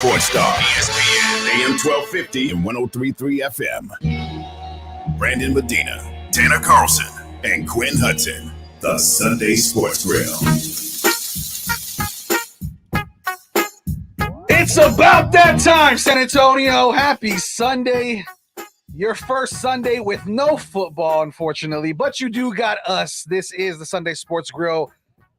Sports Star, ESPN, AM 1250 and 103.3 FM. Brandon Medina, Tanner Carlson, and Quinn Hudson. The Sunday Sports Grill. It's about that time, San Antonio. Happy Sunday. Your first Sunday with no football, unfortunately, but you do got us. This is the Sunday Sports Grill.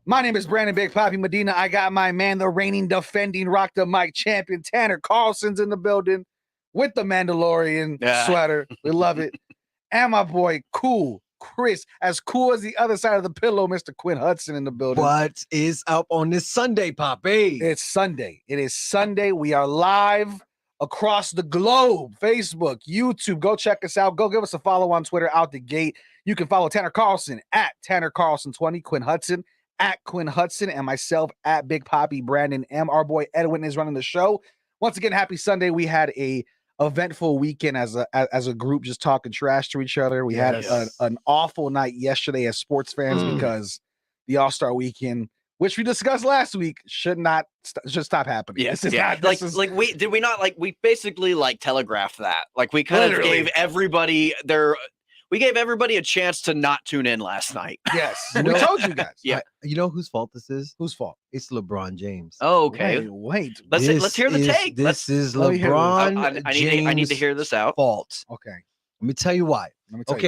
My name is Brandon Big Papi Medina. I got my man, the reigning, defending, rock the mic champion, Tanner Carlson's in the building with the Mandalorian sweater. We love it. And my boy, Chris, as cool as the other side of the pillow, Mr. Quinn Hudson in the building. What is up on this Sunday, Poppy? It's Sunday. It is Sunday. We are live across the globe. Facebook, YouTube. Go check us out. Go give us a follow on Twitter out the gate. You can follow Tanner Carlson at Tanner Carlson20, Quinn Hudson at Quinn Hudson, and myself at Big Poppy Brandon M. Our boy Edwin is running the show. Once again, happy Sunday. We had a eventful weekend as a group, just talking trash to each other. We had an awful night yesterday as sports fans because the All-Star weekend, which we discussed last week, should stop happening. Yes, we basically telegraphed that. Like we kind of gave everybody a chance to not tune in last night. Yes, we told you guys. Yeah, you know whose fault this is? Whose fault? It's LeBron James. Oh, okay. Wait. Let's hear the take. This is LeBron James. I need to hear this out. Fault. Okay. Let me tell you why.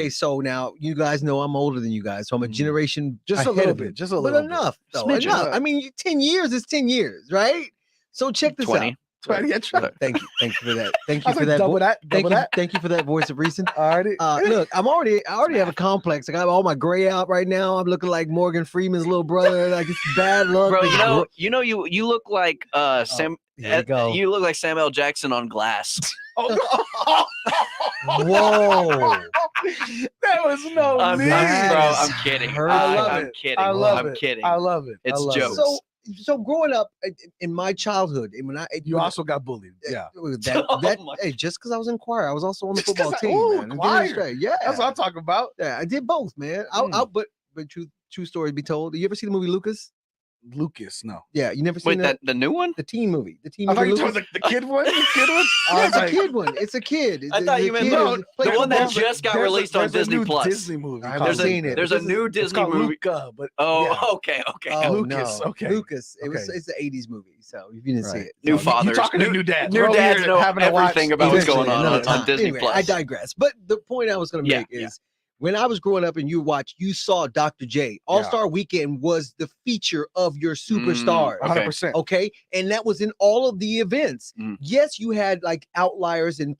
So now you guys know I'm older than you guys, so I'm a generation just a little bit, but enough. Enough. I mean, 10 years is 10 years, right? So check this 20. out. Thank you for that. Thank you for that. Thank you for that voice of reason. Alrighty. Look, I already have a complex. I got all my gray out right now. I'm looking like Morgan Freeman's little brother. Like it's bad luck. Bro, you look like Sam. You look like Samuel Jackson on Glass. Whoa. That was no I'm kidding. I'm kidding. I love it. It's jokes. So growing up in my childhood, and you also got bullied. Yeah. Hey, just because I was in choir, I was also on the football team. Man. Choir. Yeah. That's what I'm talking about. Yeah, I did both, man. But true story be told. You ever see the movie Lucas? No. Yeah, you never seen that? The new one? The teen movie. The teen I movie. thought you told the kid one. The kid one. Yeah, it's a kid one. It's a kid. I thought you meant the one that just got released on Disney Plus. Disney movie. I haven't seen it. There's a new Disney movie. Luca, but okay. Oh, Lucas. No. Okay. Lucas. It's the 80s movie. So if you didn't see it, new fathers, talking to new dads. New dads know everything about what's going on Disney anyway, Plus. I digress. But the point I was going to make is, when I was growing up and you saw Dr. J. All-Star Weekend was the feature of your superstars. 100%. Okay. And that was in all of the events. Yes, you had like outliers and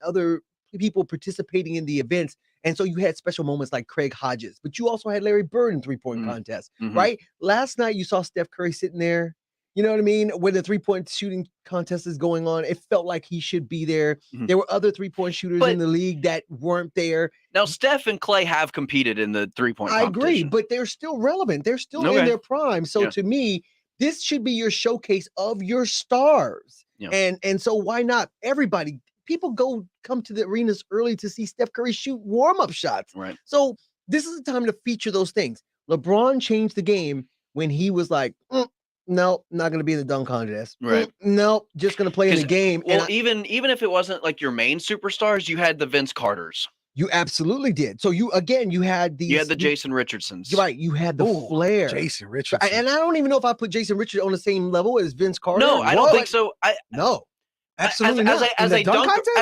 other people participating in the events. And so you had special moments like Craig Hodges, but you also had Larry Bird in three-point contest, right? Last night you saw Steph Curry sitting there. You know what I mean? When the three-point shooting contest is going on, it felt like he should be there. There were other three-point shooters in the league that weren't there. Now, Steph and Clay have competed in the three-point competition. I agree, but they're still relevant. They're still in their prime. So to me, this should be your showcase of your stars. Yeah. And so why not? People come to the arenas early to see Steph Curry shoot warm-up shots. Right. So this is the time to feature those things. LeBron changed the game when he was like, no, not going to be in the dunk contest. Right. No, just going to play in the game. Well, even if it wasn't like your main superstars, you had the Vince Carters. You absolutely did. So you had these. You had the Jason Richardsons. Right. You had the flair. Jason Richardson. And I don't even know if I put Jason Richardson on the same level as Vince Carter. No, I don't think so. No, absolutely not. As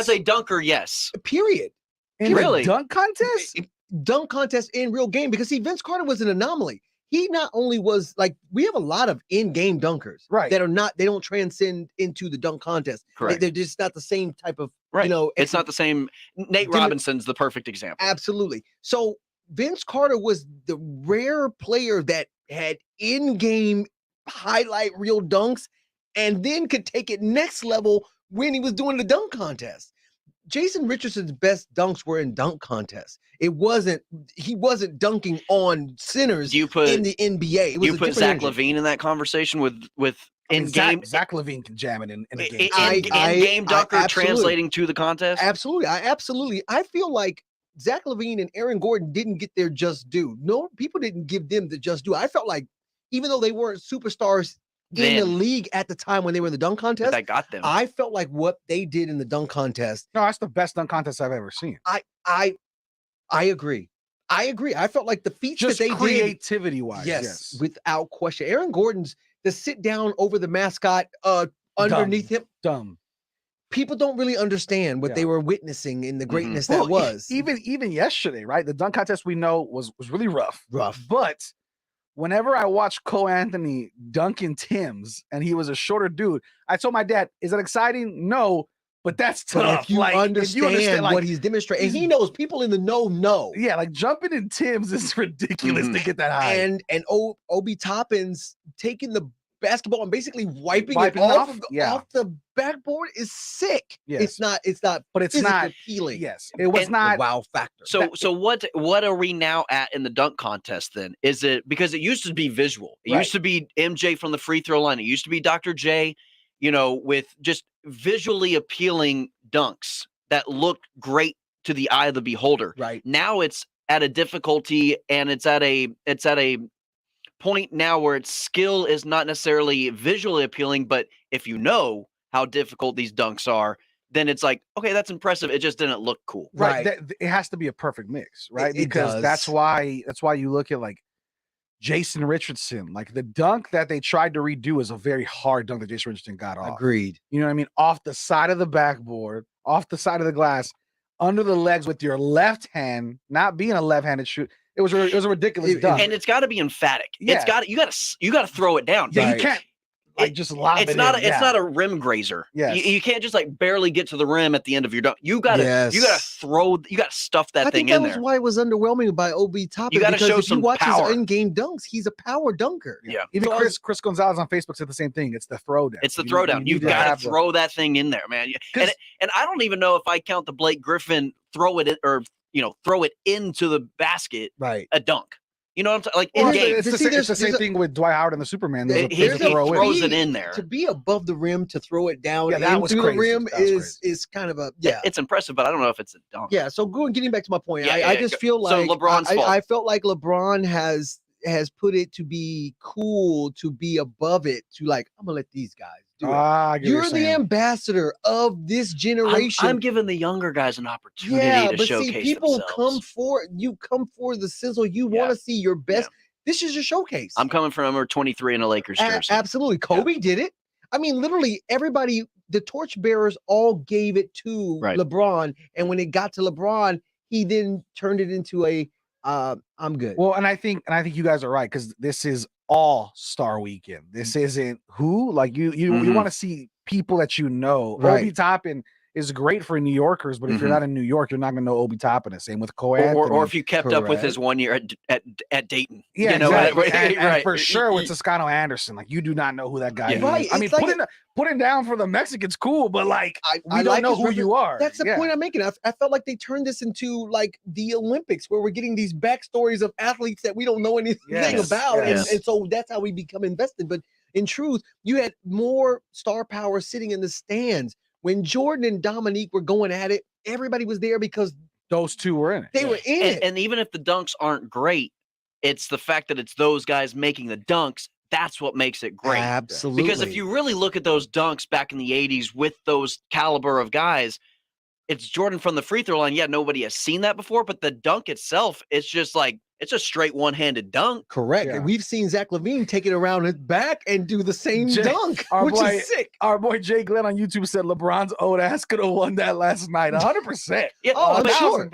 a dunker, yes. Period. Really? Dunk contest? Dunk contest in real game, because see, Vince Carter was an anomaly. He not only was like, we have a lot of in-game dunkers, right? They don't transcend into the dunk contest. Correct. They're just not the same type of, right. It's not the same. Nate Robinson's the perfect example. Absolutely. So Vince Carter was the rare player that had in-game highlight real dunks and then could take it next level when he was doing the dunk contest. Jason Richardson's best dunks were in dunk contests. He wasn't dunking on centers in the NBA. You put Zach LaVine in that conversation with in-game. Zach LaVine can jam it in a game. In-game dunker translating to the contest? Absolutely. I feel like Zach LaVine and Aaron Gordon didn't get their just due. No, people didn't give them the just due. I felt like even though they weren't superstars in the league at the time when they were in the dunk contest. That got them. I felt like what they did in the dunk contest. No, that's the best dunk contest I've ever seen. I agree. I felt like the feats Just that they creativity did, wise. yes, without question. Aaron Gordon's the sit down over the mascot underneath him. Dumb. People don't really understand what they were witnessing in the greatness that was. Even yesterday, right? The dunk contest we know was really rough. Rough. But whenever I watched Cole Anthony dunking Tim's and he was a shorter dude, I told my dad, is that exciting? No, but that's tough. But if you understand like, what he's demonstrating, and he knows people in the know. Yeah, like jumping in Tim's is ridiculous to get that high. And Obi Toppin's taking the basketball and basically wiping it off the backboard is sick. Yes. It's not, but it's not appealing. Yes, it was not wow factor. So what are we now at in the dunk contest then? Is it because it used to be visual? It used to be MJ from the free throw line. It used to be Dr. J, with just visually appealing dunks that looked great to the eye of the beholder. Right. Now it's at a difficulty and it's at a point now where its skill is not necessarily visually appealing, but if you know how difficult these dunks are, then it's like, okay, that's impressive. It just didn't look cool. Right. It has to be a perfect mix, right? Because that's why you look at like Jason Richardson, like the dunk that they tried to redo is a very hard dunk that Jason Richardson got off. Agreed. You know what I mean? Off the side of the backboard, off the side of the glass, under the legs with your left hand, not being a left-handed shoot. It was a ridiculous dunk. And it's got to be emphatic. Yeah. You got to throw it down. Yeah, you can't just lob it. It's not a rim grazer. Yes. You can't just like barely get to the rim at the end of your dunk. You got to stuff that thing in there. That was why it was underwhelming by Obi Toppin. You got to show some power. If you watch his in-game dunks, he's a power dunker. Yeah. Even Chris Gonzalez on Facebook said the same thing. It's the throwdown. It's the throwdown. You've got to throw that thing in there, man. And I don't even know if I count the Blake Griffin throw it in, or throw it into the basket, right? A dunk. You know what I'm saying? Like in game. It's the same thing with Dwight Howard and the Superman. He throws it in there. To be above the rim, to throw it down that was into crazy. the rim is kind of a It's impressive, but I don't know if it's a dunk. Yeah. So getting back to my point, I just feel like LeBron's fault. I felt like LeBron has put it to be cool to be above it, to like, I'm gonna let these guys do it. You're the ambassador of this generation. I'm giving the younger guys an opportunity to showcase people themselves. You come for the sizzle. You want to see your best. Yeah. This is your showcase. I'm coming from number 23 in a Lakers jersey. Absolutely. Kobe did it. I mean, literally everybody, the torchbearers all gave it to LeBron. And when it got to LeBron, he then turned it into a I'm good. Well, and I think you guys are right, because this is all-star weekend. This isn't who, like you want to see people that you know. Right. Obi Toppin is great for New Yorkers, but if you're not in New York, you're not gonna know Obi Toppin. Same with Cole Anthony. Or if you kept up with his 1 year at Dayton. Yeah, exactly. And for sure with Toscano Anderson, like you do not know who that guy is. Right. I mean, putting down for the Mexicans, cool, but like we don't know who you are. That's the point I'm making. I felt like they turned this into like the Olympics, where we're getting these backstories of athletes that we don't know anything about, and so that's how we become invested. But in truth, you had more star power sitting in the stands. When Jordan and Dominique were going at it, everybody was there because those two were in it. They were in it. And even if the dunks aren't great, it's the fact that it's those guys making the dunks. That's what makes it great. Absolutely. Because if you really look at those dunks back in the 80s with those caliber of guys, it's Jordan from the free throw line. Yeah, nobody has seen that before, but the dunk itself, it's just like, it's a straight one-handed dunk. Correct. Yeah. And we've seen Zach LaVine take it around his back and do the same dunk, which is sick. Our boy Jay Glenn on YouTube said LeBron's old ass could have won that last night. 100%. Yeah, I'm sure.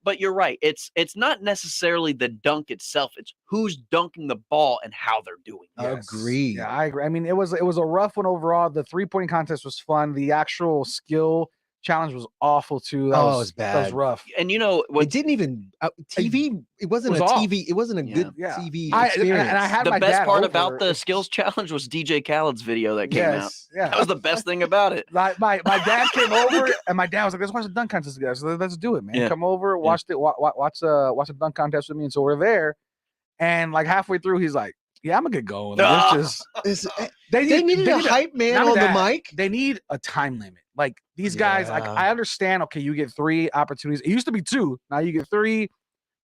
But you're right. It's not necessarily the dunk itself. It's who's dunking the ball and how they're doing it. Yes. Agreed. Yeah, I agree. I mean, it was a rough one overall. The 3-point contest was fun. The actual skill challenge was awful too. That was bad. That was rough. And you know what? It didn't even TV. It wasn't a TV. It wasn't a good TV experience. And I had the my best dad part over. about the skills challenge was DJ Khaled's video that came out. Yeah, that was the best thing about it. My dad came over and my dad was like, "Let's watch the dunk contest together." So let's do it, man. Yeah. Come over, watch the dunk contest with me. And so we're there, and like halfway through, he's like, "Yeah, I'm gonna get going." Like, they needed a hype man on the mic. They need a time limit. Like these guys, like I understand. Okay, you get 3 opportunities. It used to be 2. Now you get 3.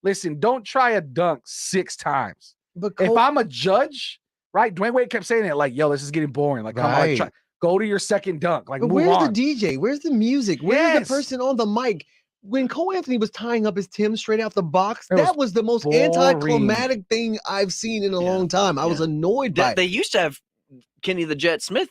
Listen, don't try a dunk 6 times. But if I'm a judge, Right? Dwayne Wade kept saying it like, yo, this is getting boring. Like, come on, go to your second dunk. Like, but move where's on. the DJ? Where's the music? Where's the person on the mic? When Cole Anthony was tying up his Tim straight out the box, that was the most anticlimactic thing I've seen in a long time. I was annoyed by it. They used to have Kenny the Jet Smith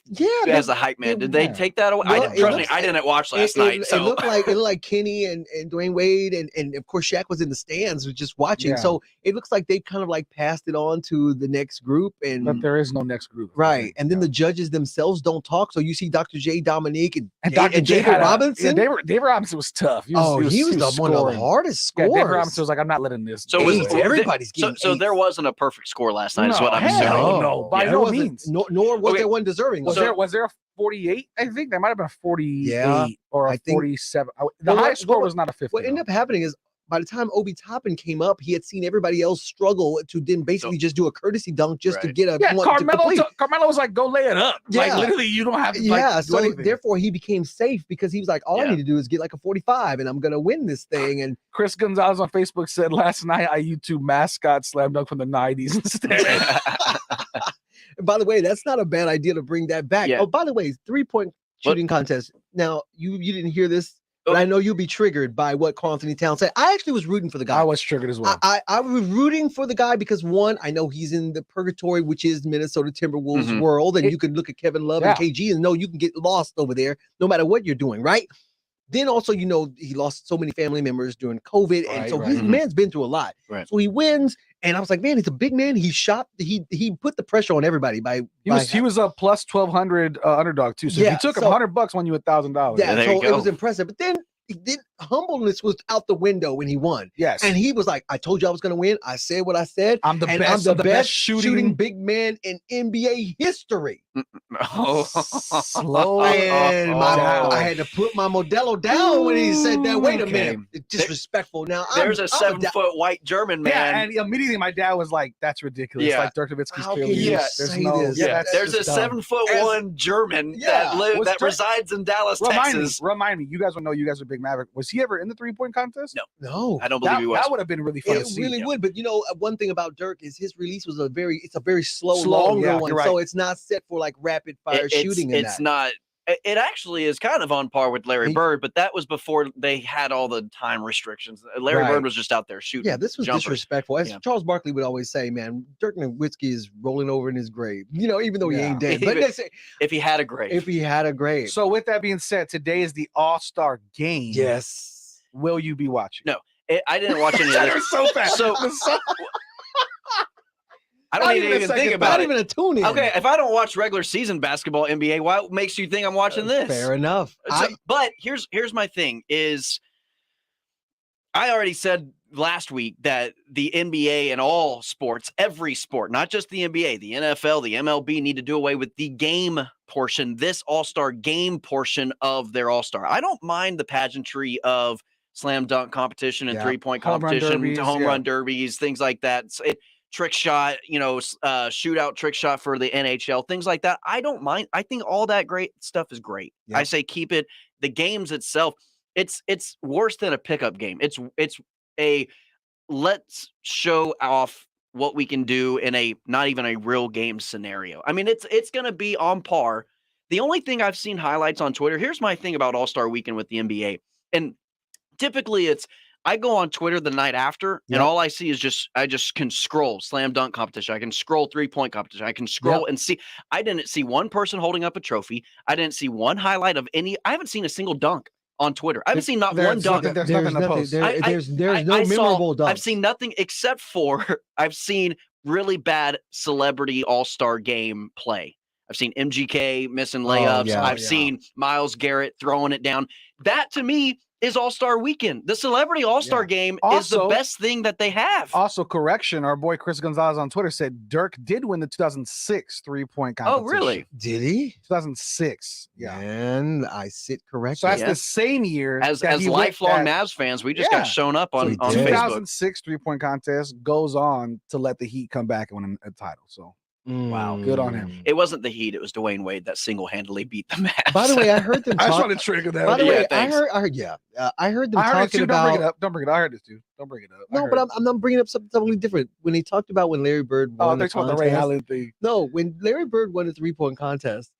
as a hype man. Did they take that away? Trust me, I didn't watch last night. It looked like Kenny and Dwayne Wade and of course Shaq was in the stands just watching. Yeah. So it looks like they kind of like passed it on to the next group. But there is no next group. Right. And then the judges themselves don't talk. So you see Dr. J. Dominique and Dr. David Robinson. David Robinson was tough. He was one of the hardest scorers. David Robinson was like, I'm not letting this. So everybody's getting so there wasn't a perfect score last night, is what I'm assuming. No, by no means. Nor was there one deserving. Was there a 48? I think there might have been a 48 or a 47. The highest score was not a 50. What ended up happening is by the time Obi Toppin came up, he had seen everybody else struggle to then basically just do a courtesy dunk just to get a Carmelo was like, go lay it up. Like literally, you don't have to do anything. Therefore he became safe because he was like, all I need to do is get like a 45 and I'm gonna win this thing. And Chris Gonzalez on Facebook said last night I YouTube mascot slam dunk from the 90s instead. By the way, that's not a bad idea to bring that back. Oh, by the way, 3-point shooting contest. Now, you didn't hear this, but I know you'll be triggered by what Carl Anthony Towns said. I actually was rooting for the guy. I was triggered as well. I was rooting for the guy because, one, I know he's in the purgatory, which is Minnesota Timberwolves world, and you can look at Kevin Love and KG and know you can get lost over there no matter what you're doing, right? Then also, he lost so many family members during COVID, and so his man's been through a lot. Right. So he wins, and I was like, man, he's a big man. He shot. He put the pressure on everybody he was a plus 1,200 underdog too. So if you took him $100, won you $1,000. Yeah, so it was impressive. But then humbleness was out the window when he won. Yes. And he was like, I told you I was going to win. I said what I said. I'm the best shooting big man in NBA history. Slow. And I had to put my Modelo down when he said that. Wait a minute. It's disrespectful. Now, there's a 7-foot white German man. Yeah, and immediately my dad was like, that's ridiculous. Yeah. Like Dirk Nowitzki's clearly. There's a 7'1" German that resides in Dallas, Texas. Remind me, you guys will know you guys are big Maverick. Was he ever in the 3-point contest? No. I don't believe he was. That would have been really fun to see. It really would. But one thing about Dirk is his release was a very slow, longer one. Right. So it's not set for like rapid fire shooting. It's not. It actually is kind of on par with Larry Bird, but that was before they had all the time restrictions. Larry Bird was just out there shooting. Yeah, this was disrespectful. As Charles Barkley would always say, man, Dirk Nowitzki is rolling over in his grave. Even though he ain't dead. But if he had a grave. If he had a grave. So with that being said, today is the All-Star Game. Yes. Will you be watching? No, I didn't watch any of this. So fast. I don't even think about it. Not even a tune in. Okay, if I don't watch regular season basketball, NBA, what makes you think I'm watching this? Fair enough. But here's my thing is I already said last week that the NBA and all sports, every sport, not just the NBA, the NFL, the MLB need to do away with the game portion, this All-Star game portion of their All-Star. I don't mind the pageantry of slam dunk competition and 3-point competition, home run derbies, things like that. Trick shot, shootout trick shot for the NHL, things like that. I don't mind. I think all that great stuff is great. Yep. I say keep it. The games itself, it's worse than a pickup game. It's a let's show off what we can do in a not even a real game scenario. I mean, it's going to be on par. The only thing I've seen highlights on Twitter, here's my thing about All-Star Weekend with the NBA. And typically I go on Twitter the night after, and all I see is I just can scroll slam dunk competition. I can scroll 3-point competition. I can scroll and see. I didn't see one person holding up a trophy. I didn't see one highlight of any. I haven't seen a single dunk on Twitter. I haven't seen not one dunk. There's nothing to post. There's no memorable dunks. I've seen nothing except for I've seen really bad celebrity All-Star game play. I've seen MGK missing layups. I've seen Myles Garrett throwing it down. That to me is All-Star Weekend. The celebrity All-Star game is the best thing that they have. Also, correction, our boy Chris Gonzalez on Twitter said Dirk did win the 2006 3-point competition. Oh, really? Did he? 2006. Yeah. And I sit corrected. So that's the same year. As lifelong Mavs fans, we just got shown up on Facebook. 2006 3-point contest goes on to let the Heat come back and win a title. So Wow. Good on him. It wasn't the Heat. It was Dwayne Wade that single-handedly beat the Mavs. By the way, I heard them I just talk. want to trigger that. By the Yeah, way, I thanks. heard I heard them I heard it talking too. about. Don't bring it up. Don't bring it up. I heard this too. Don't bring it up. I No, heard but it. I'm bringing up something totally different. When they talked about when Larry Bird Oh, won they're the talking about the Ray contest. Allen thing. No, when Larry Bird won the 3-point contest,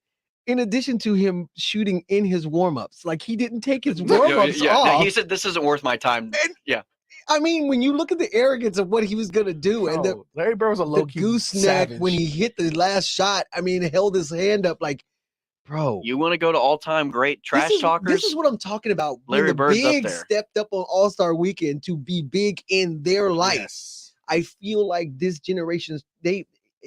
in addition to him shooting in his warm-ups, like he didn't take his warm-ups No, off. he said, "This isn't worth my time." Yeah. I mean, when you look at the arrogance of what he was gonna do, and the Oh, Larry Bird was a low key gooseneck when he hit the last shot, I mean, held his hand up like, bro. You want to go to all-time great trash talkers? This is what I'm talking about. When Larry the Bird's up big there. stepped up on All-Star Weekend to be big in their life. Yes. I feel like this generation's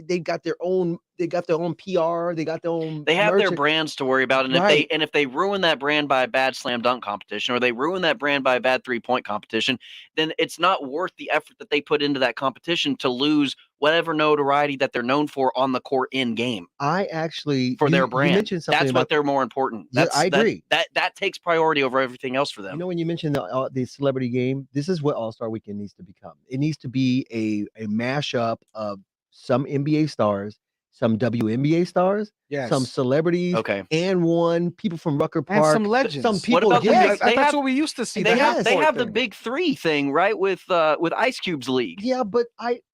they got their own PR, they got their own They have their merchant- brands to worry about, and Right. if they ruin that brand by a bad slam dunk competition, or they ruin that brand by a bad 3-point competition, then it's not worth the effort that they put into that competition to lose whatever notoriety that they're known for on the court in game I actually for their you brand. mentioned something That's about what they're more important. Yeah, I That- agree. That takes priority over everything else for them. You know, when you mentioned the celebrity game, this is what All-Star Weekend needs to become. It needs to be a mashup of some NBA stars, some WNBA stars, Yes. some celebrities, Okay. and people from Rucker Park, And some legends. some What people. about the yes, big- That's what we used to see. They the have half-court the thing. big three thing, right? With Ice Cube's league. yeah, but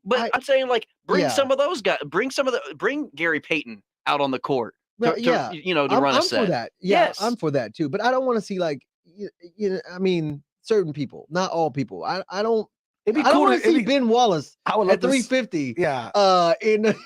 But I'm saying, like, bring Yeah. some of those guys. Bring Gary Payton out on the court. well, to yeah, to I'm run a for set. that. Yeah, Yes. I'm for that too. But I don't want to see like I mean, certain people, not all people. I don't. It'd be I don't cool want to it'd see be- Ben Wallace I would love at to 350. Yeah. In That's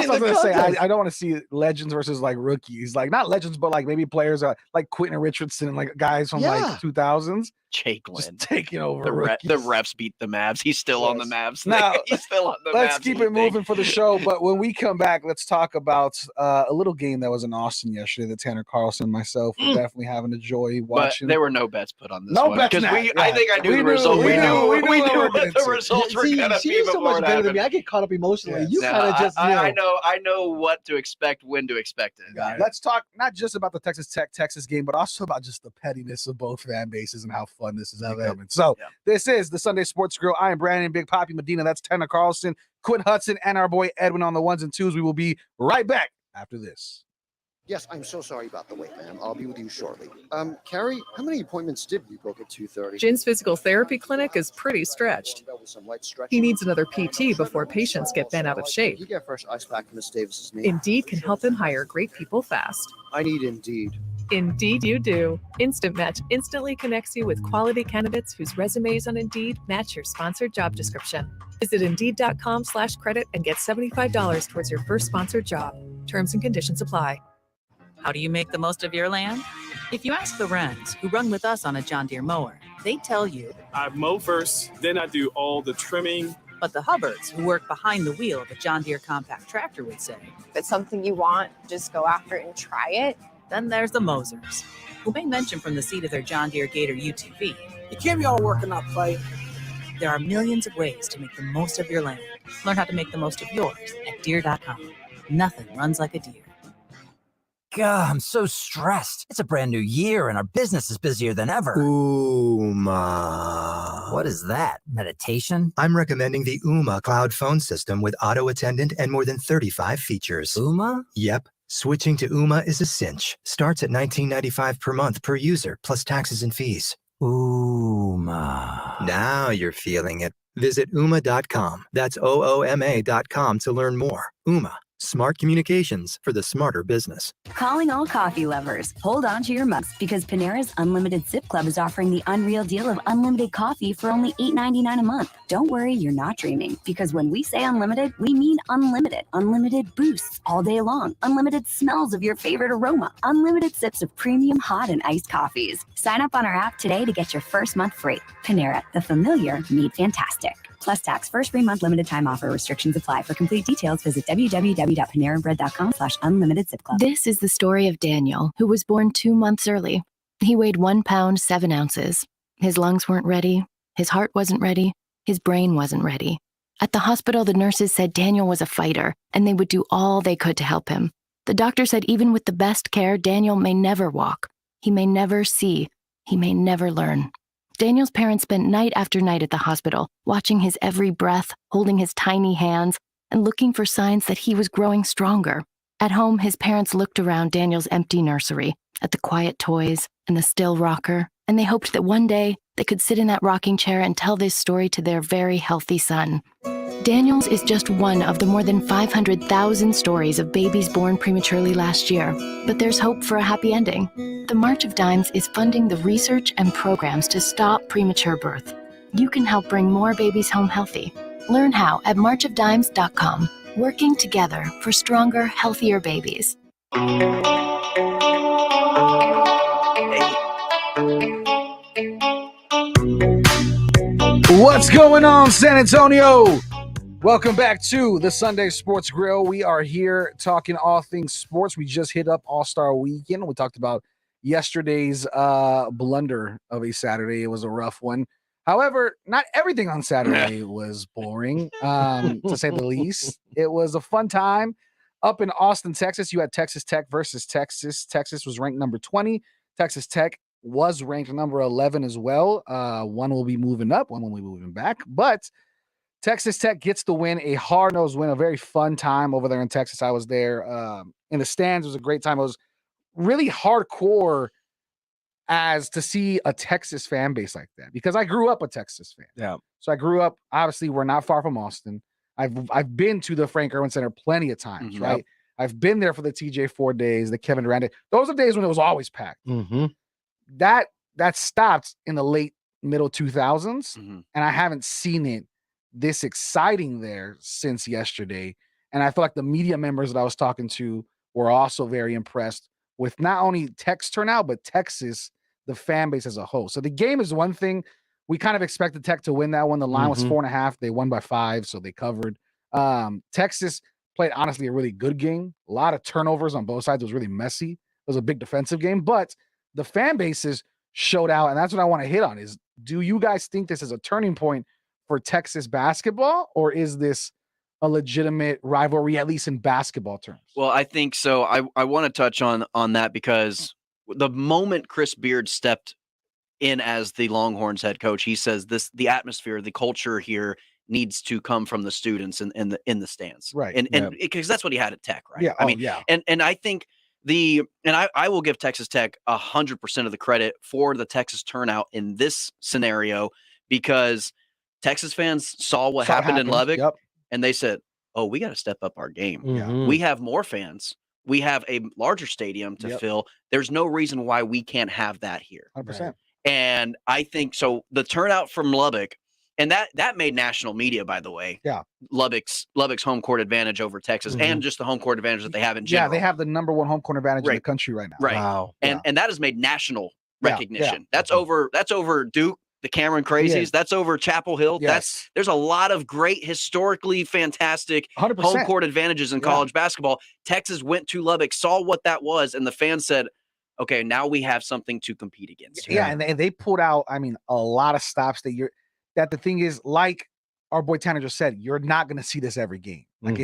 in what I was the gonna say. contest. I don't want to see legends versus like rookies. Like not legends, but like maybe players like Quentin Richardson and like guys from Yeah. like 2000s Jake just Lynn. taking over. The rookies. refs beat the Mavs. He's still on the Mavs. Now, He's still on the Mavs. Let's keep it thing. moving for the show. But when we come back, let's talk about a little game that was in Austin yesterday that Tanner Carlson and myself were definitely having a joy But watching. there were no bets put on this No one. bets Because now. I Yeah. think I knew We the knew- result. we We knew knew what we were what getting the into. results were See, going to she be is so before much it better than me. happened. I get caught up emotionally. Yes. You No, kind of just I know what to expect, when to expect it. Yeah, let's talk not just about the Texas game, but also about just the pettiness of both fan bases and how fun this is becoming. So this is the Sunday Sports Grill. I am Brandon Big Poppy Medina. That's Tanner Carlson, Quinn Hudson, and our boy Edwin on the ones and twos. We will be right back after this. Yes, I'm so sorry about the wait, ma'am. I'll be with you shortly. Carrie, how many appointments did we book at 2:30? Jin's physical therapy clinic is pretty stretched. He needs another PT before patients get bent out of shape. You get fresh ice pack from Miss Davis's name. Indeed can help him hire great people fast. I need Indeed. Indeed you do. Instant Match instantly connects you with quality candidates whose resumes on Indeed match your sponsored job description. Visit Indeed.com/credit and get $75 towards your first sponsored job. Terms and conditions apply. How do you make the most of your land? If you ask the Wrens, who run with us on a John Deere mower, they tell you. I mow first, then I do all the trimming. But the Hubbards, who work behind the wheel of a John Deere compact tractor, would say. If it's something you want, just go after it and try it. Then there's the Mosers, who may mention from the seat of their John Deere Gator UTV. You can't be all work and not play. There are millions of ways to make the most of your land. Learn how to make the most of yours at Deere.com. Nothing runs like a Deere. God, I'm so stressed. It's a brand new year and our business is busier than ever. Uma. What is that? Meditation? I'm recommending the Uma cloud phone system with auto attendant and more than 35 features. Uma? Yep. Switching to Uma is a cinch. Starts at $19.95 per month per user, plus taxes and fees. Uma. Now you're feeling it. Visit Uma.com. That's OOMA.com to learn more. Uma. Smart communications for the smarter business. Calling all coffee lovers. Hold on to your mugs because Panera's Unlimited Sip Club is offering the unreal deal of unlimited coffee for only $8.99 a month. Don't worry, you're not dreaming, because when we say unlimited, we mean unlimited. Unlimited boosts all day long. Unlimited smells of your favorite aroma. Unlimited sips of premium hot and iced coffees. Sign up on our app today to get your first month free. Panera, the familiar made fantastic. Plus tax, first free month, limited time offer. Restrictions apply. For complete details, visit www.panerabread.com/unlimited sip club. This is the story of Daniel, who was born 2 months early. He weighed 1 pound, 7 ounces. His lungs weren't ready. His heart wasn't ready. His brain wasn't ready. At the hospital, the nurses said Daniel was a fighter, and they would do all they could to help him. The doctor said even with the best care, Daniel may never walk. He may never see. He may never learn. Daniel's parents spent night after night at the hospital, watching his every breath, holding his tiny hands, and looking for signs that he was growing stronger. At home, his parents looked around Daniel's empty nursery, at the quiet toys and the still rocker, and they hoped that one day they could sit in that rocking chair and tell this story to their very healthy son. Daniel's is just one of the more than 500,000 stories of babies born prematurely last year, but there's hope for a happy ending. The March of Dimes is funding the research and programs to stop premature birth. You can help bring more babies home healthy. Learn how at marchofdimes.com. Working together for stronger, healthier babies. What's going on, San Antonio? Welcome back to the Sunday Sports Grill. We are here talking all things sports. We just hit up All-Star Weekend. We talked about yesterday's blunder of a Saturday. It was a rough one. However, not everything on Saturday was boring, to say the least. It was a fun time. Up in Austin, Texas, you had Texas Tech versus Texas. Texas was ranked number 20. Texas Tech was ranked number 11 as well. One will be moving up, one will be moving back. But Texas Tech gets the win, a hard-nosed win, a very fun time over there in Texas. I was there in the stands. It was a great time. It was really hardcore as to see a Texas fan base like that, because I grew up a Texas fan. Yeah. So I grew up, obviously, we're not far from Austin. I've been to the Frank Irwin Center plenty of times, right? Yep. I've been there for the TJ Ford days, the Kevin Durant days. Those are days when it was always packed. That stopped in the late middle 2000s, and I haven't seen it this exciting there since yesterday. And I feel like the media members that I was talking to were also very impressed with not only Tech's turnout, but Texas, the fan base as a whole. So the game is one thing. We kind of expected Tech to win that one. The line was 4.5. They won by 5, so they covered. Texas played, honestly, a really good game. A lot of turnovers on both sides. It was really messy. It was a big defensive game, but the fan bases showed out, and that's what I want to hit on is, do you guys think this is a turning point for Texas basketball, or is this a legitimate rivalry, at least in basketball terms? Well, I think so. I want to touch on that because the moment Chris Beard stepped in as the Longhorns head coach, he says the atmosphere, the culture here needs to come from the students in the stands. Right. And because that's what he had at Tech, right? Yeah. I mean, and I think I will give Texas Tech 100% of the credit for the Texas turnout in this scenario, because Texas fans saw what happened in Lubbock, and they said, oh, we got to step up our game. We have more fans. We have a larger stadium to fill. There's no reason why we can't have that here. 100%. And I think so. The turnout from Lubbock, and that made national media, by the way. Yeah. Lubbock's home court advantage over Texas, and just the home court advantage that they have in general. Yeah, they have the number 1 home court advantage in the country right now. Right. Wow. And that has made national recognition. That's over Duke, the Cameron Crazies. That's over Chapel Hill. There's a lot of great, historically fantastic 100%. home court advantages in college basketball. Texas went to Lubbock, saw what that was, and the fans said, okay, now we have something to compete against. Yeah, and they pulled out, I mean, a lot of stops that the thing is, like our boy Tanner just said, you're not going to see this every game. Like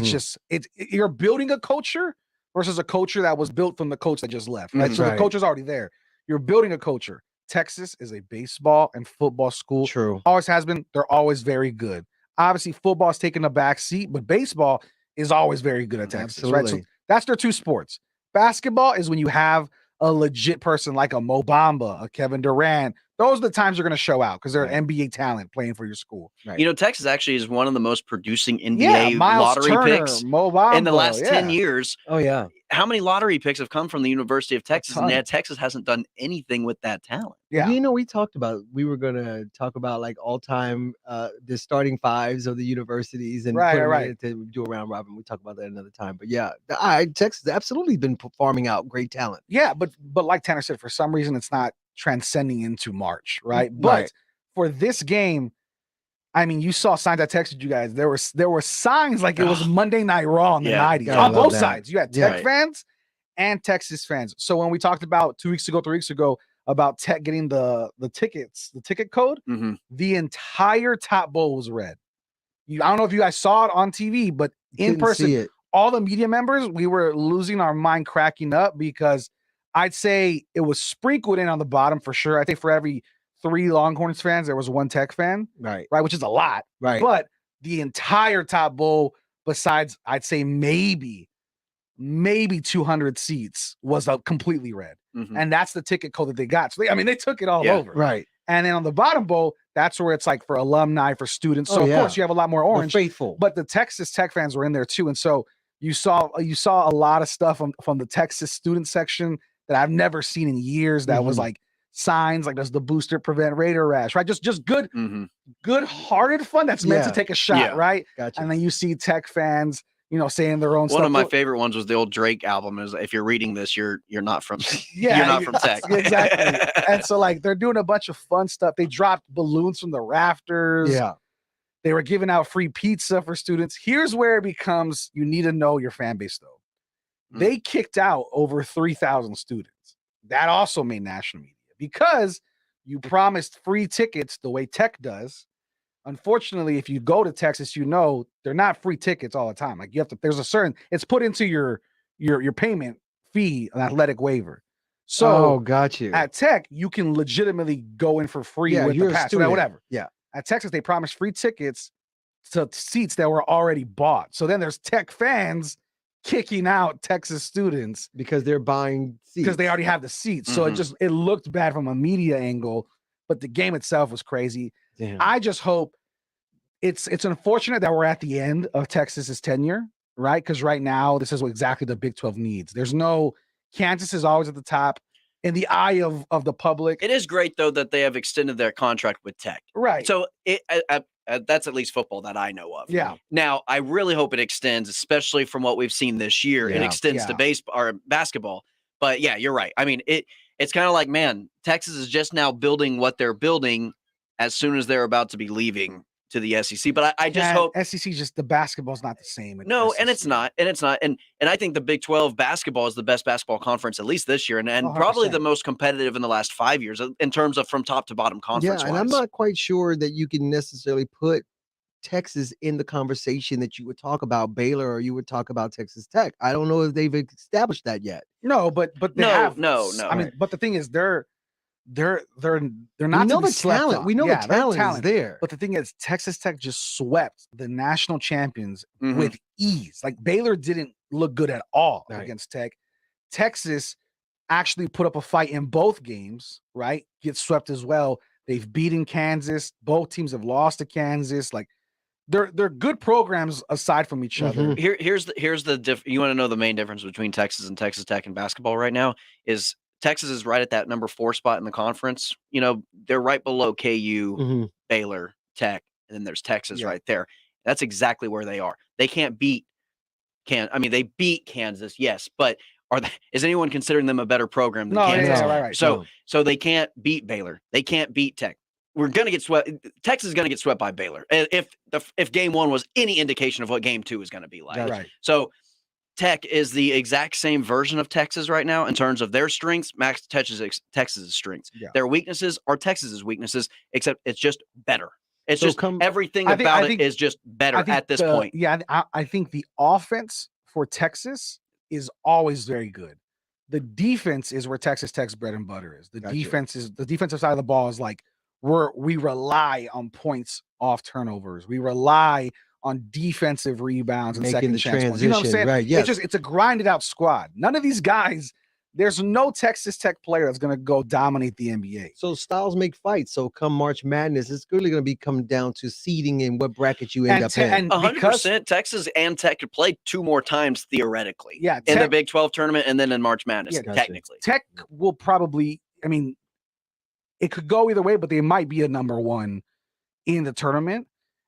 you're building a culture versus a culture that was built from the coach that just left, right? So the culture's already there. You're building a culture. Texas is a baseball and football school. True. Always has been. They're always very good. Obviously, football's taking a back seat, but baseball is always very good at Texas, right? So that's their two sports. Basketball is when you have a legit person like a Mo Bamba, a Kevin Durant. Those are the times you're going to show out because they're an NBA talent playing for your school. Right. You know, Texas actually is one of the most producing NBA Miles lottery Turner, picks Mo Bamba, in the last 10 years. Oh, yeah. How many lottery picks have come from the University of Texas? And yet Texas hasn't done anything with that talent. Yeah. You know, we were going to talk about like all time, the starting fives of the universities and to do a round robin. We talk about that another time. But yeah, Texas has absolutely been farming out great talent. Yeah. But like Tanner said, for some reason, it's not transcending into March. Right. But for this game, I mean, you saw signs. I texted you guys. There were signs like it was Monday Night Raw in the 90s on both sides. You had Tech fans and Texas fans. So when we talked about 3 weeks ago about Tech getting the ticket code, the entire top bowl was red. I don't know if you guys saw it on TV, but in person, all the media members, we were losing our mind, cracking up, because I'd say it was sprinkled in on the bottom for sure. I think for every 3 Longhorns fans, there was 1 Tech fan, right, which is a lot, right? But the entire top bowl, besides, I'd say maybe 200 seats was completely red. And that's the ticket code that they got. So they took it all over. Right. And then on the bottom bowl, that's where it's like for alumni, for students. So of course you have a lot more orange. The faithful. But the Texas Tech fans were in there too. And so you saw a lot of stuff from the Texas student section that I've never seen in years. That was like signs like, does the booster prevent Raider rash? Right. Just good, good-hearted fun that's meant to take a shot, right? Gotcha. And then you see Tech fans, saying their own stuff. One of my favorite ones was the old Drake album. Is if you're reading this, you're not from you're not from Tech. Exactly. And so like they're doing a bunch of fun stuff. They dropped balloons from the rafters. Yeah. They were giving out free pizza for students. Here's where it becomes, you need to know your fan base though. They kicked out over 3,000 students. That also made national media because you promised free tickets the way Tech does. Unfortunately, if you go to Texas, they're not free tickets all the time. Like you have to, it's put into your payment fee, an athletic waiver. So got you. At Tech, you can legitimately go in for free with you're the pass, whatever. Yeah. At Texas, they promised free tickets to seats that were already bought. So then there's Tech fans kicking out Texas students because they're buying seats because they already have the seats. So it looked bad from a media angle, but the game itself was crazy. Damn. I just hope it's unfortunate that we're at the end of Texas's tenure, right? Because right now this is what exactly the Big 12 needs. Kansas is always at the top in the eye of the public. It is great though that they have extended their contract with Tech. Right. So that's at least football that I know of. Yeah. Now I really hope it extends, especially from what we've seen this year. It extends to baseball or basketball. But yeah, you're right. I mean, it's kind of like, man, Texas is just now building what they're building as soon as they're about to be leaving to the SEC. But I just hope SEC the basketball's not the same. No, and it's not. And I think the Big 12 basketball is the best basketball conference, at least this year, and probably the most competitive in the last 5 years in terms of from top to bottom conference. Yeah, and I'm not quite sure that you can necessarily put Texas in the conversation that you would talk about Baylor or you would talk about Texas Tech. I don't know if they've established that yet. No, but they have. No. I mean, but the thing is, they're not. We know the talent. We know the talent is there. But the thing is, Texas Tech just swept the national champions with ease. Like Baylor didn't look good at all against Tech. Texas actually put up a fight in both games. Right, gets swept as well. They've beaten Kansas. Both teams have lost to Kansas. Like they're good programs aside from each other. Here's the you want to know the main difference between Texas and Texas Tech in basketball right now is Texas is right at that number 4 spot in the conference. They're right below KU, Baylor, Tech, and then there's Texas right there. That's exactly where they are. They can't beat they beat Kansas, yes, but is anyone considering them a better program than Kansas? Right. So they can't beat Baylor. They can't beat Tech. We're going to get swept. Texas is going to get swept by Baylor. If game 1 was any indication of what game 2 is going to be like. Right. So Tech is the exact same version of Texas right now in terms of their strengths, Max Texas's strengths. Yeah. Their weaknesses are Texas's weaknesses, except it's just better. It's everything about it is just better at this point. Yeah, I think the offense for Texas is always very good. The defense is where Texas Tech's bread and butter is. The defensive side of the ball is like we rely on points off turnovers. We rely on defensive rebounds and making second the chance transition. points. You know what I'm saying? Right? Yes. It's a grinded out squad. None of these guys. There's no Texas Tech player that's going to go dominate the NBA. So styles make fights. So come March Madness, it's really going to be coming down to seeding and what bracket you end up in. And 100%. Texas and Tech could play 2 more times theoretically. Yeah, in the Big 12 tournament and then in March Madness. Yeah, technically, Tech will probably. I mean, it could go either way, but they might be a number 1 in the tournament.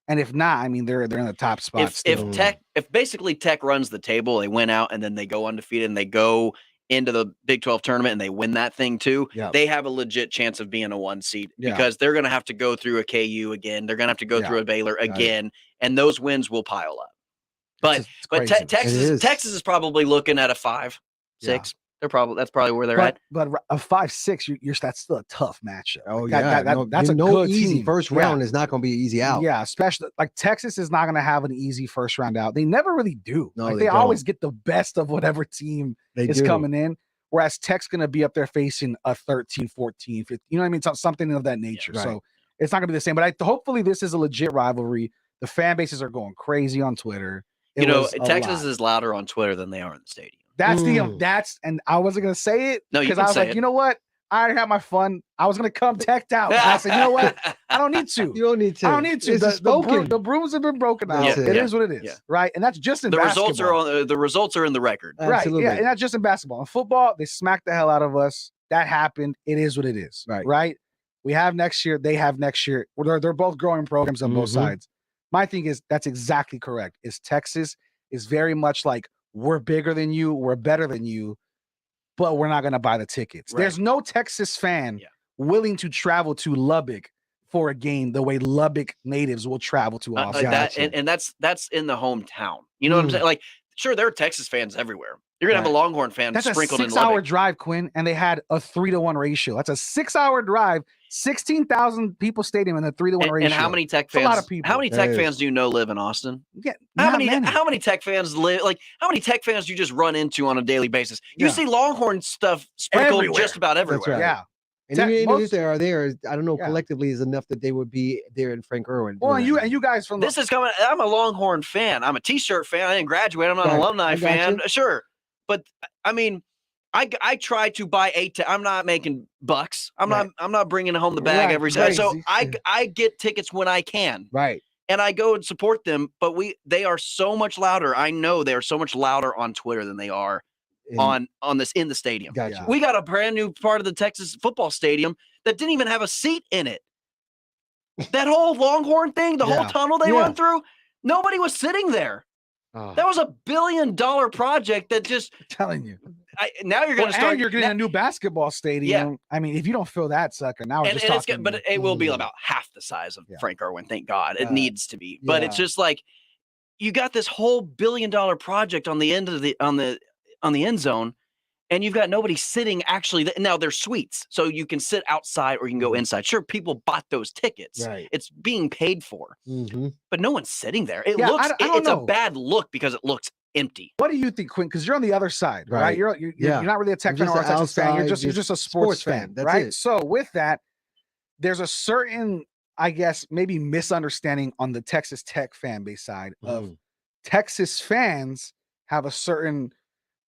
And if not, I mean, they're in the top spot. If basically Tech runs the table, they win out and then they go undefeated and they go into the Big 12 tournament and they win that thing too, they have a legit chance of being a 1 seed because they're going to have to go through a KU again. They're going to have to go through a Baylor again, and those wins will pile up. But Texas is probably looking at a 5-6. That's probably where they're at. But a 5-6, that's still a tough matchup. Oh, that's a good easy team. First round is not going to be easy out. Yeah, especially like Texas is not going to have an easy first round out. They never really do. No, they always get the best of whatever team is coming in. Whereas Tech's going to be up there facing a 13, 14, 15. You know what I mean? Something of that nature. Right. So it's not going to be the same. But hopefully this is a legit rivalry. The fan bases are going crazy on Twitter. It was a Texas lot. is louder on Twitter than they are in the stadium. And I wasn't gonna say it No, you because can I was say like, it. you know what? I already had my fun. I was gonna come teched out. I said, you know what? I don't need to. You don't need to. I don't need to. It's spoken. The brooms have been broken out. That's It it. is what it is, Yeah. right? And that's just in The basketball. results are in the record. Absolutely. Right? Yeah, and that's just in basketball. In football, they smacked the hell out of us. That happened. It is what it is. Right. We have next year. They have next year. They're both growing programs on both sides. My thing is that's exactly correct. Is Texas is very much like we're bigger than you, we're better than you, but we're not going to buy the tickets. There's no Texas fan willing to travel to Lubbock for a game the way Lubbock natives will travel to Austin. And that's in the hometown. You know what I'm saying? Like, sure, there are Texas fans everywhere. You're gonna have a Longhorn fan That's sprinkled a in 6-hour Lubbock. drive, Quinn, and they had a 3-to-1 ratio. That's a 6-hour drive, 16,000 people stadium, and a 3-to-1 ratio. And how many Tech That's fans? a lot of people. How many Tech fans do you know live in Austin? Yeah, How many Tech fans live? Like, how many Tech fans do you just run into on a daily basis? You see Longhorn stuff sprinkled Everywhere. just about everywhere. That's right. Yeah. And even if they are there, I don't know, collectively is enough that they would be there in Frank Irwin. Well, and you guys from This is coming. I'm a Longhorn fan. I'm a T-shirt fan. I didn't graduate. I'm not an alumni fan. Sure, but I mean, I try to buy I'm not making bucks. I'm not bringing home the bag every Saturday. So I get tickets when I can. Right. And I go and support them. But they are so much louder. I know they are so much louder on Twitter than they are on this in the stadium. Gotcha. We got a brand new part of the Texas football stadium that didn't even have a seat in it. That whole Longhorn thing, the whole tunnel they run through, nobody was sitting there. That was $1 billion project that just telling you. Now you're going to start. And you're getting a new basketball stadium. Yeah. I mean, if you don't fill that sucker, now we're just talking. But it will be about half the size of Frank Irwin. Thank God, it needs to be. But it's just like you got this whole $1 billion project on the end of on the end zone, and you've got nobody sitting actually. Now there's suites, so you can sit outside or you can go inside. Sure, people bought those tickets. Right. It's being paid for, but no one's sitting there. It Yeah, looks. I don't It's know. a bad look because it looks empty. What do you think, Quinn? Because you're on the other side, right? You're not really a Tech fan just or a an Texas fan. You're outside, just a sports fan, That's right? it. So with that, there's a certain, I guess, maybe misunderstanding on the Texas Tech fan base side of Texas fans have a certain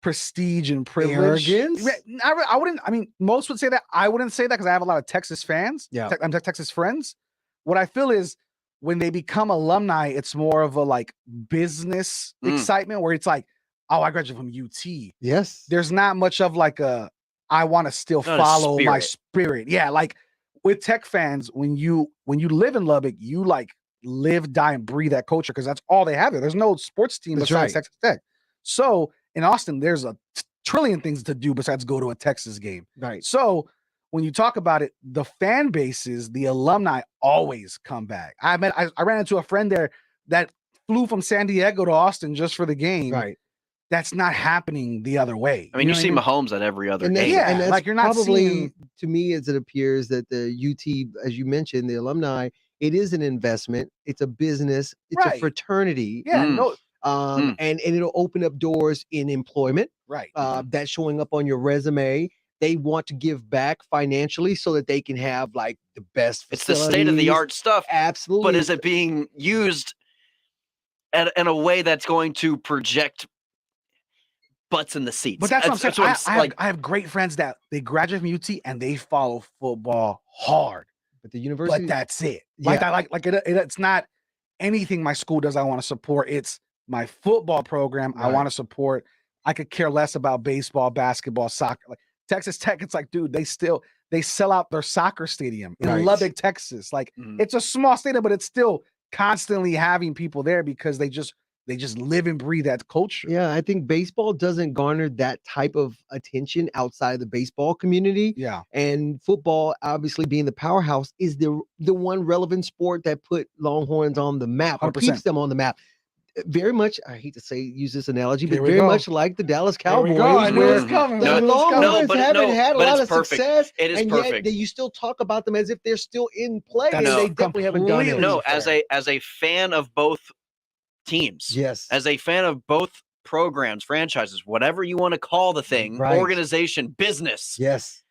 prestige and privilege. Arrogance? I wouldn't. I mean, most would say that. I wouldn't say that because I have a lot of Texas fans. Yeah. I'm Texas friends. What I feel is when they become alumni, it's more of a like business excitement where it's like, oh, I graduated from UT. Yes. There's not much of like I want to still Not a follow my spirit. spirit. Yeah, like with Tech fans, when you live in Lubbock, you like live, die, and breathe that culture because that's all they have there. There's no sports team That's besides right. Texas Tech. So in Austin, there's a trillion things to do besides go to a Texas game. Right. So when you talk about it, the fan bases, the alumni always come back. I ran into a friend there that flew from San Diego to Austin just for the game. Right. That's not happening the other way. I mean, you know see what Mahomes at every other And game. that's, and that's like you're not probably seeing- to me as it appears that the UT, as you mentioned, the alumni, it is an investment. It's a business. It's a Right. fraternity. Yeah, no, And it'll open up doors in employment. right. That's showing up on your resume. They want to give back financially so that they can have like the best. It's the state of the art facilities. stuff. Absolutely. But is it being used in a way that's going to project butts in the seats? But that's what I'm saying. That's what I have great friends that they graduate from UT and they follow football hard. But the university. But that's it. Like Yeah. it's not anything my school does I want to support. It's my football program I Right. want to support. I could care less about baseball, basketball, soccer. Like Texas Tech, it's like, dude, they sell out their soccer stadium in Right. Lubbock, Texas. Like it's a small stadium, but it's still constantly having people there because they just live and breathe that culture. Yeah, I think baseball doesn't garner that type of attention outside of the baseball community. Yeah. And football, obviously being the powerhouse, is the one relevant sport that put Longhorns on the map or 100%. keeps them on the map. Very much, I hate to use this analogy, but Here we very go. much like the Dallas Here we Cowboys, go. I knew it where was coming. the I knew it was coming. Longhorns haven't had a but lot it's of perfect. success, It is and perfect. yet you still talk about them as if they're still in play, and That's they definitely haven't done it. completely No, fair. as a fan of both teams, Yes. as a fan of both programs, franchises, whatever you want to call the thing, Right. organization, business. Yes.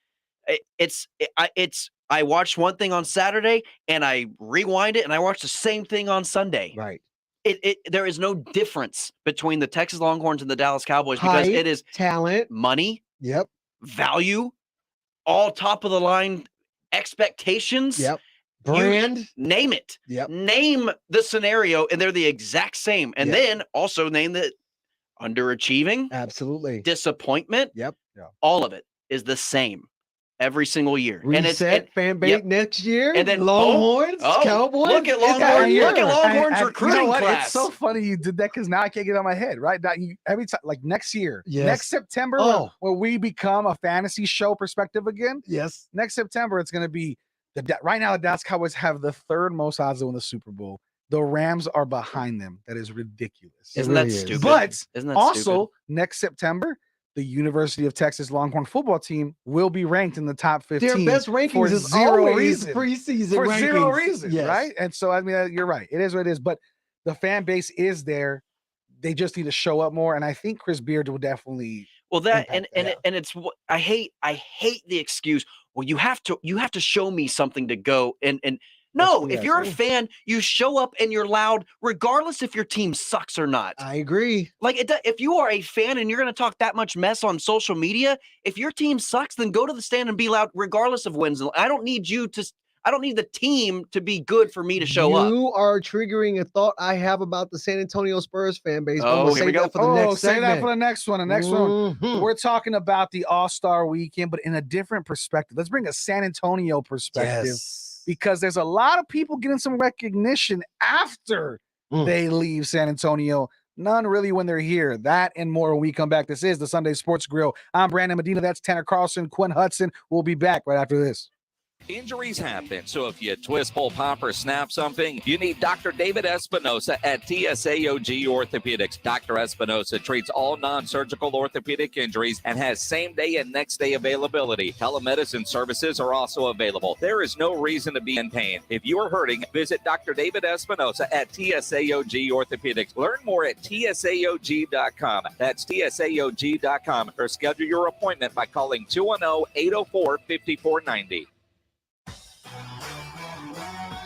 I watched one thing on Saturday and I rewind it and I watched the same thing on Sunday. Right. there is no difference between the Texas Longhorns and the Dallas Cowboys because it is talent, money, yep, value, all top of the line expectations, yep, brand, name it, yep, name the scenario, and they're the exact same. And then also name the underachieving, absolutely, disappointment, all of it is the same every single year. Reset fan base next year, and then Longhorns, Cowboys. Look at Longhorns recruiting class. It's so funny you did that because now I can't get it on my head. Right now, every time, like next year, Yes. next September, when we become a fantasy show perspective again. Yes, next September it's going to be right now. The Dallas Cowboys have the third most odds to win the Super Bowl. The Rams are behind them. That is ridiculous. Isn't that stupid? But Isn't that also stupid? next September, the University of Texas Longhorn football team will be ranked in the top 15. Their best rankings for is zero always reason. preseason For rankings. zero reason, Yes. right? And so, I mean, you're right. It is what it is. But the fan base is there. They just need to show up more. And I think Chris Beard will definitely. Well, that and it's what I hate the excuse. Well, you have to show me something to go and. No, if you're a fan, you show up and you're loud, regardless if your team sucks or not. I agree. Like, if you are a fan and you're going to talk that much mess on social media, if your team sucks, then go to the stand and be loud, regardless of wins. I don't need the team to be good for me to show up. You are triggering a thought I have about the San Antonio Spurs fan base. Oh, here we go. That for the next say segment. that for the next one. The next one, we're talking about the All-Star Weekend, but in a different perspective. Let's bring a San Antonio perspective. Yes. Because there's a lot of people getting some recognition after they leave San Antonio. None really when they're here. That and more when we come back. This is the Sunday Sports Grill. I'm Brandon Medina. That's Tanner Carlson, Quinn Hudson. We'll be back right after this. Injuries happen, so if you twist, pull, pop, or snap something, you need Dr. David Espinosa at TSAOG Orthopedics. Dr. Espinosa treats all non-surgical orthopedic injuries and has same-day and next-day availability. Telemedicine services are also available. There is no reason to be in pain. If you are hurting, visit Dr. David Espinosa at TSAOG Orthopedics. Learn more at TSAOG.com. That's TSAOG.com, or schedule your appointment by calling 210-804-5490.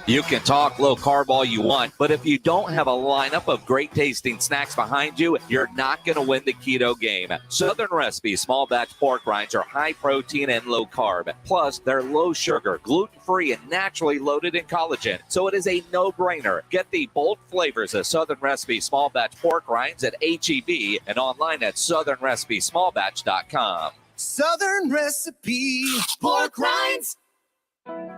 You can talk low carb all you want, but if you don't have a lineup of great tasting snacks behind you, you're not going to win the keto game. Southern Recipe small batch pork rinds are high protein and low carb. Plus, they're low sugar, gluten-free, and naturally loaded in collagen. So it is a no-brainer. Get the bold flavors of Southern Recipe small batch pork rinds at H-E-B and online at southernrecipesmallbatch.com. Southern Recipe pork rinds.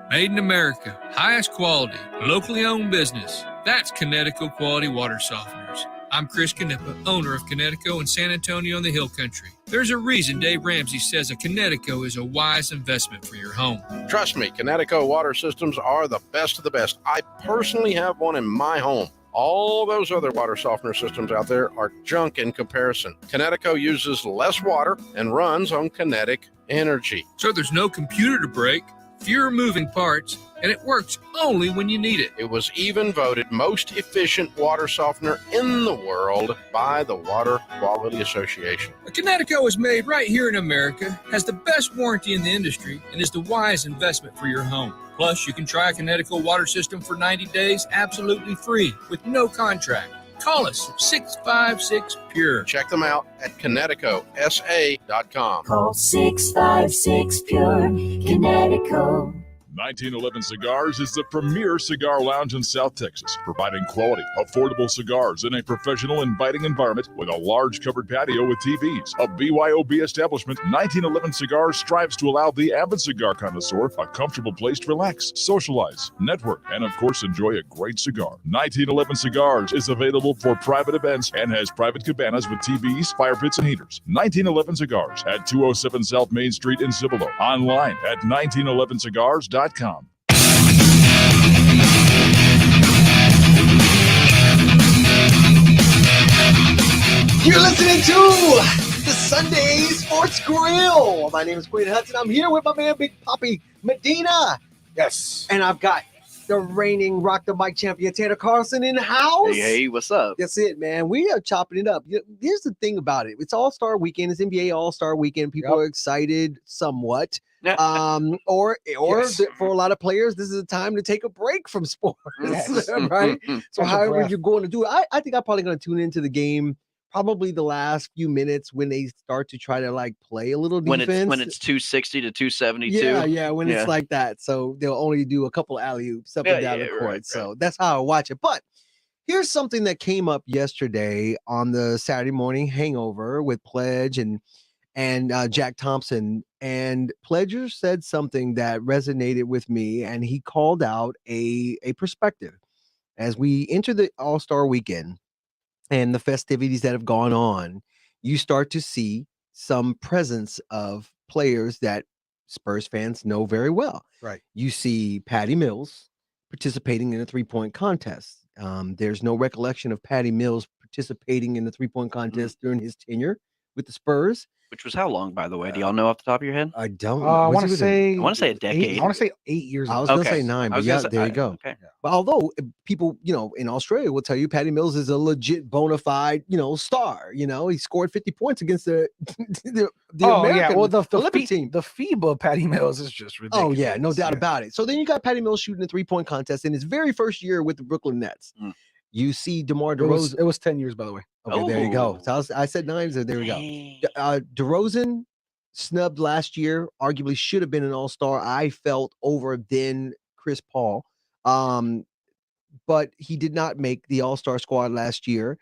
Made in America, highest quality, locally owned business. That's Connecticut Quality Water Softeners. I'm Chris Knippa, owner of Connecticut in San Antonio in the Hill Country. There's a reason Dave Ramsey says a Connecticut is a wise investment for your home. Trust me, Connecticut water systems are the best of the best. I personally have one in my home. All those other water softener systems out there are junk in comparison. Connecticut uses less water and runs on kinetic energy. So there's no computer to break, fewer moving parts, and it works only when you need it. It was even voted most efficient water softener in the world by the Water Quality Association. A Connecticut is made right here in America, has the best warranty in the industry, and is the wise investment for your home. Plus, you can try a Connecticut water system for 90 days absolutely free with no contract. Call us 656-PURE. Check them out at ConnecticutSA.com. Call 656-PURE, Connecticut. 1911 Cigars is the premier cigar lounge in South Texas, providing quality, affordable cigars in a professional, inviting environment with a large covered patio with TVs. A BYOB establishment, 1911 Cigars strives to allow the avid cigar connoisseur a comfortable place to relax, socialize, network, and of course enjoy a great cigar. 1911 Cigars is available for private events and has private cabanas with TVs, fire pits, and heaters. 1911 Cigars at 207 South Main Street in Cibolo. Online at 1911cigars.com. You're listening to the Sunday Sports Grill. My name is Quinn Hudson. I'm here with my man, Big Papi Medina. Yes. And I've got the reigning Rock the Mic champion, Tanner Carlson, in the house. Hey, what's up? That's it, man. We are chopping it up. Here's the thing about it. It's All-Star Weekend. It's NBA All-Star Weekend. People are excited somewhat. Or Yes. for a lot of players, this is a time to take a break from sports, Yes. right? So Catch a however breath. you're going to do it, I think I'm probably going to tune into the game probably the last few minutes when they start to try to like play a little defense. When it's 260 to 272. Yeah, when it's like that. So they'll only do a couple alley-oops up and down the court. So that's how I watch it. But here's something that came up yesterday on the Saturday morning hangover with Pledge and Jack Thompson. And Pledger said something that resonated with me, and he called out a perspective as we enter the All-Star weekend and the festivities that have gone on. You start to see some presence of players that Spurs fans know very well. Right. You see Patty Mills participating in a three-point contest. There's no recollection of Patty Mills participating in the three-point contest during his tenure with the Spurs. Which was how long, by the way? Do y'all know off the top of your head? I don't. I want to Was it say. I want to say a decade. I want to say 8 years. I was ago. going to say 9, but yeah, there you go. Okay. But although people, in Australia will tell you Patty Mills is a legit bona fide, star. He scored 50 points against the American Olympic team. The FIBA Patty Mills is just ridiculous. Oh yeah, no doubt about it. So then you got Patty Mills shooting a 3-point contest in his very first year with the Brooklyn Nets. You see DeMar DeRozan. It was 10 years, by the way. Okay, there you go. So I said 9, so there we go. DeRozan snubbed last year, arguably should have been an all-star, I felt, over then Chris Paul. But he did not make the all-star squad last year.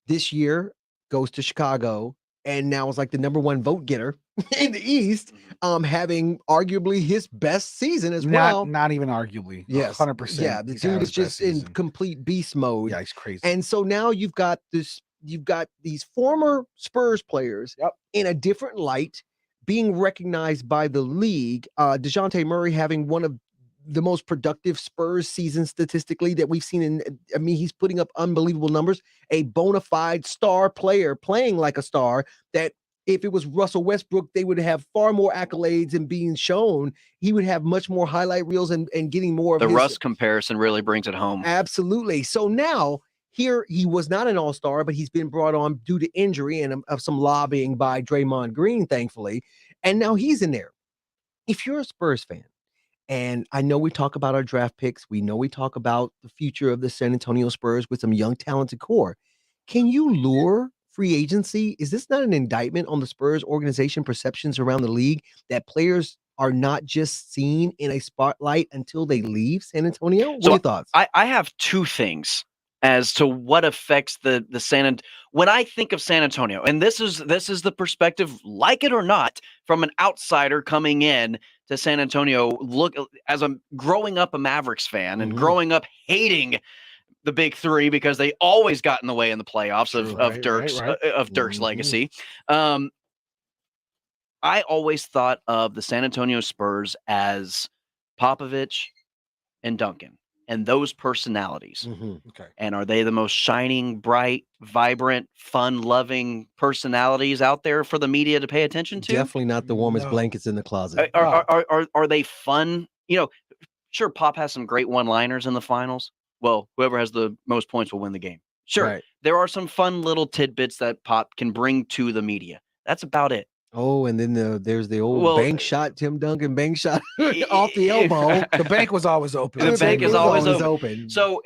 This year goes to Chicago and now is like the number 1 vote getter in the East, having arguably his best season as well. Not even arguably. Yes. 100%. Yeah, the dude is just in complete beast mode. Yeah, he's crazy. And so now you've got these former Spurs players in a different light, being recognized by the league. Dejante Murray having one of the most productive Spurs seasons statistically that we've seen. He's putting up unbelievable numbers. A bona fide star player playing like a star that if it was Russell Westbrook, they would have far more accolades and being shown. He would have much more highlight reels and getting more of the his Russ comparison really brings it home. Absolutely. So now here he was not an all-star, but he's been brought on due to injury and of some lobbying by Draymond Green, thankfully. And now he's in there. If you're a Spurs fan, and I know we talk about our draft picks, we know we talk about the future of the San Antonio Spurs with some young, talented core. Can you lure free agency? Is this not an indictment on the Spurs organization perceptions around the league that players are not just seen in a spotlight until they leave San Antonio? What are your thoughts? I have 2 things as to what affects the when I think of San Antonio, and this is the perspective, like it or not, from an outsider coming in to San Antonio. Look, as I'm growing up a Mavericks fan and growing up hating the Big Three because they always got in the way in the playoffs of Dirk's legacy. I always thought of the San Antonio Spurs as Popovich and Duncan. And those personalities. Okay. And are they the most shining, bright, vibrant, fun-loving personalities out there for the media to pay attention to? Definitely not the warmest blankets in the closet. Are they fun? Sure, Pop has some great one-liners in the finals. Well, whoever has the most points will win the game. Sure, there are some fun little tidbits that Pop can bring to the media. That's about it. Oh, and then there's the old bank shot, Tim Duncan bank shot off the elbow. The bank was always open. The bank is always open. So,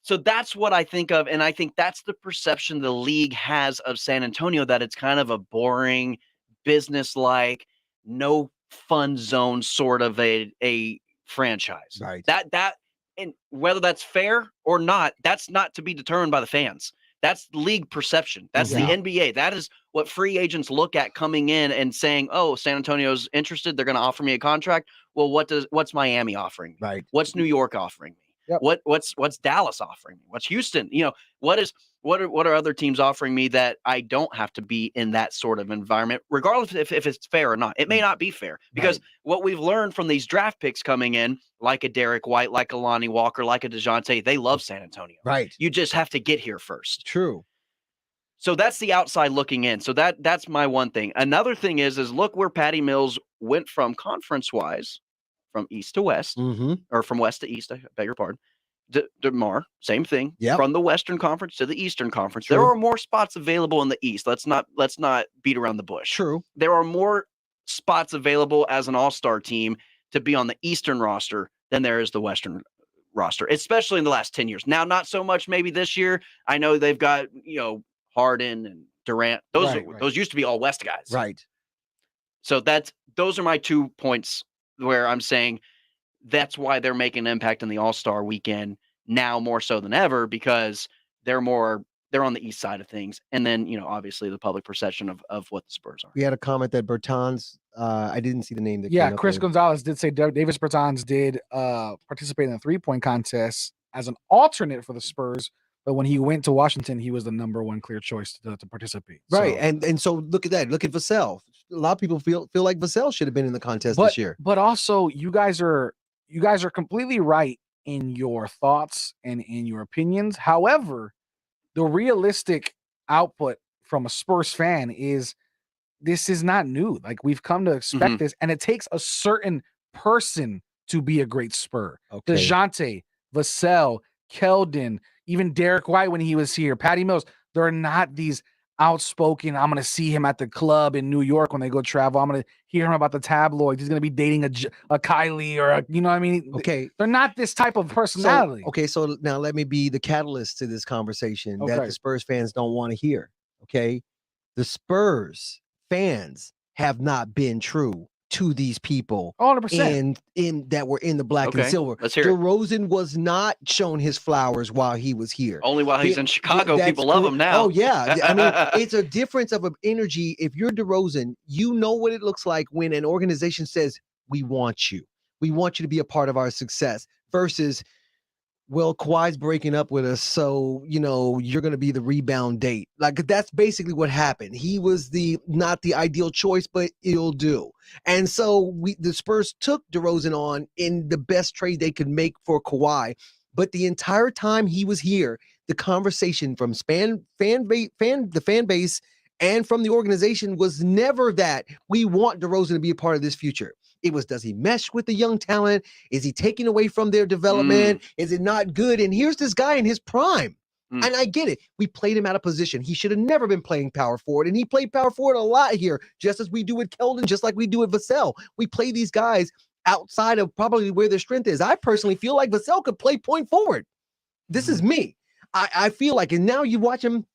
so that's what I think of. And I think that's the perception the league has of San Antonio, that it's kind of a boring, business-like, no fun zone sort of a franchise. Right. That and whether that's fair or not, that's not to be determined by the fans. That's league perception. That's the NBA. That is what free agents look at coming in and saying, "Oh, San Antonio's interested. They're going to offer me a contract." Well, what's Miami offering me? Right. What's New York offering me? Yep. What's Dallas offering me? What's Houston? What are other teams offering me that I don't have to be in that sort of environment, regardless if it's fair or not. It may not be fair, because what we've learned from these draft picks coming in, like a Derek White, like a Lonnie Walker, like a Dejante, they love San Antonio. Right. You just have to get here first. True. So that's the outside looking in. So that's my one thing. Another thing is look where Patty Mills went from conference-wise, from east to west, or from west to east, I beg your pardon. DeMar, same thing. From the Western Conference to the Eastern Conference. There are more spots available in the East. Let's not beat around the bush. True. There are more spots available as an all-star team to be on the Eastern roster than there is the Western roster, especially in the last 10 years. Now, not so much maybe this year. I know they've got, Harden and Durant. Those used to be all West guys. Right. So those are my 2 points where I'm saying that's why they're making an impact in the All-Star weekend now more so than ever, because they're on the east side of things. And then, obviously the public perception of what the Spurs are. We had a comment that Bertans, I didn't see the name. That Yeah, came up Chris there. Gonzalez did say Davis Bertans did participate in the 3-point contest as an alternate for the Spurs, but when he went to Washington, he was the number one clear choice to participate. Right, So, and so look at that. Look at Vassell. A lot of people feel like Vassell should have been in the contest this year. But also, you guys are completely right in your thoughts and in your opinions. However, the realistic output from a Spurs fan is this is not new. Like, we've come to expect this, and it takes a certain person to be a great Spur. Okay. Dejante, Vassell, Keldon, even Derek White when he was here, Patty Mills. They're not these outspoken, I'm going to see him at the club in New York when they go travel. I'm going to hear him about the tabloids. He's going to be dating a Kylie or a, you know what I mean? Okay. They're not this type of personality. So now let me be the catalyst to this conversation that the Spurs fans don't want to hear. Okay. The Spurs fans have not been true to these people 100%. in that were in the black and silver. Let's hear it. DeRozan was not shown his flowers while he was here. Only while he's in Chicago, people love him now. Oh yeah. I mean, it's a difference of energy. If you're DeRozan, you know what it looks like when an organization says, we want you to be a part of our success, versus, well, Kawhi's breaking up with us, so you're going to be the rebound date. Like, that's basically what happened. He was not the ideal choice, but it'll do. And so the Spurs took DeRozan on in the best trade they could make for Kawhi. But the entire time he was here, the conversation from the fan base and from the organization was never that we want DeRozan to be a part of this future. It was, does he mesh with the young talent? Is he taking away from their development? Is it not good? And here's this guy in his prime. And I get it. We played him out of position. He should have never been playing power forward. And he played power forward a lot here, just as we do with Keldon, just like we do with Vassell. We play these guys outside of probably where their strength is. I personally feel like Vassell could play point forward. This is me. I feel like, and now you watch him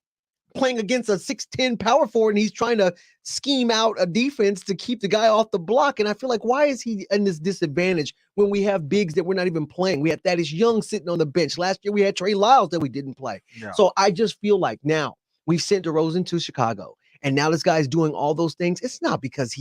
playing against a 6'10" power forward, and he's trying to scheme out a defense to keep the guy off the block. And I feel like, why is he in this disadvantage when we have bigs that we're not even playing? We had Thaddeus Young sitting on the bench. Last year we had Trey Lyles that we didn't play. Yeah. So I just feel like now we've sent DeRozan to Chicago, and now this guy's doing all those things. It's not because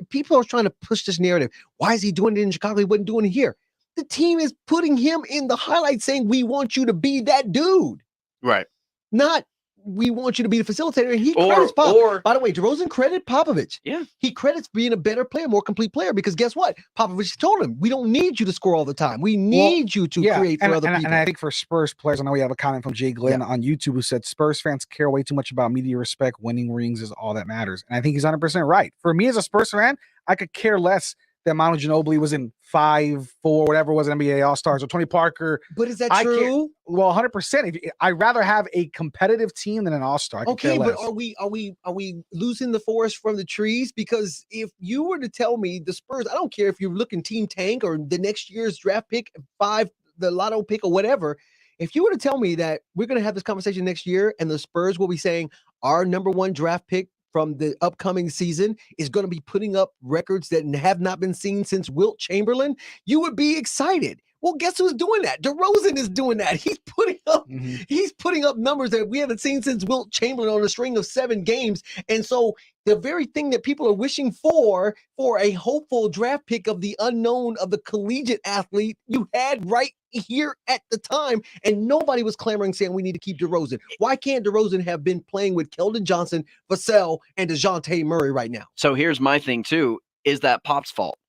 people are trying to push this narrative. Why is he doing it in Chicago? He wasn't doing it here. The team is putting him in the highlights saying, we want you to be that dude. Right. Not, we want you to be the facilitator. And he credits Pop. By the way, DeRozan credit Popovich. Yeah. He credits being a better player, more complete player, because guess what? Popovich told him, we don't need you to score all the time. We need you to create for other people. And I think for Spurs players, I know we have a comment from Jay Glenn on YouTube who said Spurs fans care way too much about media respect. Winning rings is all that matters. And I think he's 100% right. For me as a Spurs fan, I could care less that Manu Ginobili was in 5, 4, whatever it was, NBA All-Stars, or Tony Parker. But is that true? Well, 100%. I'd rather have a competitive team than an All-Star. Okay, but are we losing the forest from the trees? Because if you were to tell me the Spurs, I don't care if you're looking team tank or the next year's draft pick, 5, the lotto pick or whatever. If you were to tell me that we're going to have this conversation next year and the Spurs will be saying our number 1 draft pick from the upcoming season is going to be putting up records that have not been seen since Wilt Chamberlain, you would be excited. Well, guess who's doing that? DeRozan is doing that. He's putting up numbers that we haven't seen since Wilt Chamberlain on a string of 7 games. And so the very thing that people are wishing for a hopeful draft pick of the unknown, of the collegiate athlete, you had right here at the time, and nobody was clamoring saying we need to keep DeRozan. Why can't DeRozan have been playing with Keldon Johnson, Vassell, and Dejante Murray right now? So here's my thing too. Is that Pop's fault?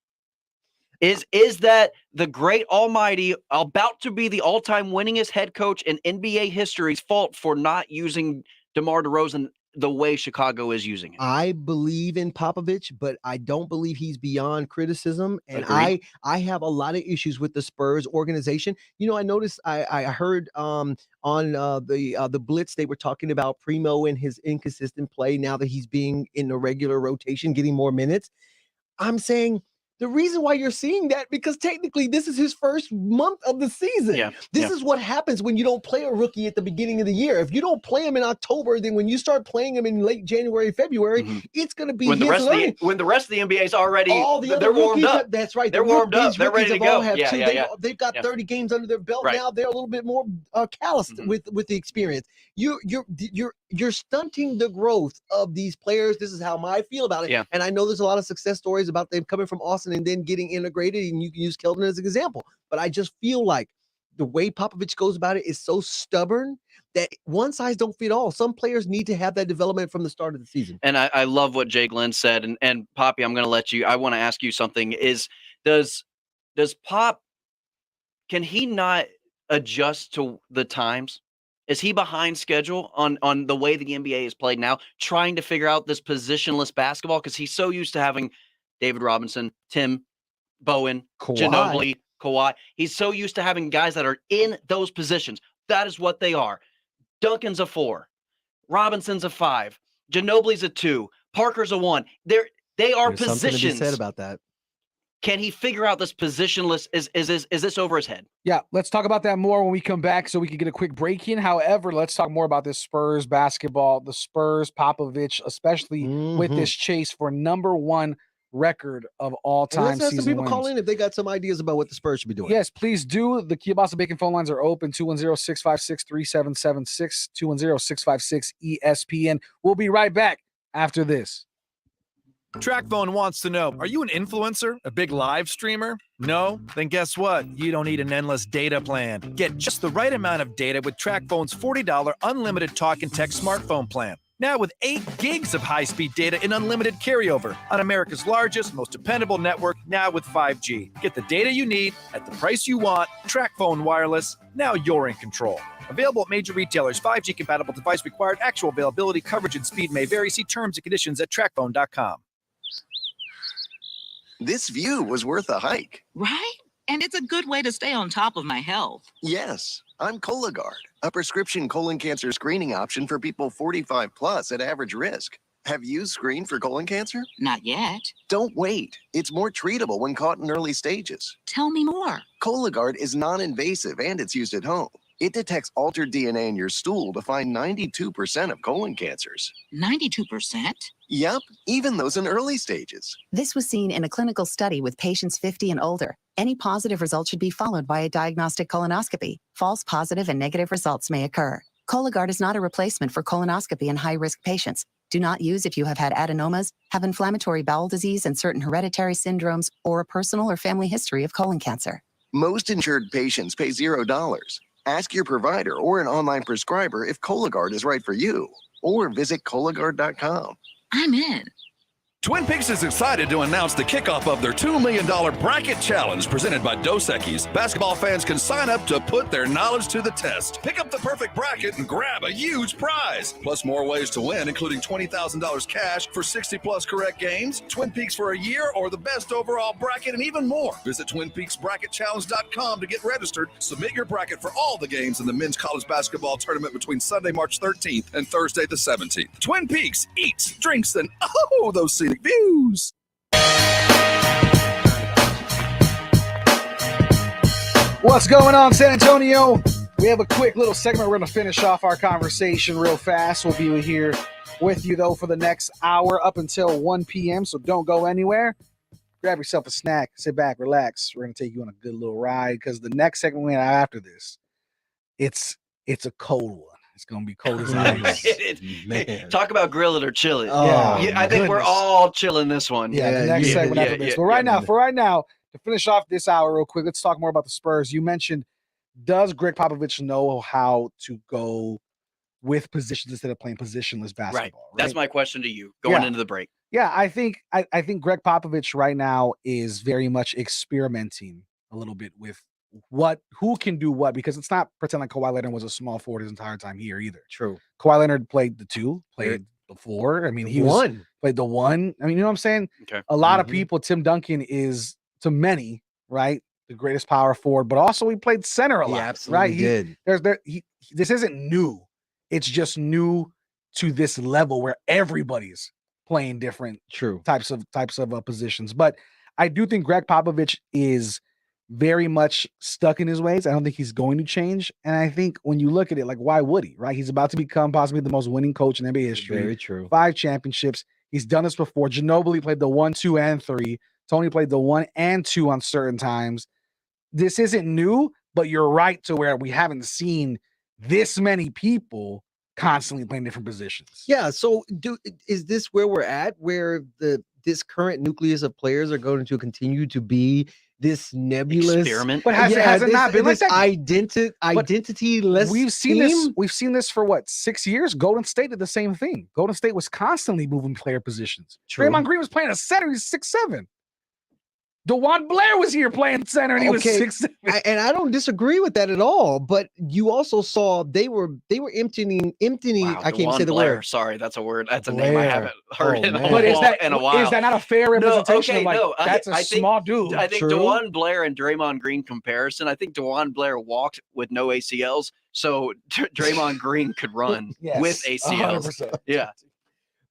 Is that the great almighty, about to be the all-time winningest head coach in NBA history's fault for not using DeMar DeRozan the way Chicago is using him? I believe in Popovich, but I don't believe he's beyond criticism. And Agreed. I have a lot of issues with the Spurs organization. I noticed I heard on the Blitz, they were talking about Primo and his inconsistent play now that he's being in the regular rotation, getting more minutes. I'm saying the reason why you're seeing that, because technically this is his first month of the season. This is what happens when you don't play a rookie at the beginning of the year. If you don't play him in October, then when you start playing him in late January, February, it's going to be when the his learning. when the rest of the NBA is already all the they're other warmed rookies up. that's right. They're warmed up. They're ready to go. They've got 30 games under their belt now. They're a little bit more calloused with the experience. You're stunting the growth of these players. This is how I feel about it. And I know there's a lot of success stories about them coming from Austin and then getting integrated, and you can use Keldon as an example. But I just feel like the way Popovich goes about it is so stubborn that one size don't fit all. Some players need to have that development from the start of the season. And I love what Jay Glenn said. And Poppy, I'm going to let you. I want to ask you something. Does Pop, can he not adjust to the times? Is he behind schedule on the way the NBA is played now, trying to figure out this positionless basketball? Because he's so used to having David Robinson, Tim, Bowen, Ginobili, Kawhi. He's so used to having guys that are in those positions. That is what they are. Duncan's a 4. Robinson's a 5. Ginobili's a 2. Parker's a 1. They are There's positions. something to be said about that. Can he figure out this positionless? Is this over his head? Yeah, let's talk about that more when we come back so we can get a quick break in. However, let's talk more about this Spurs basketball, the Spurs, Popovich, especially with this chase for #1 record of all time. Let's have some people wins. call in if they got some ideas about what the Spurs should be doing. Yes, please do. The Kielbasa Bacon phone lines are open, 210-656-3776, 210-656-ESPN. We'll be right back after this. TrackPhone wants to know, are you an influencer? A big live streamer? No? Then guess what? You don't need an endless data plan. Get just the right amount of data with TrackPhone's $40 unlimited talk and text smartphone plan. Now with 8 gigs of high-speed data and unlimited carryover on America's largest, most dependable network, now with 5G. Get the data you need at the price you want. TrackPhone Wireless. Now you're in control. Available at major retailers. 5G compatible device required. Actual availability, coverage, and speed may vary. See terms and conditions at trackphone.com. This view was worth a hike. Right? And it's a good way to stay on top of my health. Yes, I'm Cologuard, a prescription colon cancer screening option for people 45 plus at average risk. Have you screened for colon cancer? Not yet. Don't wait. It's more treatable when caught in early stages. Tell me more. Cologuard is non-invasive and it's used at home. It detects altered DNA in your stool to find 92% of colon cancers. 92%? Yep, even those in early stages. This was seen in a clinical study with patients 50 and older. Any positive result should be followed by a diagnostic colonoscopy. False positive and negative results may occur. Cologuard is not a replacement for colonoscopy in high-risk patients. Do not use if you have had adenomas, have inflammatory bowel disease and certain hereditary syndromes, or a personal or family history of colon cancer. Most insured patients pay $0. Ask your provider or an online prescriber if Cologuard is right for you, or visit Cologuard.com. I'm in. Twin Peaks is excited to announce the kickoff of their $2 million Bracket Challenge presented by Dos Equis. Basketball fans can sign up to put their knowledge to the test. Pick up the perfect bracket and grab a huge prize. Plus more ways to win, including $20,000 cash for 60-plus correct games, Twin Peaks for a year, or the best overall bracket, and even more. Visit TwinPeaksBracketChallenge.com to get registered. Submit your bracket for all the games in the men's college basketball tournament between Sunday, March 13th and Thursday the 17th. Twin Peaks eats, drinks, and those scenic views. What's going on, San Antonio? We have a quick little segment. We're going to finish off our conversation real fast. We'll be here with you, though, for the next hour up until 1 p.m., so don't go anywhere. Grab yourself a snack, sit back, relax. We're going to take you on a good little ride because the next segment we have after this, it's a cold one. It's going to be cold as ice. Man. Talk about grill it or chill it. Oh, I think we're all chilling this one. Yeah, the next segment after this. But for right now, to finish off this hour real quick, let's talk more about the Spurs. You mentioned, does Greg Popovich know how to go with positions instead of playing positionless basketball? Right. That's my question to you going into the break. Yeah, I think Greg Popovich right now is very much experimenting a little bit with who can do what, because it's not pretend like Kawhi Leonard was a small forward his entire time here either. True. Kawhi Leonard played the 2, played the 4. I mean, he played the 1. I mean, you know what I'm saying? Okay. A lot of people, Tim Duncan is, to many, right, the greatest power forward, but also he played center a lot. Absolutely did. This isn't new. It's just new to this level where everybody's playing different types of positions. But I do think Greg Popovich is very much stuck in his ways. I don't think he's going to change. And I think when you look at it, like, why would he, right? He's about to become possibly the most winning coach in NBA history. Very true. 5 championships. He's done this before. Ginobili played the 1, 2, and 3. Tony played the 1 and 2 on certain times. This isn't new, but you're right to where we haven't seen this many people constantly playing different positions. Yeah. So is this where we're at, where this current nucleus of players are going to continue to be this nebulous experiment? But has it not been like that? Identity-less. We've seen this. We've seen this for what, 6 years? Golden State did the same thing. Golden State was constantly moving player positions. Draymond Green was playing a center. He's 6'7". DeJuan Blair was here playing center, and he was 6'7". And I don't disagree with that at all. But you also saw they were emptying. Wow, I can't even say the Blair. word. Sorry, that's a word. That's a name I haven't heard in a while. Is that not a fair representation? That's a small dude. I think DeJuan Blair and Draymond Green comparison. I think DeJuan Blair walked with no ACLs, so Draymond Green could run with ACLs. 100%. Yeah,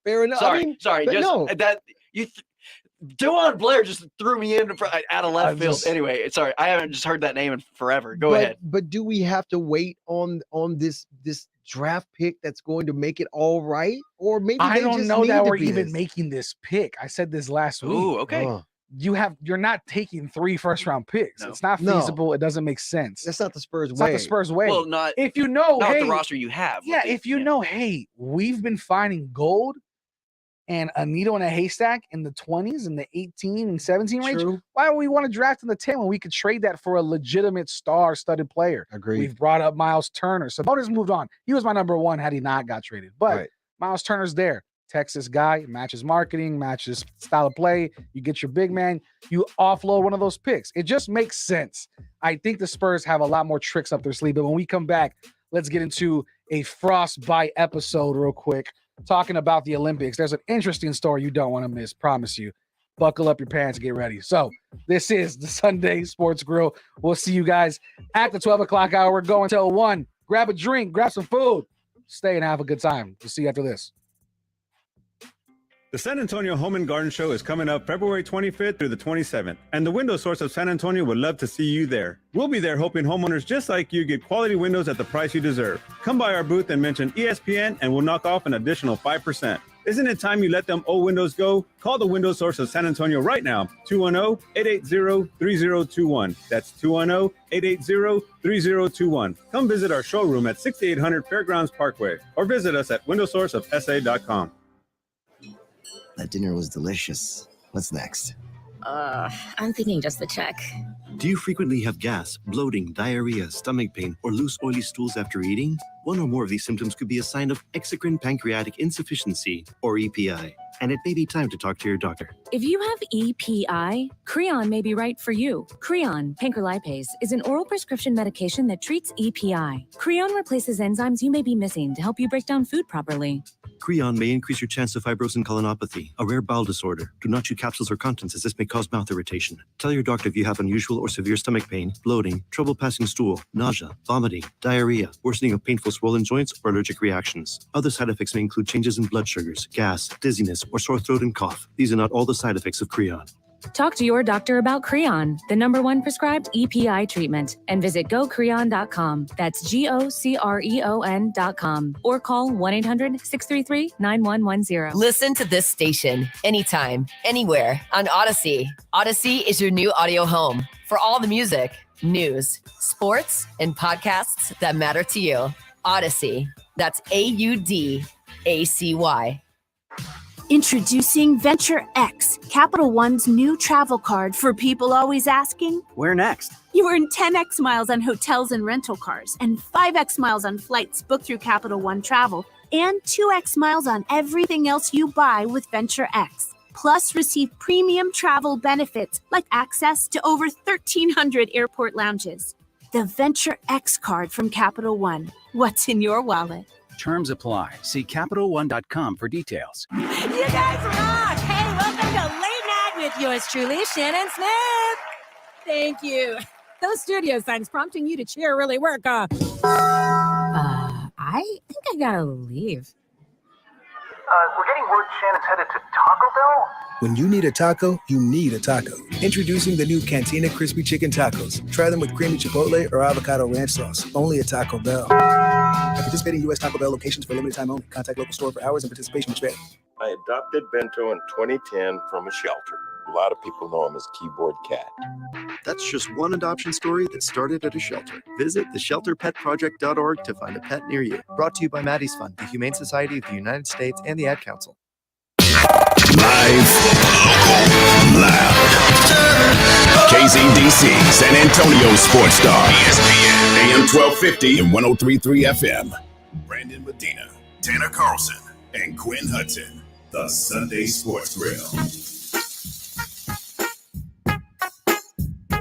fair enough. Sorry. DeJuan Blair just threw me in out of left field. Anyway, sorry, I haven't just heard that name in forever. Go ahead. But do we have to wait on this draft pick that's going to make it all right, or maybe I don't know that we're even this? making this pick? I said this last week. Ooh, okay. You're not taking 3 first-round picks. No. It's not feasible. It doesn't make sense. That's not the Spurs way. It's not the Spurs way. Well, not if you know, not hey, the roster you have. Yeah, if you know, hey, we've been finding gold and a needle in a haystack in the 20s and the 18 and 17 range. Why would we want to draft in the 10 when we could trade that for a legitimate star-studded player? Agreed. We've brought up Miles Turner. Sabonis moved on. He was my number 1 had he not got traded. But Miles Turner's there. Texas guy, matches marketing, matches style of play. You get your big man. You offload one of those picks. It just makes sense. I think the Spurs have a lot more tricks up their sleeve. But when we come back, let's get into a frostbite episode real quick. Talking about the Olympics. There's an interesting story you don't want to miss. Promise you. Buckle up your pants, get ready. So this is the Sunday Sports Grill. We'll see you guys at the 12 o'clock hour. We're going till 1. Grab a drink, grab some food, stay and have a good time. We'll see you after this. The San Antonio Home and Garden Show is coming up February 25th through the 27th, and the Window Source of San Antonio would love to see you there. We'll be there hoping homeowners just like you get quality windows at the price you deserve. Come by our booth and mention ESPN, and we'll knock off an additional 5%. Isn't it time you let them old windows go? Call the Window Source of San Antonio right now, 210-880-3021. That's 210-880-3021. Come visit our showroom at 6800 Fairgrounds Parkway, or visit us at windowsourceofsa.com. That dinner was delicious. What's next? I'm thinking just the check. Do you frequently have gas, bloating, diarrhea, stomach pain, or loose, oily stools after eating? One or more of these symptoms could be a sign of exocrine pancreatic insufficiency, or EPI, and it may be time to talk to your doctor. If you have EPI, Creon may be right for you. Creon, pancrelipase, is an oral prescription medication that treats EPI. Creon replaces enzymes you may be missing to help you break down food properly. Creon may increase your chance of fibrosis colonopathy, a rare bowel disorder. Do not chew capsules or contents as this may cause mouth irritation. Tell your doctor if you have unusual or severe stomach pain, bloating, trouble passing stool, nausea, vomiting, diarrhea, worsening of painful swollen joints, or allergic reactions. Other side effects may include changes in blood sugars, gas, dizziness, or sore throat and cough. These are not all the side effects of Creon. Talk to your doctor about Creon, the #1 prescribed EPI treatment, and visit gocreon.com. That's GOCREON.com. Or call 1-800-633-9110. Listen to this station anytime, anywhere on Odyssey. Odyssey is your new audio home for all the music, news, sports, and podcasts that matter to you. Odyssey. That's AUDACY. Introducing Venture X, Capital One's new travel card for people always asking, where next? You earn 10x miles on hotels and rental cars, and 5x miles on flights booked through Capital One Travel, and 2x miles on everything else you buy with Venture X. Plus, receive premium travel benefits like access to over 1,300 airport lounges. The Venture X card from Capital One. What's in your wallet? Terms apply. See CapitalOne.com for details. You guys rock! Hey, welcome to Late Night with yours truly, Shannon Smith. Thank you. Those studio signs prompting you to cheer really work. I think I gotta leave. We're getting keyword Shannon's headed to Taco Bell? When you need a taco, you need a taco. Introducing the new Cantina Crispy Chicken Tacos. Try them with creamy chipotle or avocado ranch sauce. Only at Taco Bell. At participating U.S. Taco Bell locations for limited time only. Contact local store for hours and participation restricted. I adopted Bento in 2010 from a shelter. A lot of people know him as Keyboard Cat. That's just one adoption story that started at a shelter. Visit theshelterpetproject.org to find a pet near you. Brought to you by Maddie's Fund, the Humane Society of the United States, and the Ad Council. Live, loud. KZDC, San Antonio Sports Star. ESPN, AM 1250 and 103.3 FM. Brandon Medina, Tanner Carlson, and Quinn Hudson. The Sunday Sports Grill.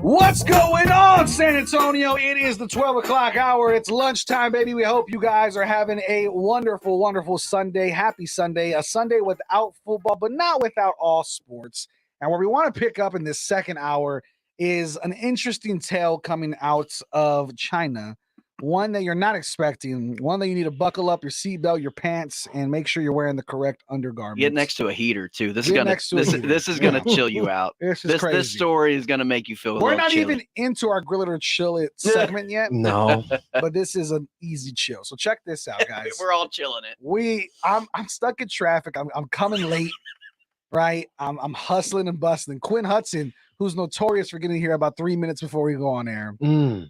What's going on, San Antonio? It is the 12 o'clock hour. It's lunchtime, baby. We hope you guys are having a wonderful, wonderful Sunday. Happy Sunday. A Sunday without football, but not without all sports. And where we want to pick up in this second hour is an interesting tale coming out of China. One that you're not expecting. One that you need to buckle up your seatbelt, your pants, and make sure you're wearing the correct undergarments. Get next to a heater too. This is gonna chill you out. This story is gonna make you feel. We're not even into our grill it or chill it segment yet. No, but this is an easy chill. So check this out, guys. We're all chilling it. I'm stuck in traffic. I'm coming late, right? I'm hustling and bustling. Quinn Hudson, who's notorious for getting here about 3 minutes before we go on air,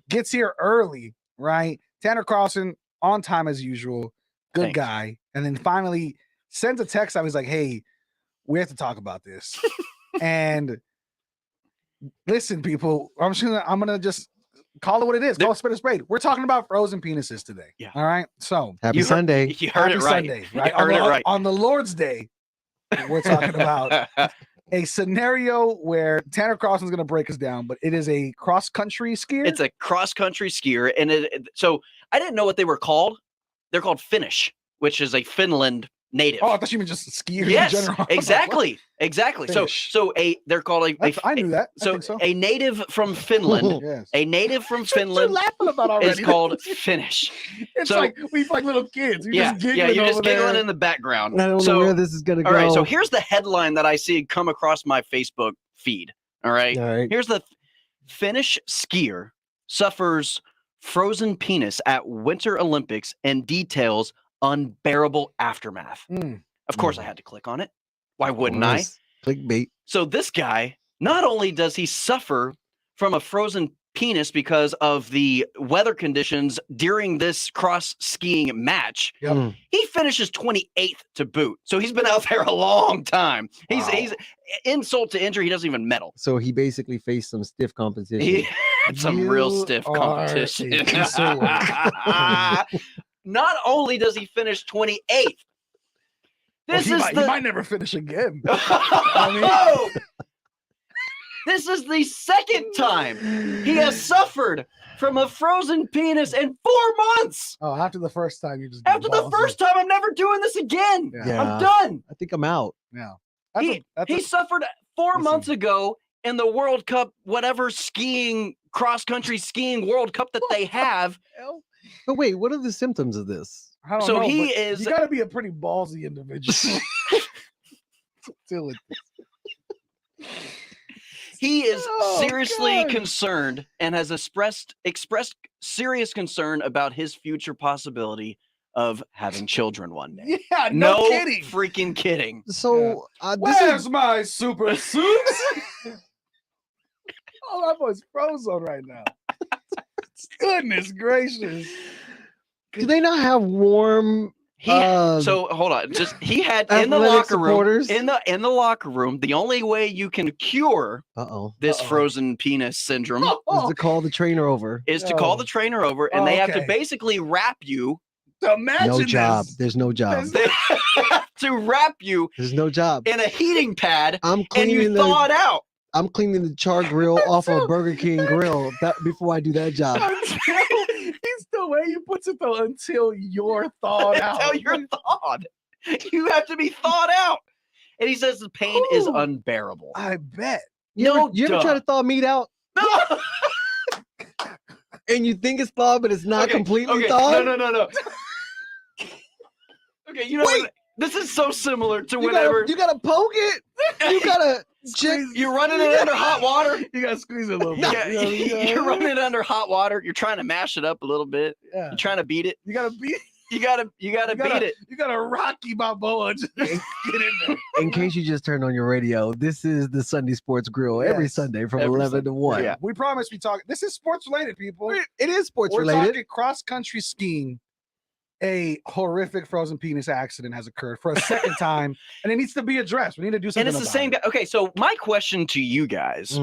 gets here early. Right, Tanner Carlson on time as usual, good guy, and then finally sends a text out. He's like, "Hey, we have to talk about this." And listen, people, I'm gonna just call it what it is. Call a spade. We're talking about frozen penises today. Yeah. All right. So Happy Sunday. You heard it right. Sunday, You right? heard it right. On the Lord's Day, we're talking about a scenario where Tanner Carlson's going to break us down, but it is a cross-country skier. It's a cross-country skier, and so I didn't know what they were called. They're called Finnish, which is a Finland native. Oh, I thought you meant just skiers yes, in general. exactly. Finnish. So they're called I knew that. I think so. A native from Finland. Yes. A native from What you Finland laughing about already? is called Finnish. It's So- like little kids. You're just giggling you're just over giggling there. in the background. I don't know where this is gonna go. All right, so here's the headline that I see come across my Facebook feed. All right. Here's the Finnish skier suffers frozen penis at Winter Olympics and details unbearable aftermath. Of course, I had to click on it. Why wouldn't I? Clickbait. So this guy, not only does he suffer from a frozen penis because of the weather conditions during this cross skiing match, he finishes 28th to boot. So he's been out there a long time. He's insult to injury. He doesn't even medal. So he basically faced some stiff competition. He had some real stiff competition. Not only does he finish 28th, He might never finish again. This is the second time he has suffered from a frozen penis in 4 months. Oh, after the first time, you just After the first time, I'm never doing this again. Yeah. I'm done. I think I'm out. Yeah. He suffered 4 months ago in the World Cup, whatever skiing, cross-country skiing World Cup that they have. But wait, what are the symptoms of this? I don't So know, he but is- You got to be a pretty ballsy individual. Deal with this. He is Oh, seriously God. concerned and has expressed serious concern about his future possibility of having children one day. Yeah, no kidding. Freaking kidding. So Where's my super suit? Oh, that boy's frozen right now. Goodness gracious. Do they not have warm? So hold on. He had in the athletic locker room. supporters? In the locker room, the only way you can cure this frozen penis syndrome is to call the trainer over. is to call the trainer over, and they have to Okay. basically wrap you. Imagine No this. job. There's no job. They have to wrap you There's no job. in a heating pad, I'm and cleaning you the. thaw it out. I'm cleaning the char grill off of Burger King grill before I do that job. He's the way he puts it though, until you're thawed out. Until you're thawed. You have to be thawed out. And he says the pain is unbearable. I bet. You ever try to thaw meat out? No. And you think it's thawed, but it's not completely okay. thawed? No. Okay, you know Wait, This is so similar to You whenever gotta, you gotta poke it. You gotta you're running it under hot water. You gotta squeeze it a little bit. Yeah, you're running it under hot water. You're trying to mash it up a little bit. Yeah. You're trying to beat it. You gotta beat. You gotta beat it. You gotta Rocky Balboa. Just get in there. In case you just turned on your radio, this is the Sunday Sports Grill every Yes. Sunday from Every 11 to 1. Yeah. We promise we talk. This is sports related, people. It is sports We're related. talking cross country skiing. A horrific frozen penis accident has occurred for a second time, and it needs to be addressed. We need to do something. And it's the same guy. Okay, so my question to you guys: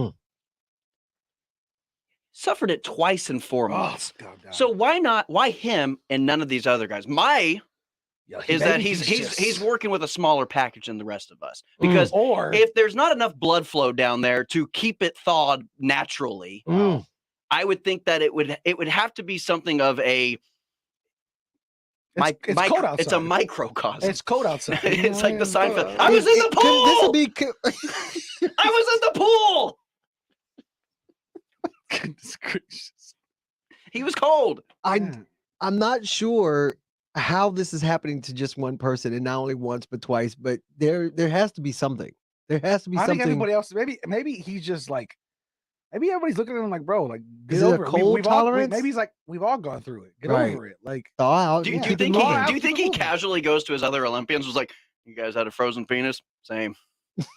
suffered it twice in 4 months. So why not? Why him and none of these other guys? Is that he's working with a smaller package than the rest of us, because Or if there's not enough blood flow down there to keep it thawed naturally, I would think that it would have to be something of a it's cold outside. it's a microcosm. It's cold outside. It's like the Seinfeld. I was in the pool. This will be. I was in the pool. Goodness gracious. He was cold. I'm not sure how this is happening to just one person, and not only once but twice. But there has to be something. There has to be I something. think everybody else. Maybe he's just like. Maybe everybody's looking at him like, bro, like get Is it a over it. cold We've tolerance? maybe he's like, we've all gone through it. Get Right. over it. Like, thaw out. Do you keep it think moving. do you think he casually goes to his other Olympians was like, you guys had a frozen penis? Same.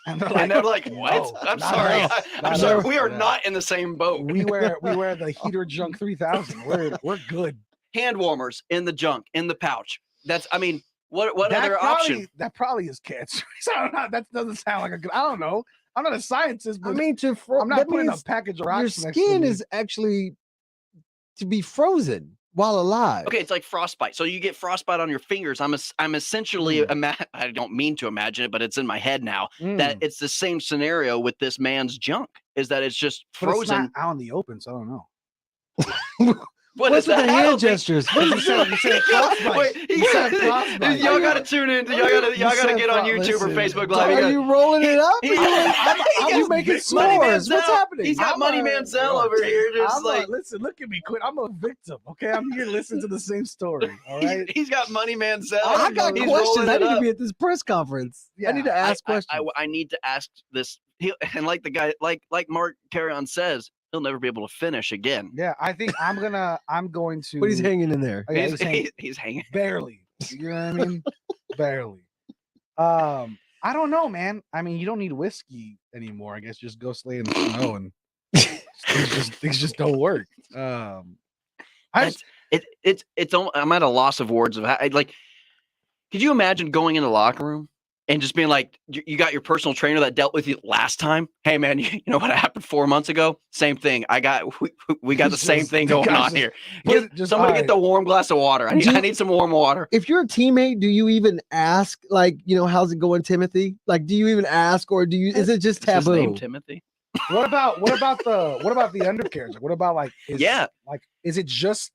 and they're And they're like, what? no, I'm not sorry. us. I'm Not sorry. us. We are Yeah. not in the same boat. we wear the heater junk 3000. We're good. Hand warmers in the junk, in the pouch. That's, I mean, what That other probably- option? That probably is cancer. So I don't know. That doesn't sound like a good. I don't know. I'm not a scientist, but I mean, I'm not that putting a means package of your rocks next to skin me. is actually to be frozen while alive. Okay, it's like frostbite. So you get frostbite on your fingers. I'm essentially I don't mean to imagine it, but it's in my head now that it's the same scenario with this man's junk. Is that it's just But it's frozen? not out in the open, so I don't know. What What's is with that? the I don't hand think- gestures? You said frostbite. Wait, You said frostbite. y'all gotta tune in. Y'all gotta get on YouTube or Facebook Live. Are you rolling it up? He- Are you making Money s'mores? Manziel. What's happening? He's got Money Manziel over here, just like listen, look at me, Quinn. I'm a victim. Okay, I'm here to listen to the same story. All right. he's got Money Manziel. I got He's questions. rolling I it need to up. be at this press conference. I need to ask questions. I need to ask this. And like the guy, like Mark Carrion says, he'll never be able to finish again. Yeah, I think I'm going to. But he's hanging in there. Oh, yeah, He's hanging. barely. You know what I mean? Barely. I don't know, man. I mean, you don't need whiskey anymore. I guess just go slay in the snow and things just don't work. I'm at a loss of words of how, like. Could you imagine going in the locker room and just being like, you got your personal trainer that dealt with you last time? Hey man, you know what happened 4 months ago? Same thing. We got the same thing going on here. Somebody get the warm glass of water. I need some warm water. If you're a teammate, do you even ask, like, how's it going, Timothy? Like, do you even ask, or is it just Is his taboo? name Timothy? What about the undercarriage? Like, what about like is it just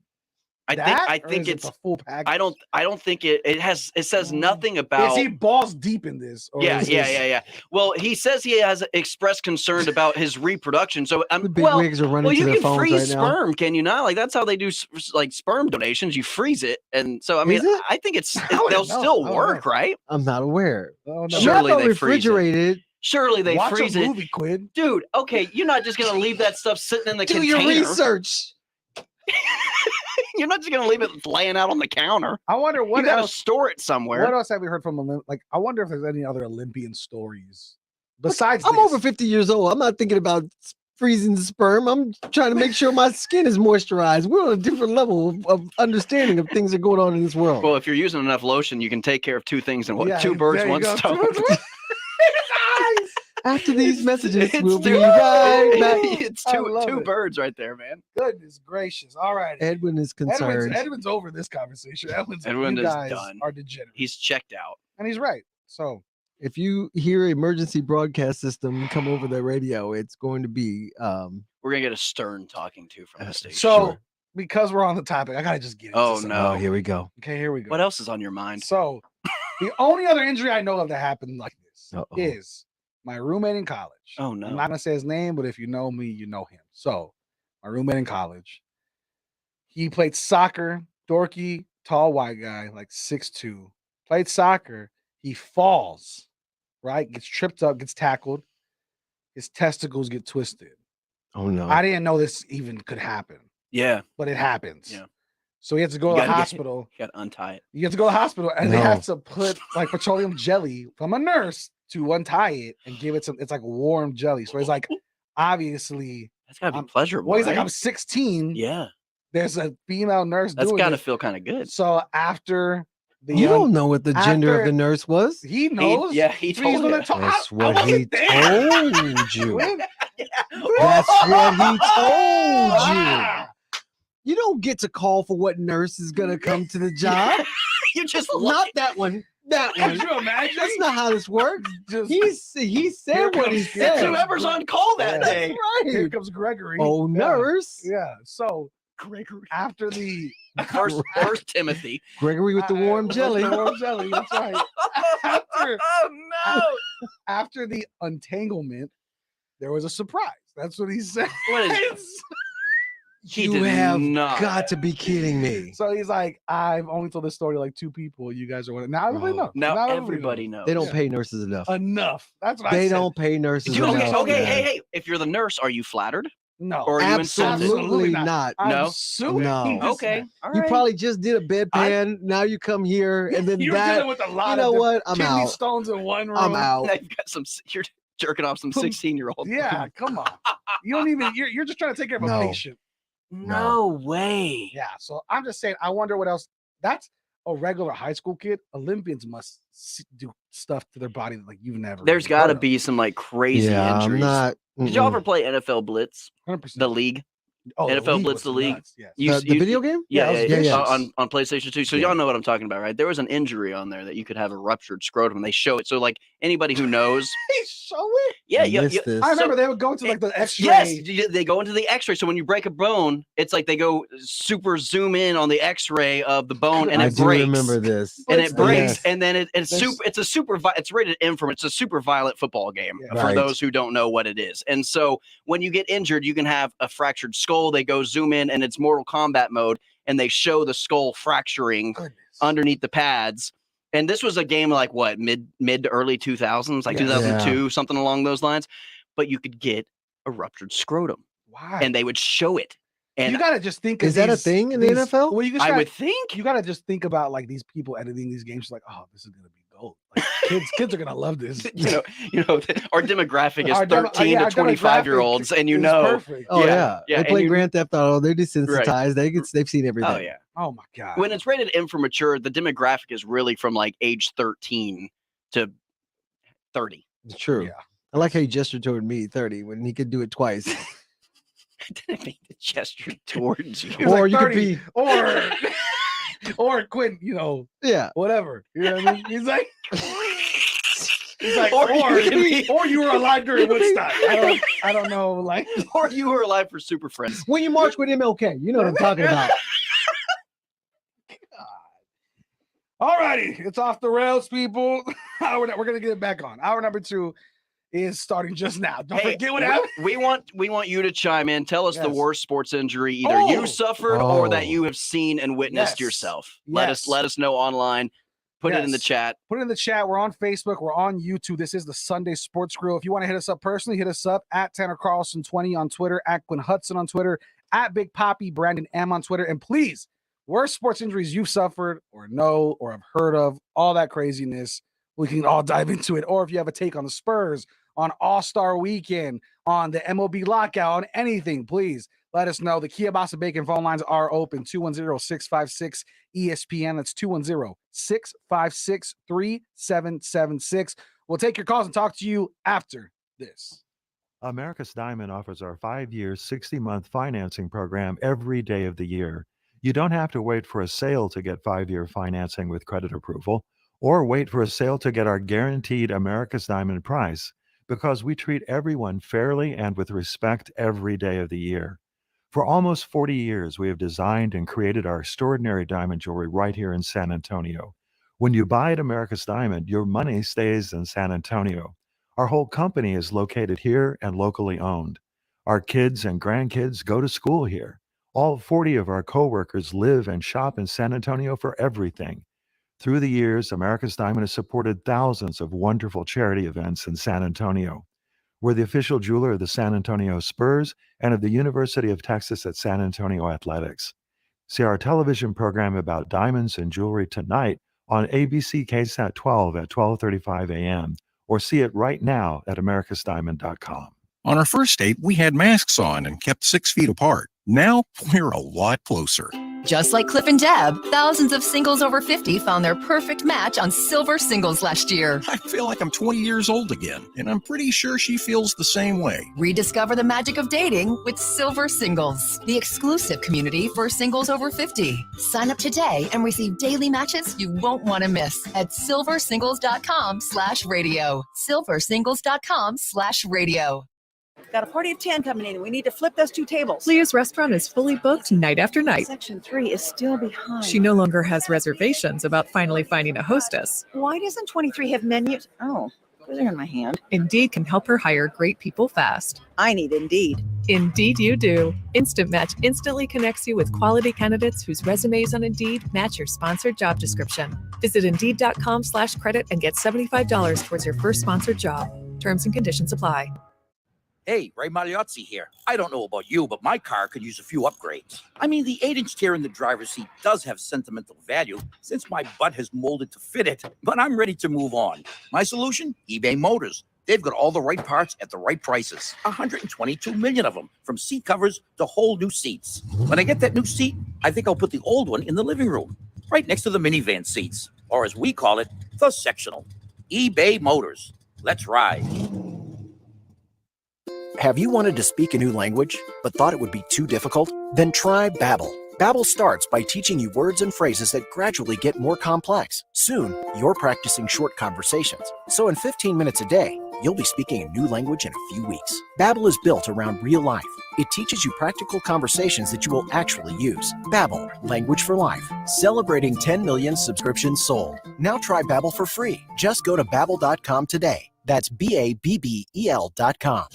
I think it's the full package? I don't think it says nothing about. Is he balls deep in this? Or is this- Yeah. Well, he says he has expressed concern about his reproduction. So The big wigs are running to you their can phones freeze right now. sperm, can you not? Like that's how they do like sperm donations. You freeze it, and so I mean, Is it? I think wouldn't they'll know. still I don't work, know. right? I'm not aware. Oh, no. Surely Not they freeze it. refrigerated. Surely they Watch freeze a it, movie, Quinn. dude. Okay, you're not just gonna leave that stuff sitting in the Do container. your research. You're not just gonna leave it laying out on the counter. I wonder You what gotta else. store it somewhere. What else have we heard from Like, I wonder if there's any other Olympian stories besides. I'm this. over 50 years old. I'm not thinking about freezing sperm. I'm trying to make sure my skin is moisturized. We're on a different level of understanding of things that are going on in this world. Well, if you're using enough lotion, you can take care of two things in Yeah, two birds, there you one go. stone. After these messages, It's we'll be two- right back. It's I two love it. birds right there, man. Goodness gracious! All right, Edwin is concerned. Edwin's over this conversation. Edwin you is guys done. are degenerate, He's checked out. and he's right. So If you hear emergency broadcast system come over the radio, it's going to be We're gonna get a stern talking to from the station. So because we're on the topic, I gotta just get. Into Oh something. no! Oh, here we go. Okay, here we go. What else is on your mind? So the only other injury I know of that happened like this Uh-oh. is my roommate in college. Oh no! I'm not gonna say his name, but if you know me, you know him. So my roommate in college, he played soccer, dorky, tall white guy, like 6'2", played soccer. He falls, right? Gets tripped up, gets tackled. His testicles get twisted. Oh no! I didn't know this even could happen. Yeah, but it happens. Yeah. So he has to go to the hospital. You got to untie it. You have to go to the hospital, and they have to put like petroleum jelly from a nurse to untie it and give it some. It's like warm jelly. So he's like, obviously, that's gotta be pleasurable. Well, he's right? like, I'm 16. Yeah. There's a female nurse. That's doing got to this. feel kind of good. So after the You don't know what the gender of the nurse was. He knows. He told you. That's what he told you. That's what he told you. You don't get to call for what nurse is gonna come to the job. You just not that one. That one. Could you imagine? That's not how this works. He said what he said. It's whoever's on call that day. That's right. Here comes Gregory. Oh, nurse. Yeah. So Gregory. After the first Timothy. Gregory with the warm jelly. The warm jelly. That's right. After the entanglement, there was a surprise. That's what he said. What is You have got to be kidding me. So he's like, I've only told this story to like 2 people. You guys are one. Now everybody knows. Now everybody knows. They don't pay nurses enough. That's what I They said. don't pay nurses Okay, enough. okay, hey. If you're the nurse, are you flattered? No. Or are you insulted? Absolutely not. No. No. Okay. All You right. probably just did a bedpan. Now you come here and then You're that. dealing with a lot You know of what? I'm kidney out. stones in one room. I'm out. Now you've got some. You're jerking off some 16-year-old. Yeah, come on. You don't even. You're just trying to take care of a patient. No way. Yeah. So I'm just saying. I wonder what else. That's a regular high school kid. Olympians must do stuff to their body that like you've never. There's got to be some like crazy Yeah, I'm injuries. not- Did y'all ever play NFL Blitz? 100%. The league. Oh, the NFL league Blitz, was the league. nuts, yes. The video game? Yeah, Yeah, it was vicious. on PlayStation 2. So y'all know what I'm talking about, right? There was an injury on there that you could have a ruptured scrotum, and they show it. So like anybody who knows, They show it. yeah, I remember they would go to like the X-ray. Yes, they go into the X-ray. So when you break a bone, it's like they go super zoom in on the X-ray of the bone, and I it do breaks. remember this. And it breaks, Yes. and then it's rated M from. It's a super violent football game for Right. those who don't know what it is. And so when you get injured, you can have a fractured skull. They go zoom in, and it's Mortal Kombat mode, and they show the skull fracturing underneath the pads. And this was a game like what mid to early 2000s, like 2002, something along those lines. But you could get a ruptured scrotum. Why? And they would show it. And you gotta just think. Is that a thing in the NFL? Well, you just I gotta- would think. you gotta just think about like these people editing these games. Like, oh, this is gonna be gold. Like, kids are gonna love this. Our demographic is Our 13 our to 25-year-olds, and you is know, perfect. Oh yeah, yeah, they and play you- Grand Theft Auto. They're desensitized. They've seen everything. oh yeah. Oh my god. When it's rated M for mature, the demographic is really from like age 13 to 30. It's true. I like how you gestured toward me, 30, when he could do it twice. I didn't make the gesture towards you. He was Or like you could 30, be- or Quinn, Yeah. whatever. You know what I mean? He's like, Or you could be- or you were alive during Woodstock. I don't know, like, Or you were alive for Super Friends. When you march with MLK, you know what I'm talking about. all righty, it's off the rails, people. We're gonna get it back on. Hour number 2 is starting just now. Don't Hey, forget what happened. we want you to chime in. Tell us the Yes. worst sports injury either Oh. you suffered or that Oh. you have seen and witnessed Yes. yourself. Yes. Let us know online. Put it in the Yes. chat. Put it in the chat. We're on Facebook. We're on YouTube. This is the Sunday Sports Grill. If you want to hit us up personally, hit us up at Tanner Carlson 20 on Twitter, at Quinn Hudson on Twitter, at Big Poppy Brandon M on Twitter. And please, worst sports injuries you've suffered or know or have heard of, all that craziness. We can all dive into it. Or if you have a take on the Spurs, on All-Star Weekend, on the MLB lockout, on anything, please let us know. The Kielbasa Bacon phone lines are open, 210-656-ESPN. That's 210-656-3776. We'll take your calls and talk to you after this. America's Diamond offers our 5-year, 60-month financing program every day of the year. You don't have to wait for a sale to get 5-year financing with credit approval, or wait for a sale to get our guaranteed America's Diamond price, because we treat everyone fairly and with respect every day of the year. For almost 40 years, we have designed and created our extraordinary diamond jewelry right here in San Antonio. When you buy at America's Diamond, your money stays in San Antonio. Our whole company is located here and locally owned. Our kids and grandkids go to school here. All 40 of our coworkers live and shop in San Antonio for everything. Through the years, America's Diamond has supported thousands of wonderful charity events in San Antonio. We're the official jeweler of the San Antonio Spurs and of the University of Texas at San Antonio Athletics. See our television program about diamonds and jewelry tonight on ABC KSAT 12 at 12:35 a.m. or see it right now at americasdiamond.com. On our first date, we had masks on and kept 6 feet apart. Now, we're a lot closer. Just like Cliff and Deb, thousands of singles over 50 found their perfect match on Silver Singles last year. I feel like I'm 20 years old again, and I'm pretty sure she feels the same way. Rediscover the magic of dating with Silver Singles, the exclusive community for singles over 50. Sign up today and receive daily matches you won't want to miss at silversingles.com/radio. silversingles.com/radio. Got a party of 10 coming in. We need to flip those 2 tables. Leah's restaurant is fully booked night after night. Section 3 is still behind. She no longer has reservations about finally finding a hostess. Why doesn't 23 have menus? Oh, they're in my hand. Indeed can help her hire great people fast. I need Indeed. Indeed you do. Instant Match instantly connects you with quality candidates whose resumes on Indeed match your sponsored job description. Visit Indeed.com/credit and get $75 towards your first sponsored job. Terms and conditions apply. Hey, Ray Magliozzi here. I don't know about you, but my car could use a few upgrades. I mean, the 8-inch tear in the driver's seat does have sentimental value since my butt has molded to fit it, but I'm ready to move on. My solution? eBay Motors. They've got all the right parts at the right prices. 122 million of them, from seat covers to whole new seats. When I get that new seat, I think I'll put the old one in the living room, right next to the minivan seats, or as we call it, the sectional. eBay Motors. Let's ride. Have you wanted to speak a new language, but thought it would be too difficult? Then try Babbel. Babbel starts by teaching you words and phrases that gradually get more complex. Soon, you're practicing short conversations. So in 15 minutes a day, you'll be speaking a new language in a few weeks. Babbel is built around real life. It teaches you practical conversations that you will actually use. Babbel, language for life. Celebrating 10 million subscriptions sold. Now try Babbel for free. Just go to babbel.com today. That's BABBEL.com.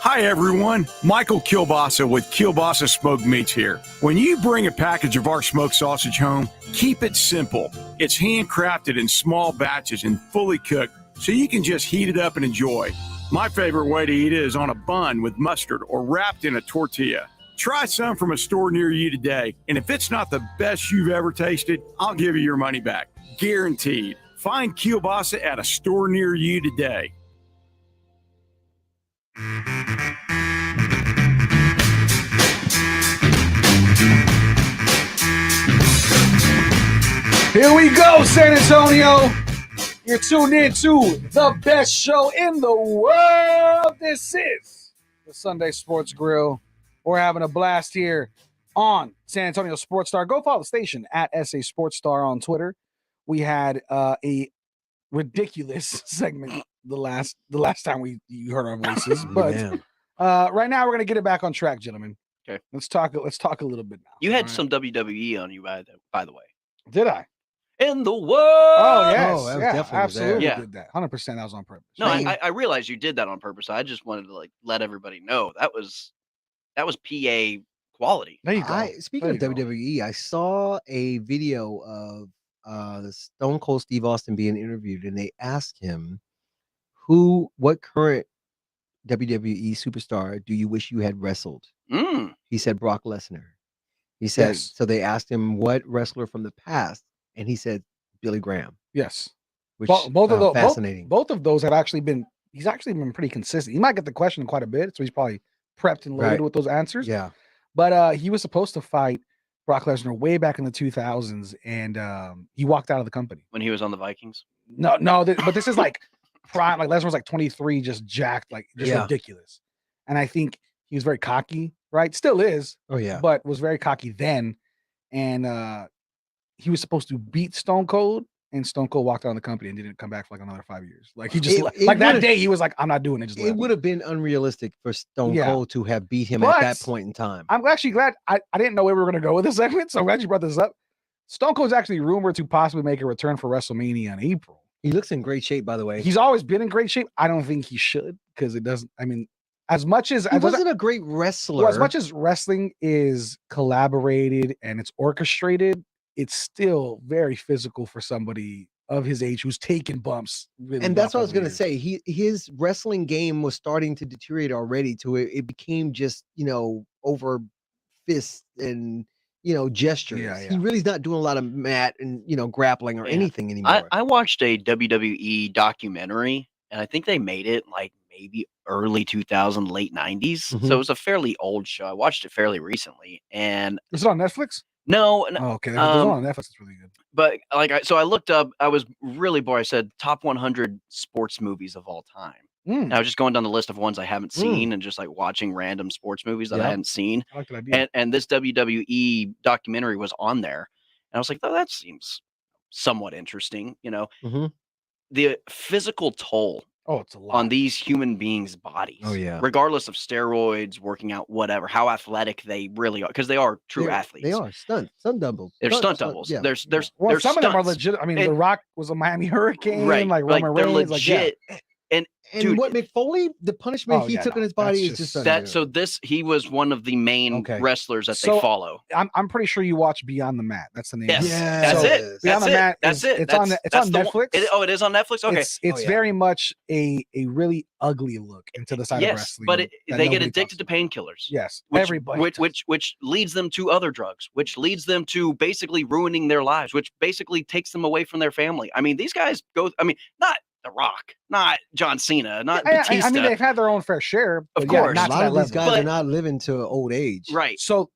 Hi everyone, Michael Kielbasa with Kielbasa Smoked Meats here. When you bring a package of our smoked sausage home, keep it simple. It's handcrafted in small batches and fully cooked, so you can just heat it up and enjoy. My favorite way to eat it is on a bun with mustard or wrapped in a tortilla. Try some from a store near you today, and if it's not the best you've ever tasted, I'll give you your money back. Guaranteed. Find Kielbasa at a store near you today. Here we go, San Antonio. You're tuned in to the best show in the world. This is the Sunday Sports Grill. We're having a blast here on San Antonio Sports Star. Go follow the station at SA Sports Star on Twitter. We had a ridiculous segment the last time you heard our voices, but right now we're gonna get it back on track, gentlemen. Okay, let's talk a little bit now. You had some WWE on you, by the way. Did I? In the world. Oh yes, that was yeah, definitely absolutely there. did that. 100%. That was on purpose. No, I realized you did that on purpose. I just wanted to let everybody know that was PA quality. There you go. Speaking of WWE, I saw a video of Stone Cold Steve Austin being interviewed, and they asked him, what current WWE superstar do you wish you had wrestled? He said Brock Lesnar. He said, Yes. So they asked him what wrestler from the past, and he said Billy Graham. Yes. Which both of those fascinating. Both of those have actually been. He's actually been pretty consistent. He might get the question quite a bit, so he's probably prepped and loaded Right. with those answers. Yeah. But he was supposed to fight Brock Lesnar way back in the 2000s, and he walked out of the company When he was on the Vikings. No, but this is like prime. Like Lesnar was like 23, just jacked, like just Yeah. ridiculous. And I think he was very cocky, right? Still is. Oh, yeah. But was very cocky then, and he was supposed to beat Stone Cold, and Stone Cold walked out of the company and didn't come back for like another 5 years. Like he just It that would've- day he was like, I'm not doing it. Just It would have been unrealistic for Stone Yeah. Cold to have beat him But at that point in time. I'm actually glad. I didn't know where we were going to go with this segment, so I'm glad you brought this up. Stone Cold's actually rumored to possibly make a return for WrestleMania in April. He looks in great shape, by the way. He's always been in great shape. I don't think he should, because it doesn't. I mean, as much as He wasn't a great wrestler. well, as much as wrestling is collaborated and it's orchestrated, it's still very physical for somebody of his age who's taken bumps. Really And that's rough what I was over gonna the say. His wrestling game was starting to deteriorate already to it became just, over fists and gestures. He really is not doing a lot of mat and grappling or Yeah. anything anymore. I watched a WWE documentary, and I think they made it like maybe early 2000, late 90s. So it was a fairly old show. I watched it fairly recently, and Is it on Netflix? no, Oh, okay. There's one on Netflix. It's really good. but so I looked up. I was really bored. I said top 100 sports movies of all time. And I was just going down the list of ones I haven't seen and just like watching random sports movies that I hadn't seen. I like that idea. And this WWE documentary was on there, and I was like, oh, that seems somewhat interesting. The physical toll. Oh, it's a lot on these human beings' bodies. Oh, yeah. Regardless of steroids, working out, whatever, how athletic they really are, because they are true athletes. They are stunt doubles. They're stunt doubles. Yeah. There's Well, some of them are stunts. legit. I mean, The Rock was a Miami Hurricane, Right, like Roman they're Reigns, legit. And Dude, what McFoley, the punishment he took on his body is just that. So he was one of the main wrestlers that they follow. I'm pretty sure you watch Beyond the Mat. That's the name. Yes, of it. that's So it. Beyond That's the it. Mat. That's it. It's on Netflix. It is on Netflix. Okay, It's very much a really ugly look into the side of wrestling. but that they get nobody addicted to painkillers. Yes, which, everybody which leads them to other drugs, which leads them to basically ruining their lives, which basically takes them away from their family. I mean, these guys go. I mean, not The Rock, not John Cena, not Batista. I mean, they've had their own fair share. Of course. not a to lot that of these level. guys are not living to old age. Right. So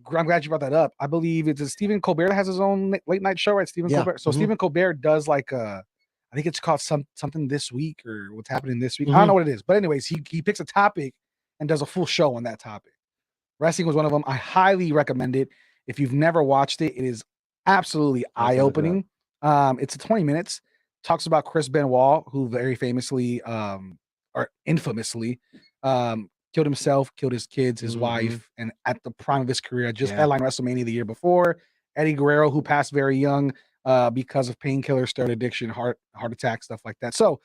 I'm glad you brought that up. I believe it's Stephen Colbert that has his own late night show, right? Stephen Colbert. So Stephen Colbert does like I think it's called something this week or what's happening this week. I don't know what it is, but anyways, he picks a topic and does a full show on that topic. Wrestling was one of them. I highly recommend it. If you've never watched it, it is absolutely eye-opening. It's 20 minutes. Talks about Chris Benoit, who very famously or infamously killed himself, killed his kids, his wife, and at the prime of his career, just headlined WrestleMania the year before. Eddie Guerrero, who passed very young because of painkillers, steroid addiction, heart attack, stuff like that. So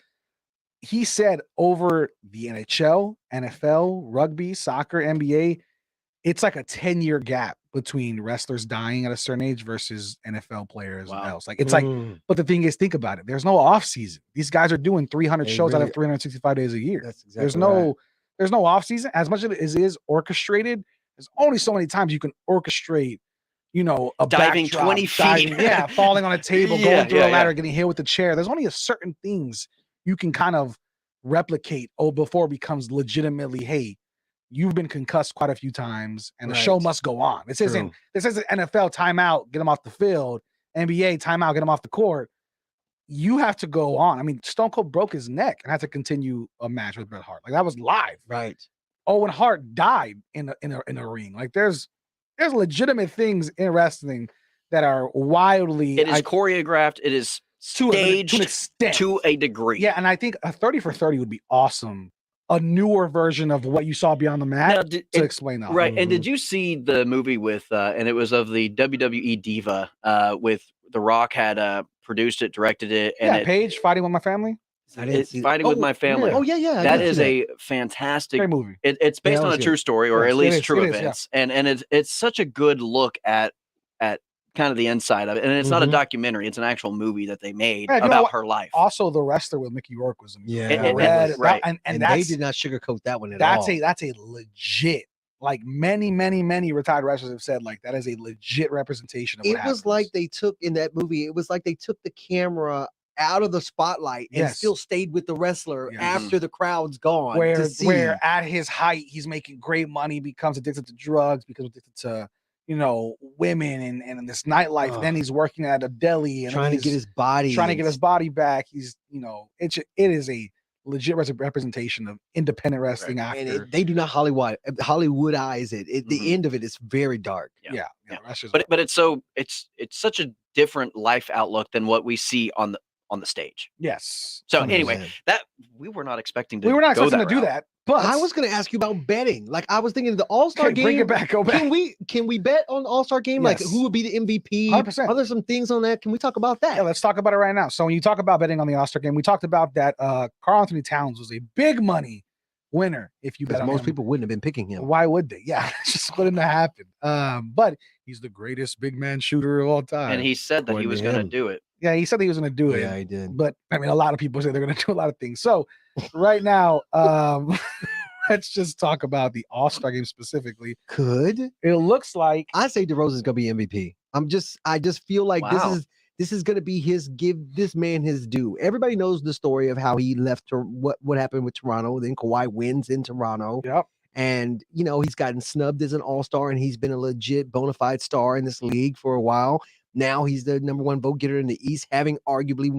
he said over the NHL, NFL, rugby, soccer, NBA, it's like a 10-year gap between wrestlers dying at a certain age versus NFL players else. Like it's like, but the thing is, think about it. There's no off season. These guys are doing 300 shows out of 365 days a year. That's exactly there's no off season. As much as it is orchestrated, there's only so many times you can orchestrate, a diving backdrop, 20 feet. Falling on a table, going through a ladder, yeah. getting hit with a chair. There's only a certain things you can kind of replicate before it becomes legitimately, hey, you've been concussed quite a few times and the show must go on. This isn't NFL timeout, get them off the field, NBA timeout, get them off the court. You have to go on. I mean, Stone Cold broke his neck and had to continue a match with Bret Hart. Like that was live. Right. Owen Hart died in a ring. Like there's legitimate things in wrestling that are wildly. It is choreographed. It is staged to an extent, to a degree. Yeah, and I think a 30 for 30 would be awesome. A newer version of what you saw Beyond the Mat to explain that. Right. And did you see the movie with and it was of the WWE Diva with The Rock had produced it, directed it, and Paige Fighting with My Family? Fighting with My Family. Oh yeah. That is a fantastic great movie. It's based on a true story, or at least true events. Yeah. And it's such a good look at kind of the inside of it. And it's not a documentary, it's an actual movie that they made about her life. Also, The Wrestler with Mickey Rourke was amazing. Right. And they did not sugarcoat that one at all. That's a legit, like many retired wrestlers have said, like that is a legit representation of what happens. Was like they took in that movie, it was like they took the camera out of the spotlight and still stayed with the wrestler after the crowd's gone. Where at his height, he's making great money, becomes addicted to drugs, becomes addicted to women and this nightlife. Then he's working at a deli and trying to get his body back. He's it is a legit representation of independent wrestling after. And they do not Hollywoodize it. The end of it is very dark. Yeah. But it's such a different life outlook than what we see on the stage. Yes. So anyway, that we were not expecting to. We were not expecting to do that. But I was going to ask you about betting. Like I was thinking the All-Star game. Bring it back. Go back. Can we bet on the All-Star game? Yes. Like who would be the MVP? 100%. Are there some things on that? Can we talk about that? Yeah, let's talk about it right now. So when you talk about betting on the All-Star game, we talked about that Karl Anthony Towns was a big money winner if you bet on most him. people wouldn't have been picking him. Why would they? Yeah, it just wouldn't have happened. But he's the greatest big man shooter of all time. And he said that he was going to do it. Yeah, he said he was going to do it. Yeah, he did. But I mean, a lot of people say they're going to do a lot of things. So right now, let's just talk about the All-Star game specifically. It looks like I say DeRozan's going to be MVP. I just feel like this is going to be give this man his due. Everybody knows the story of how he left what happened with Toronto. Then Kawhi wins in Toronto. Yep. And he's gotten snubbed as an all-star, and he's been a legit bona fide star in this league for a while. Now he's the number one vote getter in the East, having arguably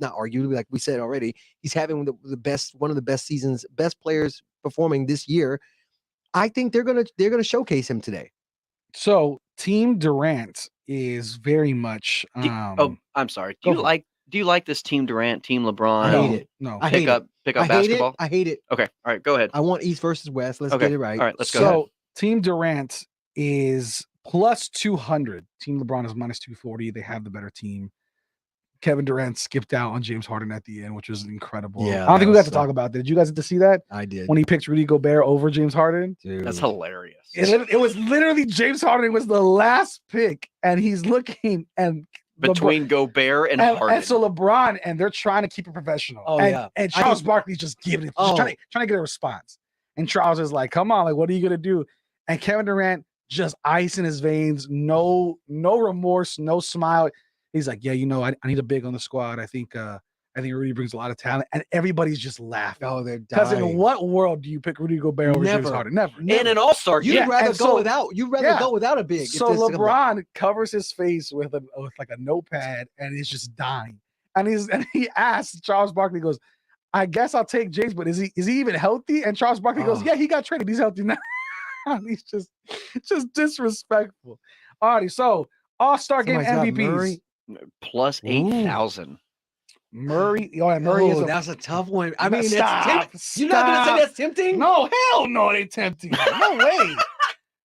not arguably, like we said already, he's having one of the best seasons, best players performing this year. I think they're gonna showcase him today. So Team Durant is very much. I'm sorry. Do you like this Team Durant, Team LeBron? I hate it. No, I hate it. Pick up basketball. I hate it. Okay, all right, go ahead. I want East versus West. Let's get it right. All right, let's go. So ahead. Team Durant is plus 200. Team LeBron is minus 240. They have the better team. Kevin Durant skipped out on James Harden at the end, which was incredible. Yeah, I don't think we got to talk about that. Did you guys get to see that? I did. When he picked Rudy Gobert over James Harden? Dude. That's hilarious. It was literally James Harden was the last pick, and he's looking and between Gobert and Harden. And so LeBron, and they're trying to keep it professional. Oh, and, yeah. And Charles Barkley's just giving it, just trying to get a response. And Charles is like, come on, like, what are you gonna do? And Kevin Durant just ice in his veins, no remorse, no smile. He's like, yeah, I need a big on the squad. I think Rudy brings a lot of talent, and everybody's just laughing. Oh, they're because dying. in what world do you pick Rudy Gobert over James Harden? Never. In an All-Star game. You'd rather go without a big. So LeBron covers his face with like a notepad, and he's just dying. And he asks Charles Barkley, goes, I guess I'll take James, but is he even healthy? And Charles Barkley goes, yeah, he got traded. He's healthy now. He's just disrespectful. Alrighty, so All-Star game MVPs. Plus 8,000. Murray. Oh, Murray is that's a tough one. I mean, stop. You're not gonna say that's tempting? No, hell no, it ain't tempting. No way.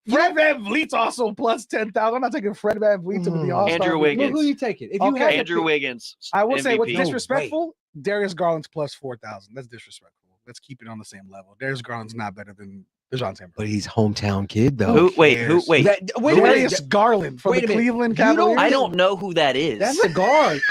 Fred Van Vliet's also plus 10,000. I'm not taking Fred Van Vliet to be the All-Star. Andrew Wiggins. Who are you taking? If you Okay. Andrew Wiggins. I will say what's MVP. disrespectful, Darius Garland's plus 4,000. That's disrespectful. Let's keep it on the same level. Darius Garland's not better than Dejante Murray. But he's hometown kid though. Wait. Darius Garland from the Cleveland Cavaliers. I don't know who that is. That's the guard.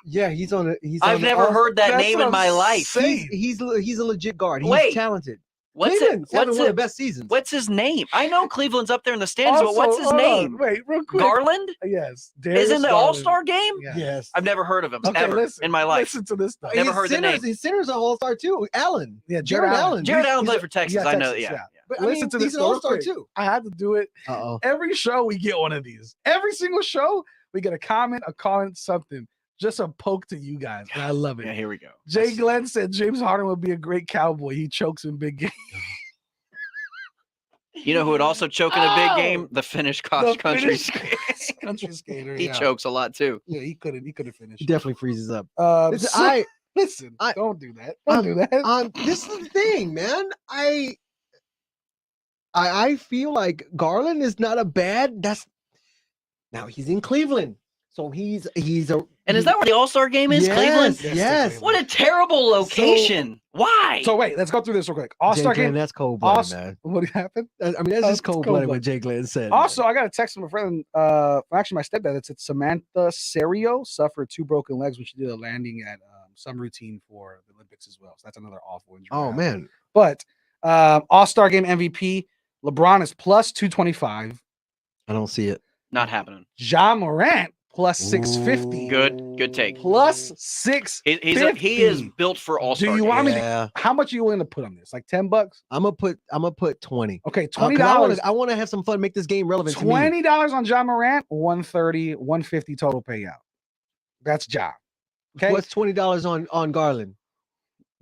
Yeah, he's on. I've never heard that name in my life. He's a legit guard. He's Wait. talented. What's Cleveland's it? having What's one it? of the best seasons. What's his name? I know Cleveland's up there in the stands, Also, but what's his hold on. name? Wait, real quick. Garland? Yes. Is in the Garland. All-Star game? Yeah. Yes. I've never heard of him Okay, ever listen, in my life. Listen to this stuff. Never heard the name. His center's an all-star too. Allen. Yeah, Jared Allen. Jared Allen He's played for Texas. Yeah, I know. Texas, Yeah. But I Listen mean, to this he's an real all-star quick. too. I had to do it. Uh-oh. Every show we get one of these. Every single show we get a comment, a comment, something. Just a poke to you guys, and I love it. Yeah, here we go. Jay Glenn said James Harden would be a great Cowboy. He chokes in big games. You know who would also choke in a big game? The Finnish country Country skater. skater. He chokes a lot too. Yeah, he couldn't finish. He definitely freezes up. Listen, don't do that. Don't do that. This is the thing, man. I feel like Garland is not a bad. Now he's in Cleveland, so he's a. And is that where the All-Star game is? Yes, Cleveland? Yes. What a terrible location. Why? So wait, let's go through this real quick. All-Star Jay Glenn, game. that's cold-blooded, man. What happened? I mean, that's just cold-blooded what Jay Glenn said. Also, I got a text from a friend, actually my stepdad, that said Samantha Serio suffered 2 broken legs when she did a landing at some routine for the Olympics as well. So that's another awful injury. Oh, man. But All-Star game MVP, LeBron is plus 225. I don't see it. Not happening. Ja Morant plus 650. Good take. Plus 650. He is built for All-Star. Do you want me Yeah. to? How much are you willing to put on this? Like $10? I'm gonna put 20. Okay, 'Cause $20. I want to have some fun, make this game relevant to me. $20 on Ja Morant, 130, 150 total payout. That's Ja. Okay, What's $20 on Garland?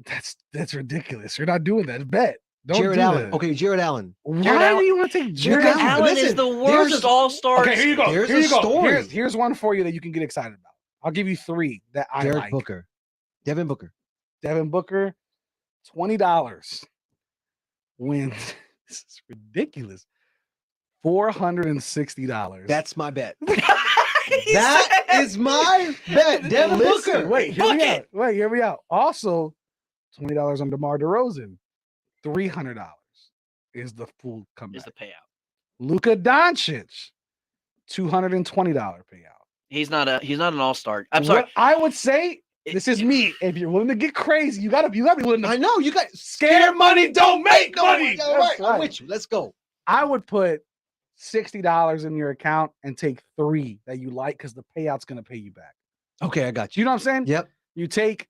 that's ridiculous. You're not doing that. Bet. Don't Jared do Allen. that. Okay, Jared Allen. Why Jared do Allen- you want to take Jared Jared Allen Allen? is the worst All-Star. Okay, here you go. There's Here a you go. story. Here's one for you that you can get excited about. I'll give you 3 that I Jared like. Booker. Devin Booker. Devin Booker, $20 wins. This is ridiculous. $460. That's my bet. That is my bet. Devin Booker. Wait, hear me out. Also, $20 on DeMar DeRozan. $300 is the full comeback. Is the payout. Luka Doncic, $220 payout. He's not an all-star. I'm sorry. What I would say, this is me. If you're willing to get crazy, you gotta be willing to. I know you got scared money don't make money. All right, I'm with you. Let's go. I would put $60 in your account and take 3 that you like because the payout's gonna pay you back. Okay, I got you. You know what I'm saying? Yep. You take.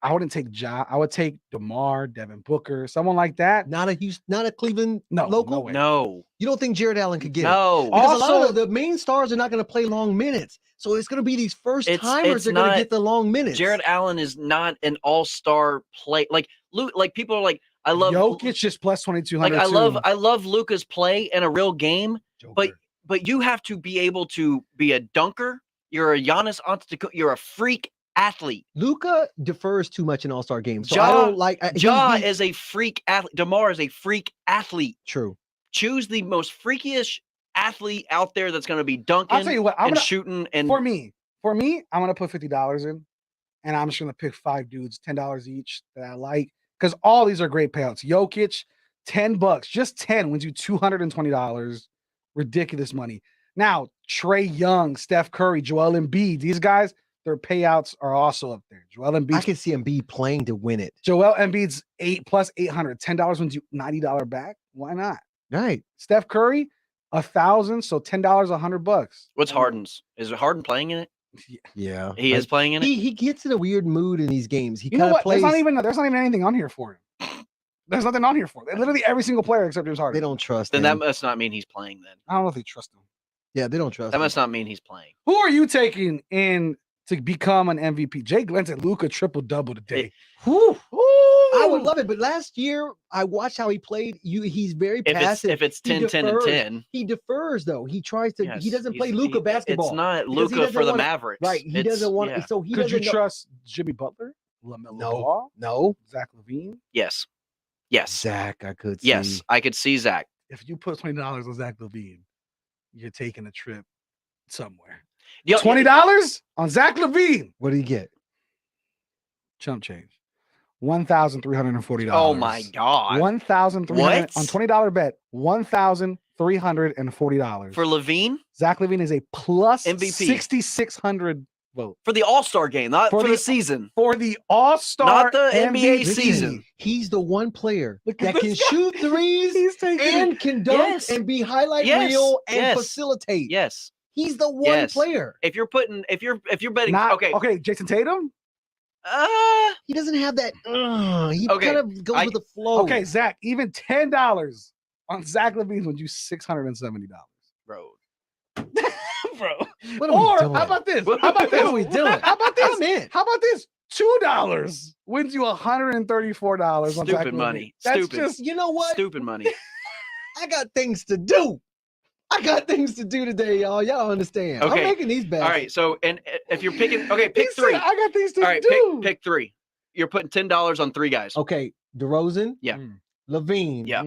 I wouldn't take Ja. I would take DeMar, Devin Booker, someone like that. Not a Cleveland local. No way. No. You don't think Jared Allen could get No. it? Because a lot Also- of the main stars are not going to play long minutes. So it's going to be these first timers that are going to get the long minutes. Jared Allen is not an all-star play. Like people are like, I love Jokic just plus 2,200. Like I love Luka's play in a real game, but you have to be able to be a dunker. You're a Giannis Antetokounmpo. You're a freak athlete. Luka defers too much in All-Star games. So I don't like. Is a freak athlete. DeMar is a freak athlete. True. Choose the most freakiest athlete out there that's going to be dunking. I'll tell you what. Shooting. And for me, I'm gonna put $50 in, and I'm just gonna pick 5 dudes, $10 each that I like, because all these are great payouts. Jokic, $10, just 10 wins you $220. Ridiculous money. Now Trae Young, Steph Curry, Joel Embiid, these guys, their payouts are also up there. Joel Embiid. I can see Embiid playing to win it. Joel Embiid's 8 plus 800. $10 wins you $90 back. Why not? Right. Steph Curry, 1,000, so $10, $100. What's Harden's? Is Harden playing in it? Yeah, he is playing in it. He gets in a weird mood in these games. He You know kind of what? plays. There's not even anything on here for him. There's nothing on here for him. Literally every single player except James Harden. They don't trust Then him. that must not mean he's playing. Then I don't know if they trust him. Yeah, they don't trust that him. must not mean he's playing. Who are you taking in to become an MVP? Jay Glenn said Luka triple-double today. I would love it, but last year I watched how he played. He's very passive. If it's 10, He 10, and defers. 10. He defers though. He tries to. Yes, he doesn't play he's- Luka he- basketball. it's not because he Luka doesn't for the wanna- Mavericks. Right. He It's- doesn't want. yeah. So he Could you doesn't know- trust Jimmy Butler? LaMelo No. Ball? No. Zach LaVine? Yes. Yes. Zach, I could see. Yes, I could see Zach. If you put $20 on Zach LaVine, you're taking a trip somewhere. Yo- $20 on Zach LaVine. What do you get? Chump change. $1,340. Oh my God. $1,300 What? on $20 bet. $1,340 For Levine Zach LaVine is a plus MVP. 6,600 vote for the All-Star game, not for, For the the- season. for the All-Star, Not the NBA MVP. season. He's the one player Look at that this can guy. shoot threes He's taking and can dunk Yes. and be highlight Yes. reel and Yes. facilitate. Yes. He's the one Yes. player. If you're betting, Not, okay. Jason Tatum. He doesn't have that. He Okay, kind of goes with the flow. Okay, Zach. Even $10 on Zach LaVine would you $670. Bro. Bro. What are we Or doing? how about this? What How about this? are we doing? How about this? I'm in. How about this? $2 wins you $134 on Zach Stupid LaVine. money. That's Stupid. just You know what? Stupid money. I got things to do. I got things to do today, y'all. Y'all understand. Okay. I'm making these bets. All right. So, and if you're picking, okay, He pick said, three. I got things to All right, do. pick three. You're putting $10 on 3 guys. Okay, DeRozan. Yeah. Levine. Yeah.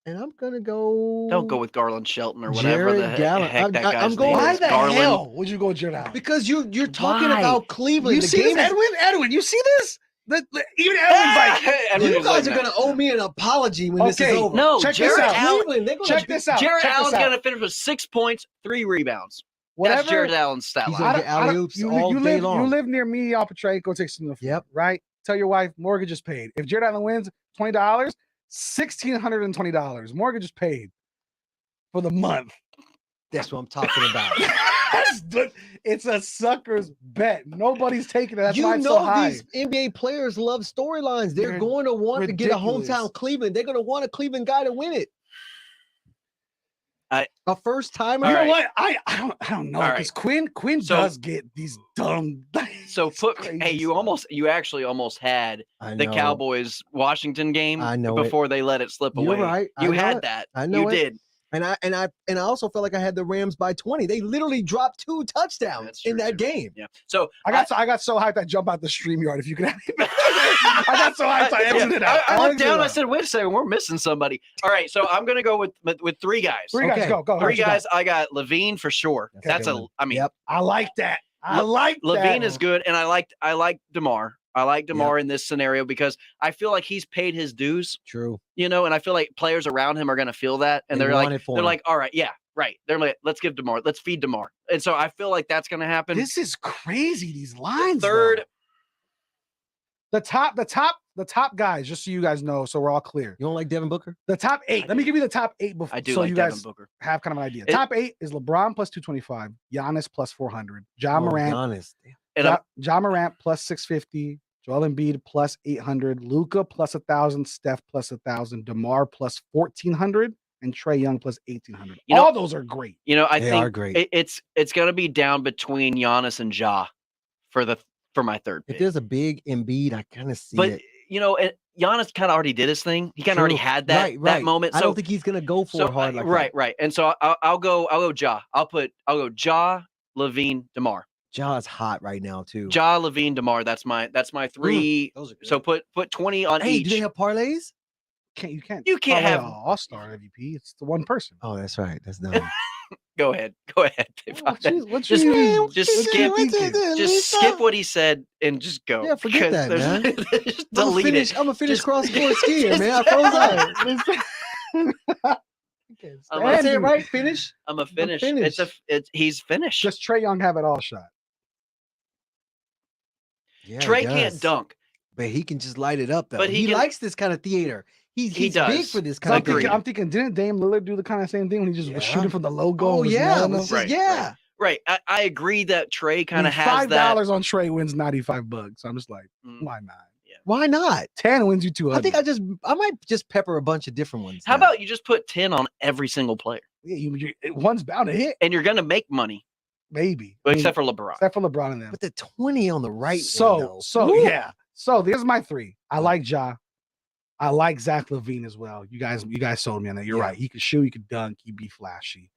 And I'm gonna go. Don't go with Garland Shelton or whatever Jared the heck, Gallen. heck that I'm guy's going- name Why is. the Garland. hell would you go with Jared Allen? Because you're talking Why? about Cleveland. You the see game this, is- Edwin? You see this? Even Edwin's like, Edwin You was guys like are gonna owe me an apology when this is Okay, over. No, check Jared this out. Allen. Cleveland, they're gonna Check this out. Jared Check this Allen's out. going to finish with 6 points, 3 rebounds. Whatever. That's Jared Allen's stat He's line. gonna get alley-oops all day live, long. You live near me, y'all portray, go take some of the food, Yep. right? Tell your wife, mortgage is paid. If Jared Allen wins $20, $1,620. Mortgage is paid for the month. That's what I'm talking about. It's a sucker's bet. Nobody's taking it. That's you why it's so know high. these NBA players love storylines. They're They're going to want to get a ridiculous. hometown Cleveland. They're going to want a Cleveland guy to win it. I- A first timer. You know right. what? I don't know. All Because right. Quinn So- does get these dumb. So crazy hey, you actually almost had I the know. Cowboys Washington game I know it. before they let it slip You're away. right. I You know had it. that. I know you it. did. And I also felt like I had the Rams by 20. They literally dropped 2 touchdowns That's in true, that too. game. Yeah. So I got so hyped I jumped out the StreamYard. If you could have me back. I got so hyped I exited out. I looked exited down. I out. said, "Wait a second, we're missing somebody." All right, so I'm gonna go with 3 guys. Three guys, Okay. go. Three What you got? guys. I got Levine for sure. Okay, That's Levine. I mean, Yep. I like that. I like Levine that. is good, and I like DeMar. I like DeMar in this scenario because I feel like he's paid his dues. True. And I feel like players around him are going to feel that. And they're like, all right, yeah, right. They're like, let's give DeMar, let's feed DeMar. And so I feel like that's going to happen. This is crazy. These lines. Third. The top guys, just so you guys know, so we're all clear. You don't like Devin Booker? The top 8. Let me give you the top 8 before, I do so like you Devin guys Booker. have kind of an idea. Top 8 is LeBron plus 225, Giannis plus 400, Ja Morant, Giannis. Ja Morant plus 650, Joel Embiid plus 800, Luka plus 1,000, Steph plus 1,000, DeMar plus 1,400, and Trae Young plus 1,800. All those are great. I They think are great. it's going to be down between Giannis and Ja for my third pick. If there's a big Embiid, I kind of see But it. Giannis kind of already did his thing. He kind of already had that right. moment. I So don't think he's gonna go for it hard like that. right. And so I'll go Ja. I'll go Ja, Levine, DeMar. Ja's hot right now too. Ja, Levine, DeMar. That's my 3. Those are good. So put 20 on Hey, each. do they have parlays? You can't parlay have a all-star MVP. It's the one person. Oh, that's right. That's dumb. Go ahead. What Just you skip what he said and just go. Yeah, forget that, man. Just delete it. I'm a finished cross-court skier, man. I froze out. I'm That's it, right? Finish. I'm a finish. finish. He's finished. Just Trae Young have it all shot. Yeah, Trey he can't does. dunk. But he can just light it up, though. But he he likes this kind of theater. He's does. big for this kind of theater. I'm thinking, didn't Dame Lillard do the kind of same thing when he just was shooting from the logo? Oh, and was yeah. nailing them? Right. I agree that Trey kind of has $5 that. on Trey wins $95. I'm just like, why not? Why not? 10 wins you 200. I think I might just pepper a bunch of different ones. How about you just put 10 on every single player? Yeah, one's bound to hit. And you're going to make money. Maybe. But except for LeBron. Except for LeBron and them. But the 20 on the right. So yeah. So there's my 3. I like Ja. I like Zach LaVine as well. You guys sold me on that. You're right. He could shoot, he could dunk, he'd be flashy.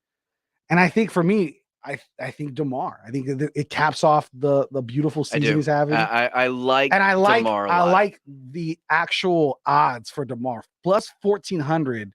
And I think for me, I think DeMar. I think it caps off the beautiful season he's having. I like DeMar a lot. I like the actual odds for DeMar. Plus 1,400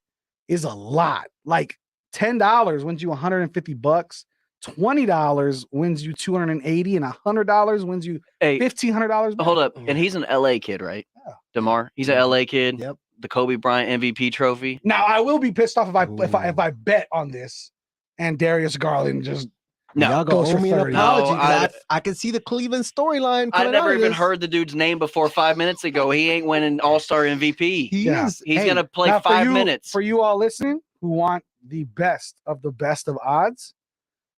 is a lot. Like $10 wins you $150. $20 wins you $280, and $100 wins you $1,500. Hold up, and he's an LA kid, right? Yeah. DeMar, he's an LA kid. Yep. The Kobe Bryant MVP trophy. Now I will be pissed off if I bet on this, and Darius Garland just y'all goes owe for me an 30. apology. I can see the Cleveland storyline. I never even heard the dude's name before 5 minutes ago. He ain't winning All-Star MVP. He is. He's gonna play now, 5 minutes. For you all listening who want the best of odds,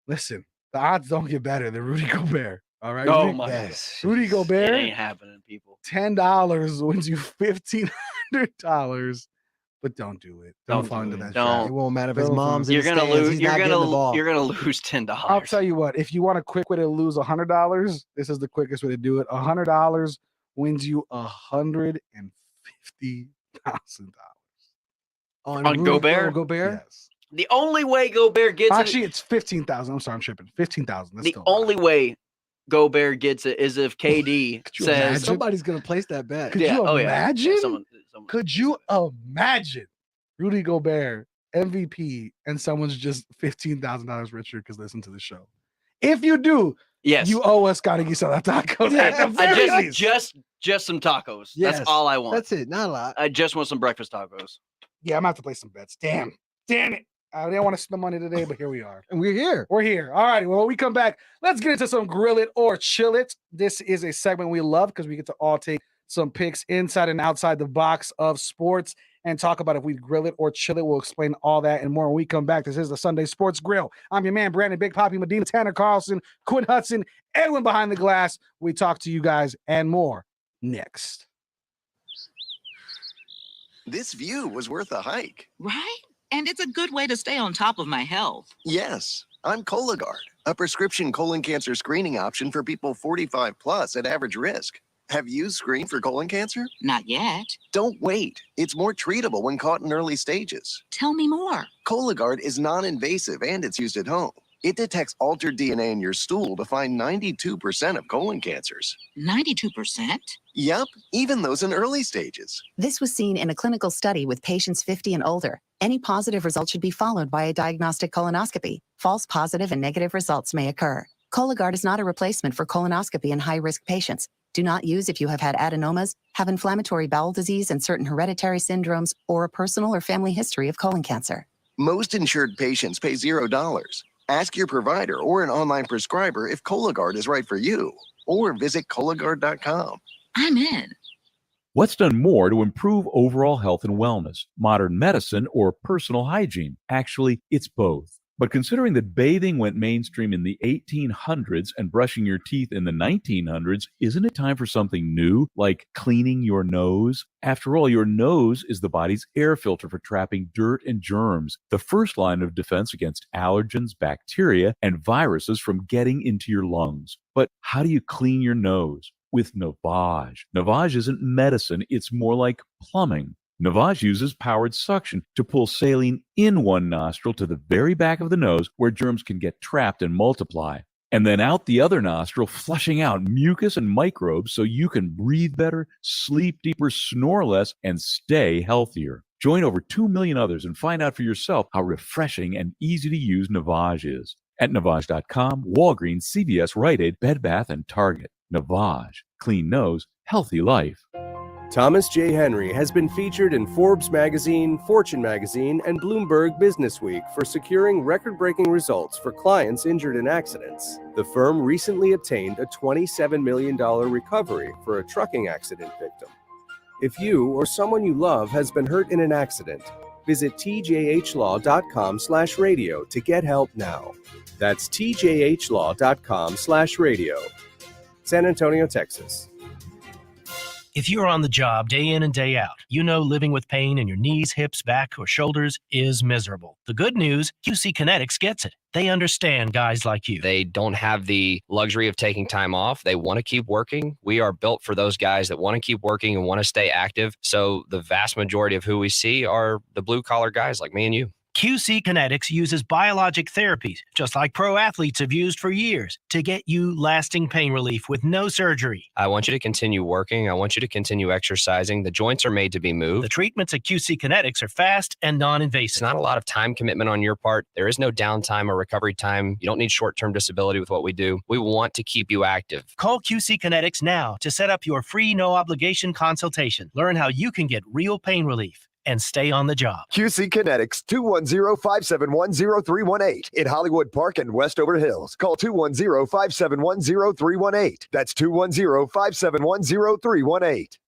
listen, the odds don't get better than Rudy Gobert. All right. Oh my God. Rudy Gobert. It ain't happening, people. $10 wins you $1,500. But don't do it. Don't fall into that trap. It won't matter if his mom's in You're the gonna stands. lose. He's You're not getting the ball. gonna lose $10. I'll tell you what. If you want a quick way to lose $100, this is the quickest way to do it. $100 wins you $150,000 on Gobert. Gobert. Yes. The only way Gobert gets Actually, it's 15,000. I'm sorry, I'm tripping. 15,000. The only way Gobert gets it is if KD says somebody's gonna place that bet. Could you imagine? Yeah, someone Could you imagine Rudy Gobert MVP and someone's just $15,000 richer because listen to the show? If you do, yes, you owe us Carnegie-Style tacos. Just some tacos. Yes, that's all I want. That's it. Not a lot. I just want some breakfast tacos. Yeah, I'm gonna have to play some bets. Damn it. I didn't want to spend money today, but here we are. And we're here. We're here. All right. Well, when we come back, let's get into some grill it or chill it. This is a segment we love because we get to all take some picks inside and outside the box of sports and talk about if we grill it or chill it. We'll explain all that and more when we come back. This is the Sunday Sports Grill. I'm your man, Brandon Big Poppy Medina, Tanner Carlson, Quinn Hudson, Edwin behind the glass. We talk to you guys and more next. This view was worth a hike. Right? And it's a good way to stay on top of my health. Yes, I'm Cologuard, a prescription colon cancer screening option for people 45 plus at average risk. Have you screened for colon cancer? Not yet. Don't wait. It's more treatable when caught in early stages. Tell me more. Cologuard is non-invasive and it's used at home. It detects altered DNA in your stool to find 92% of colon cancers. 92%? Yep, even those in early stages. This was seen in a clinical study with patients 50 and older. Any positive result should be followed by a diagnostic colonoscopy. False positive and negative results may occur. Cologuard is not a replacement for colonoscopy in high-risk patients. Do not use if you have had adenomas, have inflammatory bowel disease and certain hereditary syndromes, or a personal or family history of colon cancer. Most insured patients pay $0. Ask your provider or an online prescriber if Cologuard is right for you, or visit Cologuard.com. I'm in. What's done more to improve overall health and wellness, modern medicine or personal hygiene? Actually, it's both. But considering that bathing went mainstream in the 1800s and brushing your teeth in the 1900s, isn't it time for something new, like cleaning your nose? After all, your nose is the body's air filter for trapping dirt and germs, the first line of defense against allergens, bacteria, and viruses from getting into your lungs. But how do you clean your nose? With Navage. Navage isn't medicine, it's more like plumbing. Navage uses powered suction to pull saline in one nostril to the very back of the nose where germs can get trapped and multiply, and then out the other nostril, flushing out mucus and microbes so you can breathe better, sleep deeper, snore less, and stay healthier. Join over 2 million others and find out for yourself how refreshing and easy to use Navage is. At Navage.com, Walgreens, CVS, Rite Aid, Bed Bath, and Target. Navage. Clean nose, healthy life. Thomas J. Henry has been featured in Forbes magazine, Fortune magazine, and Bloomberg Businessweek for securing record-breaking results for clients injured in accidents. The firm recently obtained a $27 million recovery for a trucking accident victim. If you or someone you love has been hurt in an accident, visit tjhlaw.com/radio to get help now. That's tjhlaw.com/radio. San Antonio, Texas. If you're on the job day in and day out, you know living with pain in your knees, hips, back, or shoulders is miserable. The good news, QC Kinetics gets it. They understand guys like you. They don't have the luxury of taking time off. They want to keep working. We are built for those guys that want to keep working and want to stay active. So the vast majority of who we see are the blue-collar guys like me and you. QC Kinetics uses biologic therapies, just like pro athletes have used for years, to get you lasting pain relief with no surgery. I want you to continue working. I want you to continue exercising. The joints are made to be moved. The treatments at QC Kinetics are fast and non-invasive. It's not a lot of time commitment on your part. There is no downtime or recovery time. You don't need short-term disability with what we do. We want to keep you active. Call QC Kinetics now to set up your free no-obligation consultation. Learn how you can get real pain relief and stay on the job. QC Kinetics, 210-571-0318 in Hollywood Park and Westover Hills. Call 210-571-0318. That's 210-571-0318.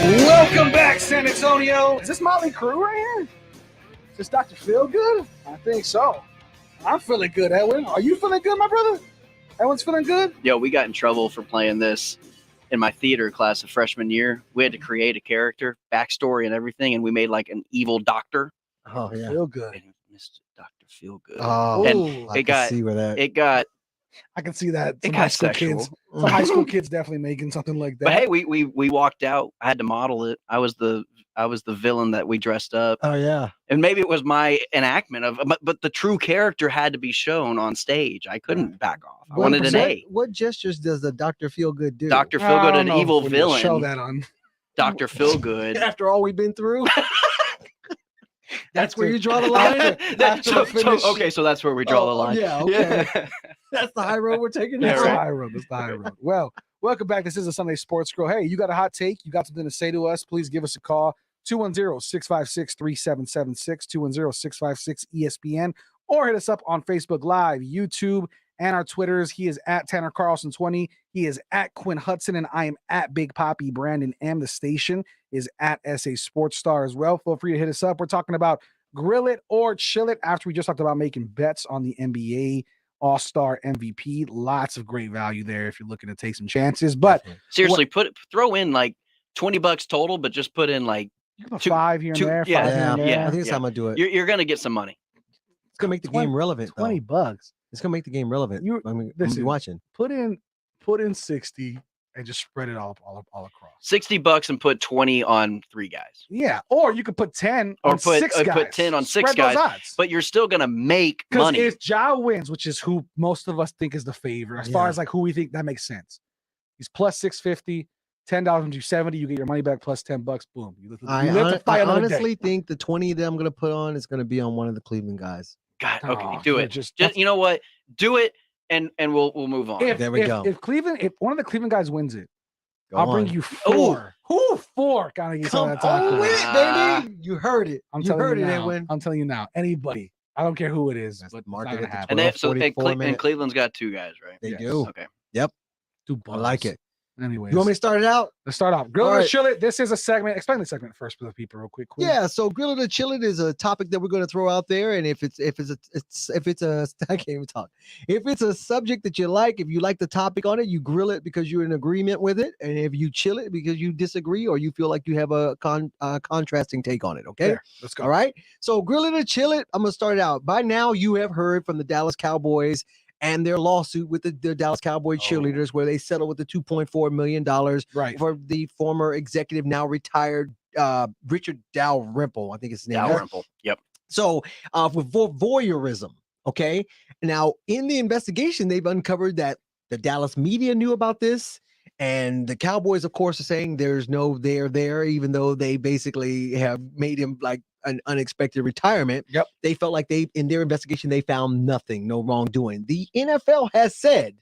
Welcome back, San Antonio. Is this Motley Crue right here? Is this Dr. Feelgood? I think so. I'm feeling good, Edwin. Are you feeling good, my brother? Edwin's feeling good? Yo, we got in trouble for playing this in my theater class of freshman year. We had to create a character, backstory, and everything, and we made like an evil doctor. Oh, yeah. Feel good. Mr. Dr. Feelgood. Oh, and I can see where that. I can see that. It Some got high school sexual. kids. Some high school kids definitely making something like that. But hey, we walked out. I had to model it. I was the villain that we dressed up. Oh, yeah. And maybe it was my enactment of, but the true character had to be shown on stage. I couldn't back off. I wanted an A. What gestures does the Dr. Feelgood do? Dr. Feelgood, an evil villain. Show that on. Dr. Feelgood. After all we've been through? That's where you draw the line? So that's where we draw the line. Yeah, okay. That's the high road we're taking. That's the high road. That's the high road. Well, welcome back. This is a Sunday Sports Girl. Hey, you got a hot take? You got something to say to us? Please give us a call. 210-656-3776, 210-656-ESPN, or hit us up on Facebook Live, YouTube, and our Twitters. He is at Tanner Carlson 20. He is at Quinn Hudson, and I am at Big Poppy Brandon M. The station is at SA Sports Star as well. Feel free to hit us up. We're talking about grill it or chill it after we just talked about making bets on the NBA All-Star MVP. Lots of great value there if you're looking to take some chances. But seriously, throw in like $20 total, but just put in like you can put $5 here and there. Yeah, $5 here and there. I think that's how I'm gonna do it. You're gonna get some money. It's gonna make the game relevant. $20. It's gonna make the game relevant. I'm gonna be watching. Put in 60 and just spread it all across. $60 and put 20 on 3 guys. Yeah, or you could put 10 or on 6 guys. Put 10 on 6 Spread those guys. odds. But you're still gonna make money. Because if Ja wins, which is who most of us think is the favorite, as far as like who we think that makes sense, he's plus 650. $10 wins you 70. You get your money back plus $10. Boom. You live to I fight another day. honestly think the 20 that I'm going to put on is going to be on one of the Cleveland guys. God, okay, Oh, do you're it. just- Just you know what? Do it, and we'll move on. If, There we if, go. If one of the Cleveland guys wins it, Go I'll bring on. you 4. Who 4? Gotta get some Come of that taco. on with it, baby. You heard it. I'm you telling heard you it, now. Edwin. I'm telling you now. Anybody. I don't care who it is. But mark it's it not at gonna the happen. And, they, so, and, 44 and minute. Cleveland's got 2 guys, right? They Yes. do. Okay. Yep. 2 I like it. Anyways, You want me to start it out? let's start off. Grill All it or right. chill it. This is a segment. Explain the segment first for the people, real quick. Quinn. Yeah, so grill it or chill it is a topic that we're going to throw out there, and if it's a I can't even talk. If it's a subject that you like, if you like the topic on it, you grill it because you're in agreement with it, and if you chill it because you disagree or you feel like you have a contrasting take on it. Okay, There, let's go. All right. So grill it or chill it. I'm gonna start it out. By now, you have heard from the Dallas Cowboys and their lawsuit with the Dallas Cowboy cheerleaders, where they settled with the $2.4 million Right. for the former executive, now retired Richard Dalrymple, I think his name. Dalrymple. Yep. So with voyeurism, okay. Now in the investigation, they've uncovered that the Dallas media knew about this, and the Cowboys, of course, are saying there's no there, even though they basically have made him like an unexpected retirement. Yep. They felt like in their investigation, they found nothing, no wrongdoing. The NFL has said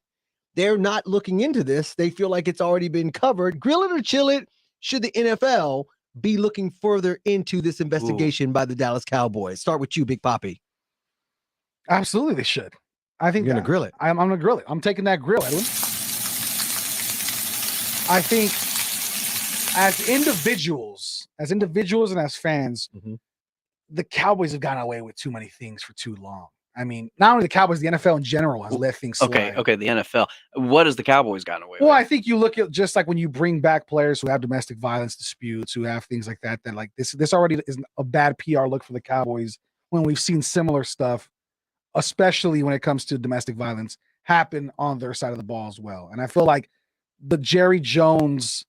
they're not looking into this. They feel like it's already been covered. Grill it or chill it. Should the NFL be looking further into this investigation by the Dallas Cowboys? Start with you, Big Papi. Absolutely, they should. I think You're gonna grill it. I'm gonna grill it. I'm taking that grill, Edwin. I think as individuals and as fans, the Cowboys have gotten away with too many things for too long. I mean, not only the Cowboys, the NFL in general has let things slide. Okay, the NFL. What has the Cowboys gotten away Well, with? I think you look at just like when you bring back players who have domestic violence disputes, who have things like that, that like this already is a bad PR look for the Cowboys when we've seen similar stuff, especially when it comes to domestic violence, happen on their side of the ball as well. And I feel like the Jerry Jones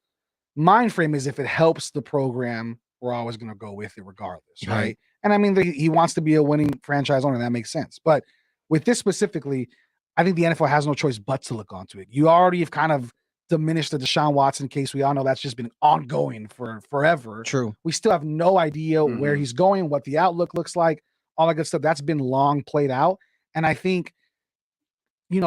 mind frame is if it helps the program, we're always going to go with it regardless, right? And I mean, he wants to be a winning franchise owner. That makes sense. But with this specifically, I think the NFL has no choice but to look onto it. You already have kind of diminished the Deshaun Watson case. We all know that's just been ongoing for forever. True. We still have no idea where he's going, what the outlook looks like, all that good stuff. That's been long played out. And I think,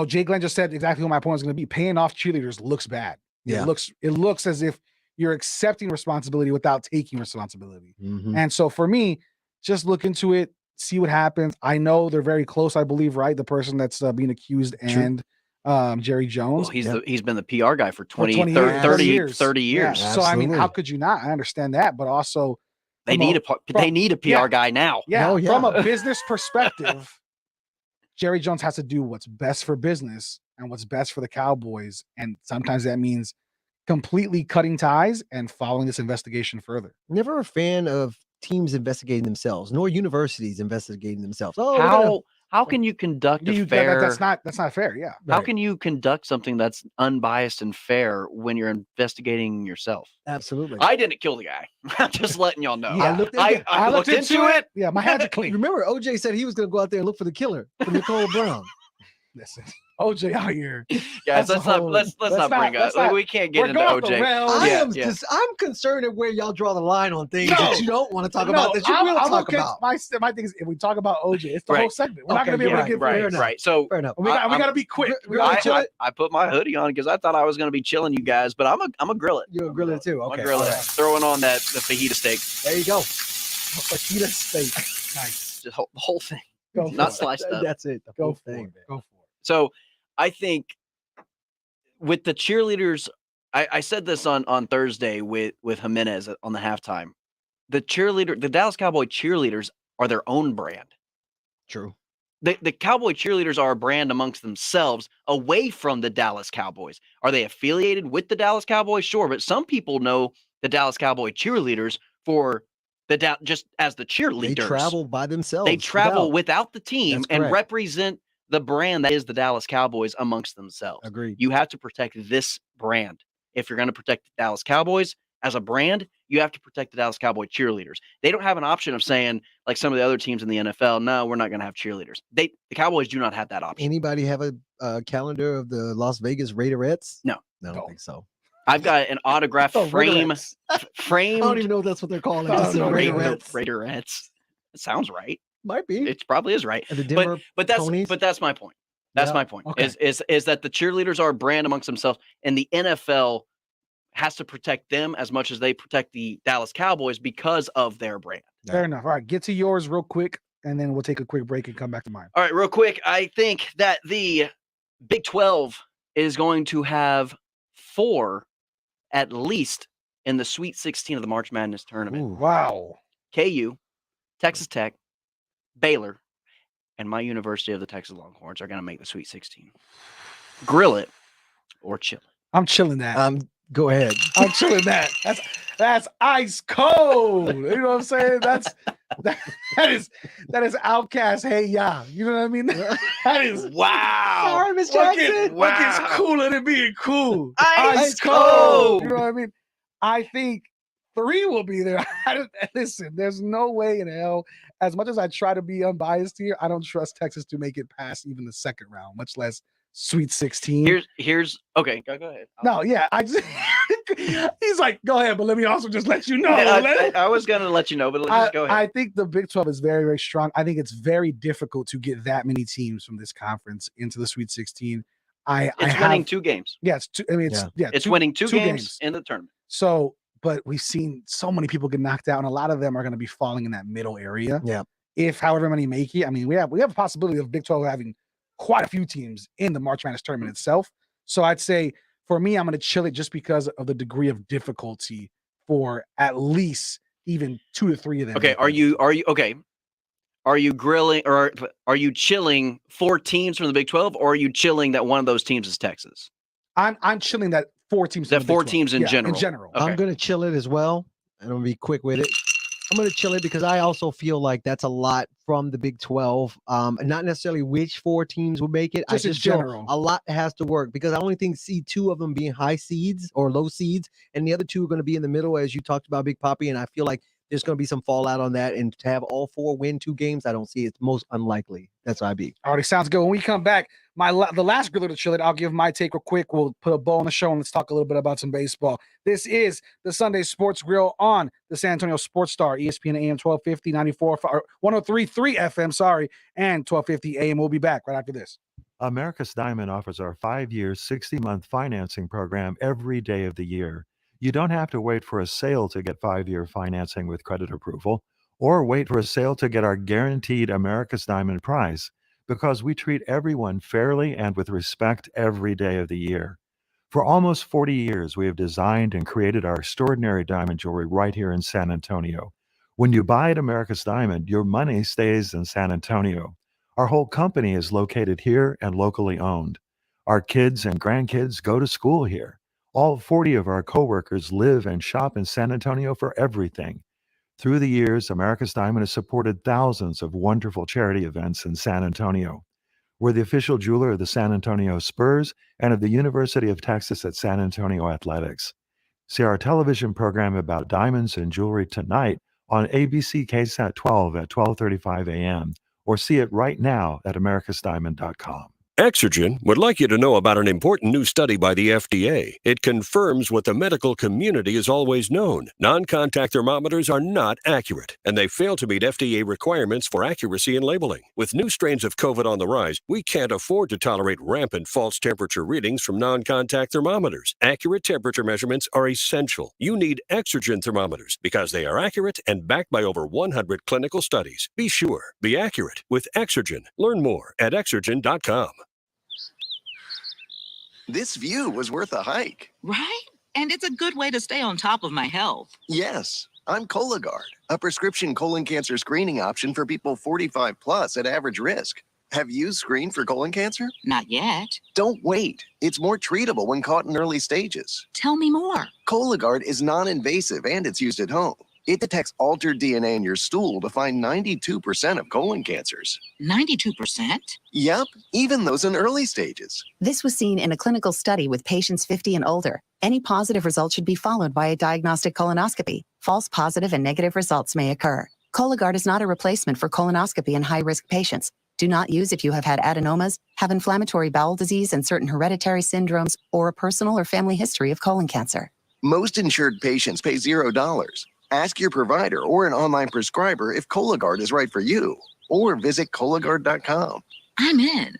Jay Glenn just said exactly what my point was going to be. Paying off cheerleaders looks bad. Yeah. It looks as if you're accepting responsibility without taking responsibility. Mhm. And so for me, just look into it, see what happens. I know they're very close, I believe, right? The person that's being accused and Jerry Jones. Well, he's been the PR guy for 30 years. 30 years. Yeah. So I mean, how could you not? I understand that, but also They need a PR guy now. Yeah, from a business perspective, Jerry Jones has to do what's best for business and what's best for the Cowboys. And sometimes that means completely cutting ties and following this investigation further. Never a fan of teams investigating themselves, nor universities investigating themselves. Oh, How can you conduct a That's fair? not fair. Yeah. How can you conduct something that's unbiased and fair when you're investigating yourself? Absolutely. I didn't kill the guy. I'm just letting y'all know. Yeah, I looked into it. Yeah, my hands are clean. Remember, OJ said he was going to go out there and look for the killer, for Nicole Brown. Listen, OJ out here. Guys, let's not bring up. We can't get into OJ. I'm concerned at where y'all draw the line on things that you don't want to talk about, that you will talk about. My thing is, if we talk about OJ, it's the whole segment. We're not going to be able to get fair enough. Right. So fair enough. We got to be quick. I put my hoodie on because I thought I was going to be chilling you guys, but I'm a grill it. You're a grill it too. Okay. I'm a grill it. Throwing on the fajita steak. There you go. Fajita steak. Nice. Just the whole thing. Not sliced up. That's it. The whole thing. Go for it. So I think with the cheerleaders, I said this on Thursday with Jimenez on the halftime. The Dallas Cowboy cheerleaders are their own brand. True. The Cowboy cheerleaders are a brand amongst themselves away from the Dallas Cowboys. Are they affiliated with the Dallas Cowboys? Sure. But some people know the Dallas Cowboy cheerleaders for just as the cheerleaders. They travel by themselves. They travel without the team That's and correct. represent the brand that is the Dallas Cowboys amongst themselves. Agreed. You have to protect this brand. If you're going to protect the Dallas Cowboys as a brand, you have to protect the Dallas Cowboy cheerleaders. They don't have an option of saying, like some of the other teams in the NFL, no, we're not going to have cheerleaders. The Cowboys do not have that option. Anybody have a calendar of the Las Vegas Raiderettes? No. I don't think so. I've got an autographed Oh, frame. Raiderettes. I Framed. don't even know if that's what they're calling. I Just don't the know. Raiderettes. Raiderettes. It sounds right. Might be. It probably is right. And the Denver But that's my point. That's my point. Okay. Is that the cheerleaders are a brand amongst themselves, and the NFL has to protect them as much as they protect the Dallas Cowboys because of their brand. Fair enough. All right, get to yours real quick, and then we'll take a quick break and come back to mine. All right, real quick. I think that the Big 12 is going to have 4 at least in the Sweet 16 of the March Madness tournament. Ooh, wow. KU, Texas Tech, Baylor, and my University of the Texas Longhorns are going to make the Sweet 16. Grill it or chill it. I'm chilling that. Go ahead. I'm chilling that. That's ice cold. You know what I'm saying? That is Outcast. Hey, yeah. You know what I mean? That is wow. Sorry, Miss Jackson. What gets cooler than being cool? Ice cold. You know what I mean? I think 3 will be there. Listen, there's no way in hell. As much as I try to be unbiased here, I don't trust Texas to make it past even the second round, much less Sweet 16. Here's okay. Go ahead. No, yeah, I just he's like, go ahead, but let me also just let you know. I was gonna let you know, but let's just go ahead. I think the Big 12 is very, very strong. I think it's very difficult to get that many teams from this conference into the Sweet 16. It's winning 2 games. Yeah, it's 2. I mean, it's winning two games in the tournament. So, but we've seen so many people get knocked out, and a lot of them are going to be falling in that middle area. Yeah. If however many make it, I mean, we have a possibility of Big 12 having quite a few teams in the March Madness tournament itself. So I'd say for me, I'm going to chill it just because of the degree of difficulty for at least even 2 to 3 of them. Okay, are you okay? Are you grilling or are you chilling 4 teams from the Big 12, or are you chilling that one of those teams is Texas? I'm chilling that 4 teams. That 4 teams in general. In general, okay. I'm gonna chill it as well, and I'm gonna be quick with it. I'm gonna chill it because I also feel like that's a lot from the Big 12. Not necessarily which 4 teams will make it. Just I in just feel general. a lot has to work because I only think see 2 of them being high seeds or low seeds, and the other 2 are going to be in the middle, as you talked about, Big Poppy. And I feel like there's going to be some fallout on that. And to have all 4 win 2 games, I don't see it's most unlikely. That's IB. Already sounds good. When we come back, the last griller to chill it, I'll give my take real quick. We'll put a bow on the show and let's talk a little bit about some baseball. This is the Sunday Sports Grill on the San Antonio Sports Star, ESPN AM 1250, 103.3 FM, and 1250 AM. We'll be back right after this. America's Diamond offers our 5-year, 60-month financing program every day of the year. You don't have to wait for a sale to get 5-year financing with credit approval, or wait for a sale to get our guaranteed America's Diamond prize, because we treat everyone fairly and with respect every day of the year. For almost 40 years, we have designed and created our extraordinary diamond jewelry right here in San Antonio. When you buy at America's Diamond, your money stays in San Antonio. Our whole company is located here and locally owned. Our kids and grandkids go to school here. All 40 of our coworkers live and shop in San Antonio for everything. Through the years, America's Diamond has supported thousands of wonderful charity events in San Antonio. We're the official jeweler of the San Antonio Spurs and of the University of Texas at San Antonio Athletics. See our television program about diamonds and jewelry tonight on ABC KSAT 12 at 12:35 a.m. or see it right now at americasdiamond.com. Exergen would like you to know about an important new study by the FDA. It confirms what the medical community has always known. Non-contact thermometers are not accurate, and they fail to meet FDA requirements for accuracy in labeling. With new strains of COVID on the rise, we can't afford to tolerate rampant false temperature readings from non-contact thermometers. Accurate temperature measurements are essential. You need Exergen thermometers because they are accurate and backed by over 100 clinical studies. Be sure, be accurate with Exergen. Learn more at Exergen.com. This view was worth a hike. Right? And it's a good way to stay on top of my health. Yes, I'm Cologuard, a prescription colon cancer screening option for people 45 plus at average risk. Have you screened for colon cancer? Not yet. Don't wait. It's more treatable when caught in early stages. Tell me more. Cologuard is non-invasive and it's used at home. It detects altered DNA in your stool to find 92% of colon cancers. 92%? Yep, even those in early stages. This was seen in a clinical study with patients 50 and older. Any positive result should be followed by a diagnostic colonoscopy. False positive and negative results may occur. Cologuard is not a replacement for colonoscopy in high-risk patients. Do not use if you have had adenomas, have inflammatory bowel disease and certain hereditary syndromes, or a personal or family history of colon cancer. Most insured patients pay $0. Ask your provider or an online prescriber if Cologuard is right for you, or visit Cologuard.com. I'm in.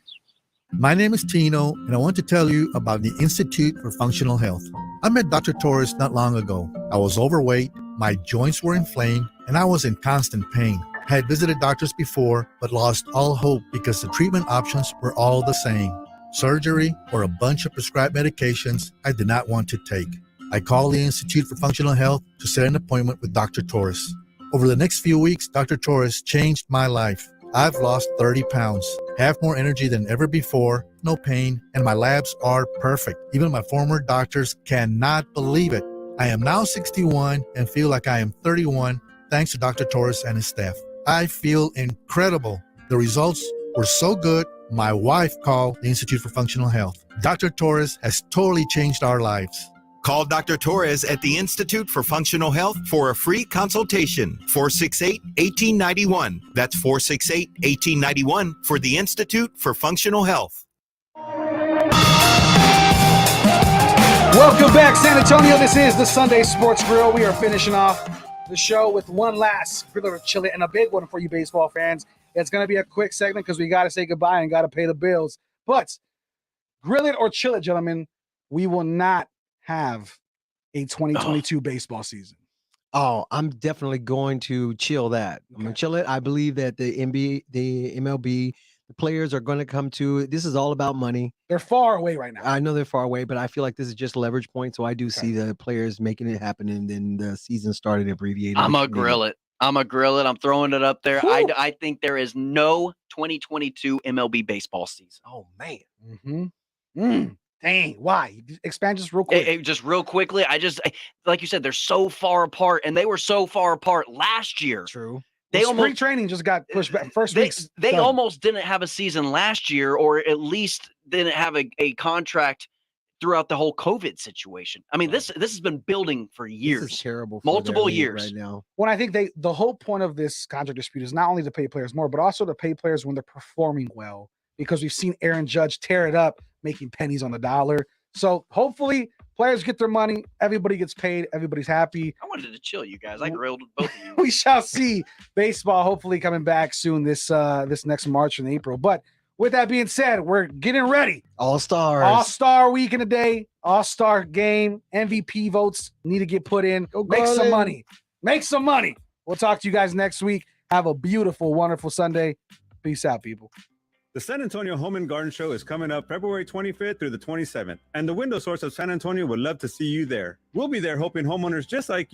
My name is Tino, and I want to tell you about the Institute for Functional Health. I met Dr. Torres not long ago. I was overweight, my joints were inflamed, and I was in constant pain. I had visited doctors before, but lost all hope because the treatment options were all the same. Surgery or a bunch of prescribed medications I did not want to take. I called the Institute for Functional Health to set an appointment with Dr. Torres. Over the next few weeks, Dr. Torres changed my life. I've lost 30 pounds, have more energy than ever before, no pain, and my labs are perfect. Even my former doctors cannot believe it. I am now 61 and feel like I am 31 thanks to Dr. Torres and his staff. I feel incredible. The results were so good, my wife called the Institute for Functional Health. Dr. Torres has totally changed our lives. Call Dr. Torres at the Institute for Functional Health for a free consultation. 468-1891. That's 468-1891 for the Institute for Functional Health. Welcome back, San Antonio. This is the Sunday Sports Grill. We are finishing off the show with one last Grill or Chill It and a big one for you baseball fans. It's going to be a quick segment because we got to say goodbye and got to pay the bills. But Grill It or Chill It, gentlemen, we will not have a 2022 baseball season. Oh, I'm definitely going to chill that. I'm going to chill it. I believe that the NBA, the MLB, the players are going to come to, this is all about money. They're far away right now. I know they're far away, but I feel like this is just a leverage point. So I do see the players making it happen, and then the season started abbreviated. I'm going to grill it. I'm going to grill it. I'm throwing it up there. I think there is no 2022 MLB baseball season. Oh, man. Mm-hmm. Dang, why? Expand just real quick. Just real quickly. Like you said, they're so far apart, and they were so far apart last year. True. They spring training just got pushed back. They almost didn't have a season last year, or at least didn't have a contract throughout the whole COVID situation. I mean, this has been building for years. This is terrible. For multiple their league years right now. When I think the whole point of this contract dispute is not only to pay players more, but also to pay players when they're performing well. Because we've seen Aaron Judge tear it up, making pennies on the dollar. So hopefully players get their money, everybody gets paid, everybody's happy. I wanted to chill, you guys. I grilled both of you. We shall see baseball hopefully coming back soon this next March and April. But with that being said, we're getting ready. All-Star week in a day, All-Star game, MVP votes need to get put in. Make some money. Make some money. We'll talk to you guys next week. Have a beautiful, wonderful Sunday. Peace out, people. The San Antonio Home and Garden Show is coming up February 25th through the 27th, and the Window Source of San Antonio would love to see you there. We'll be there helping homeowners just like you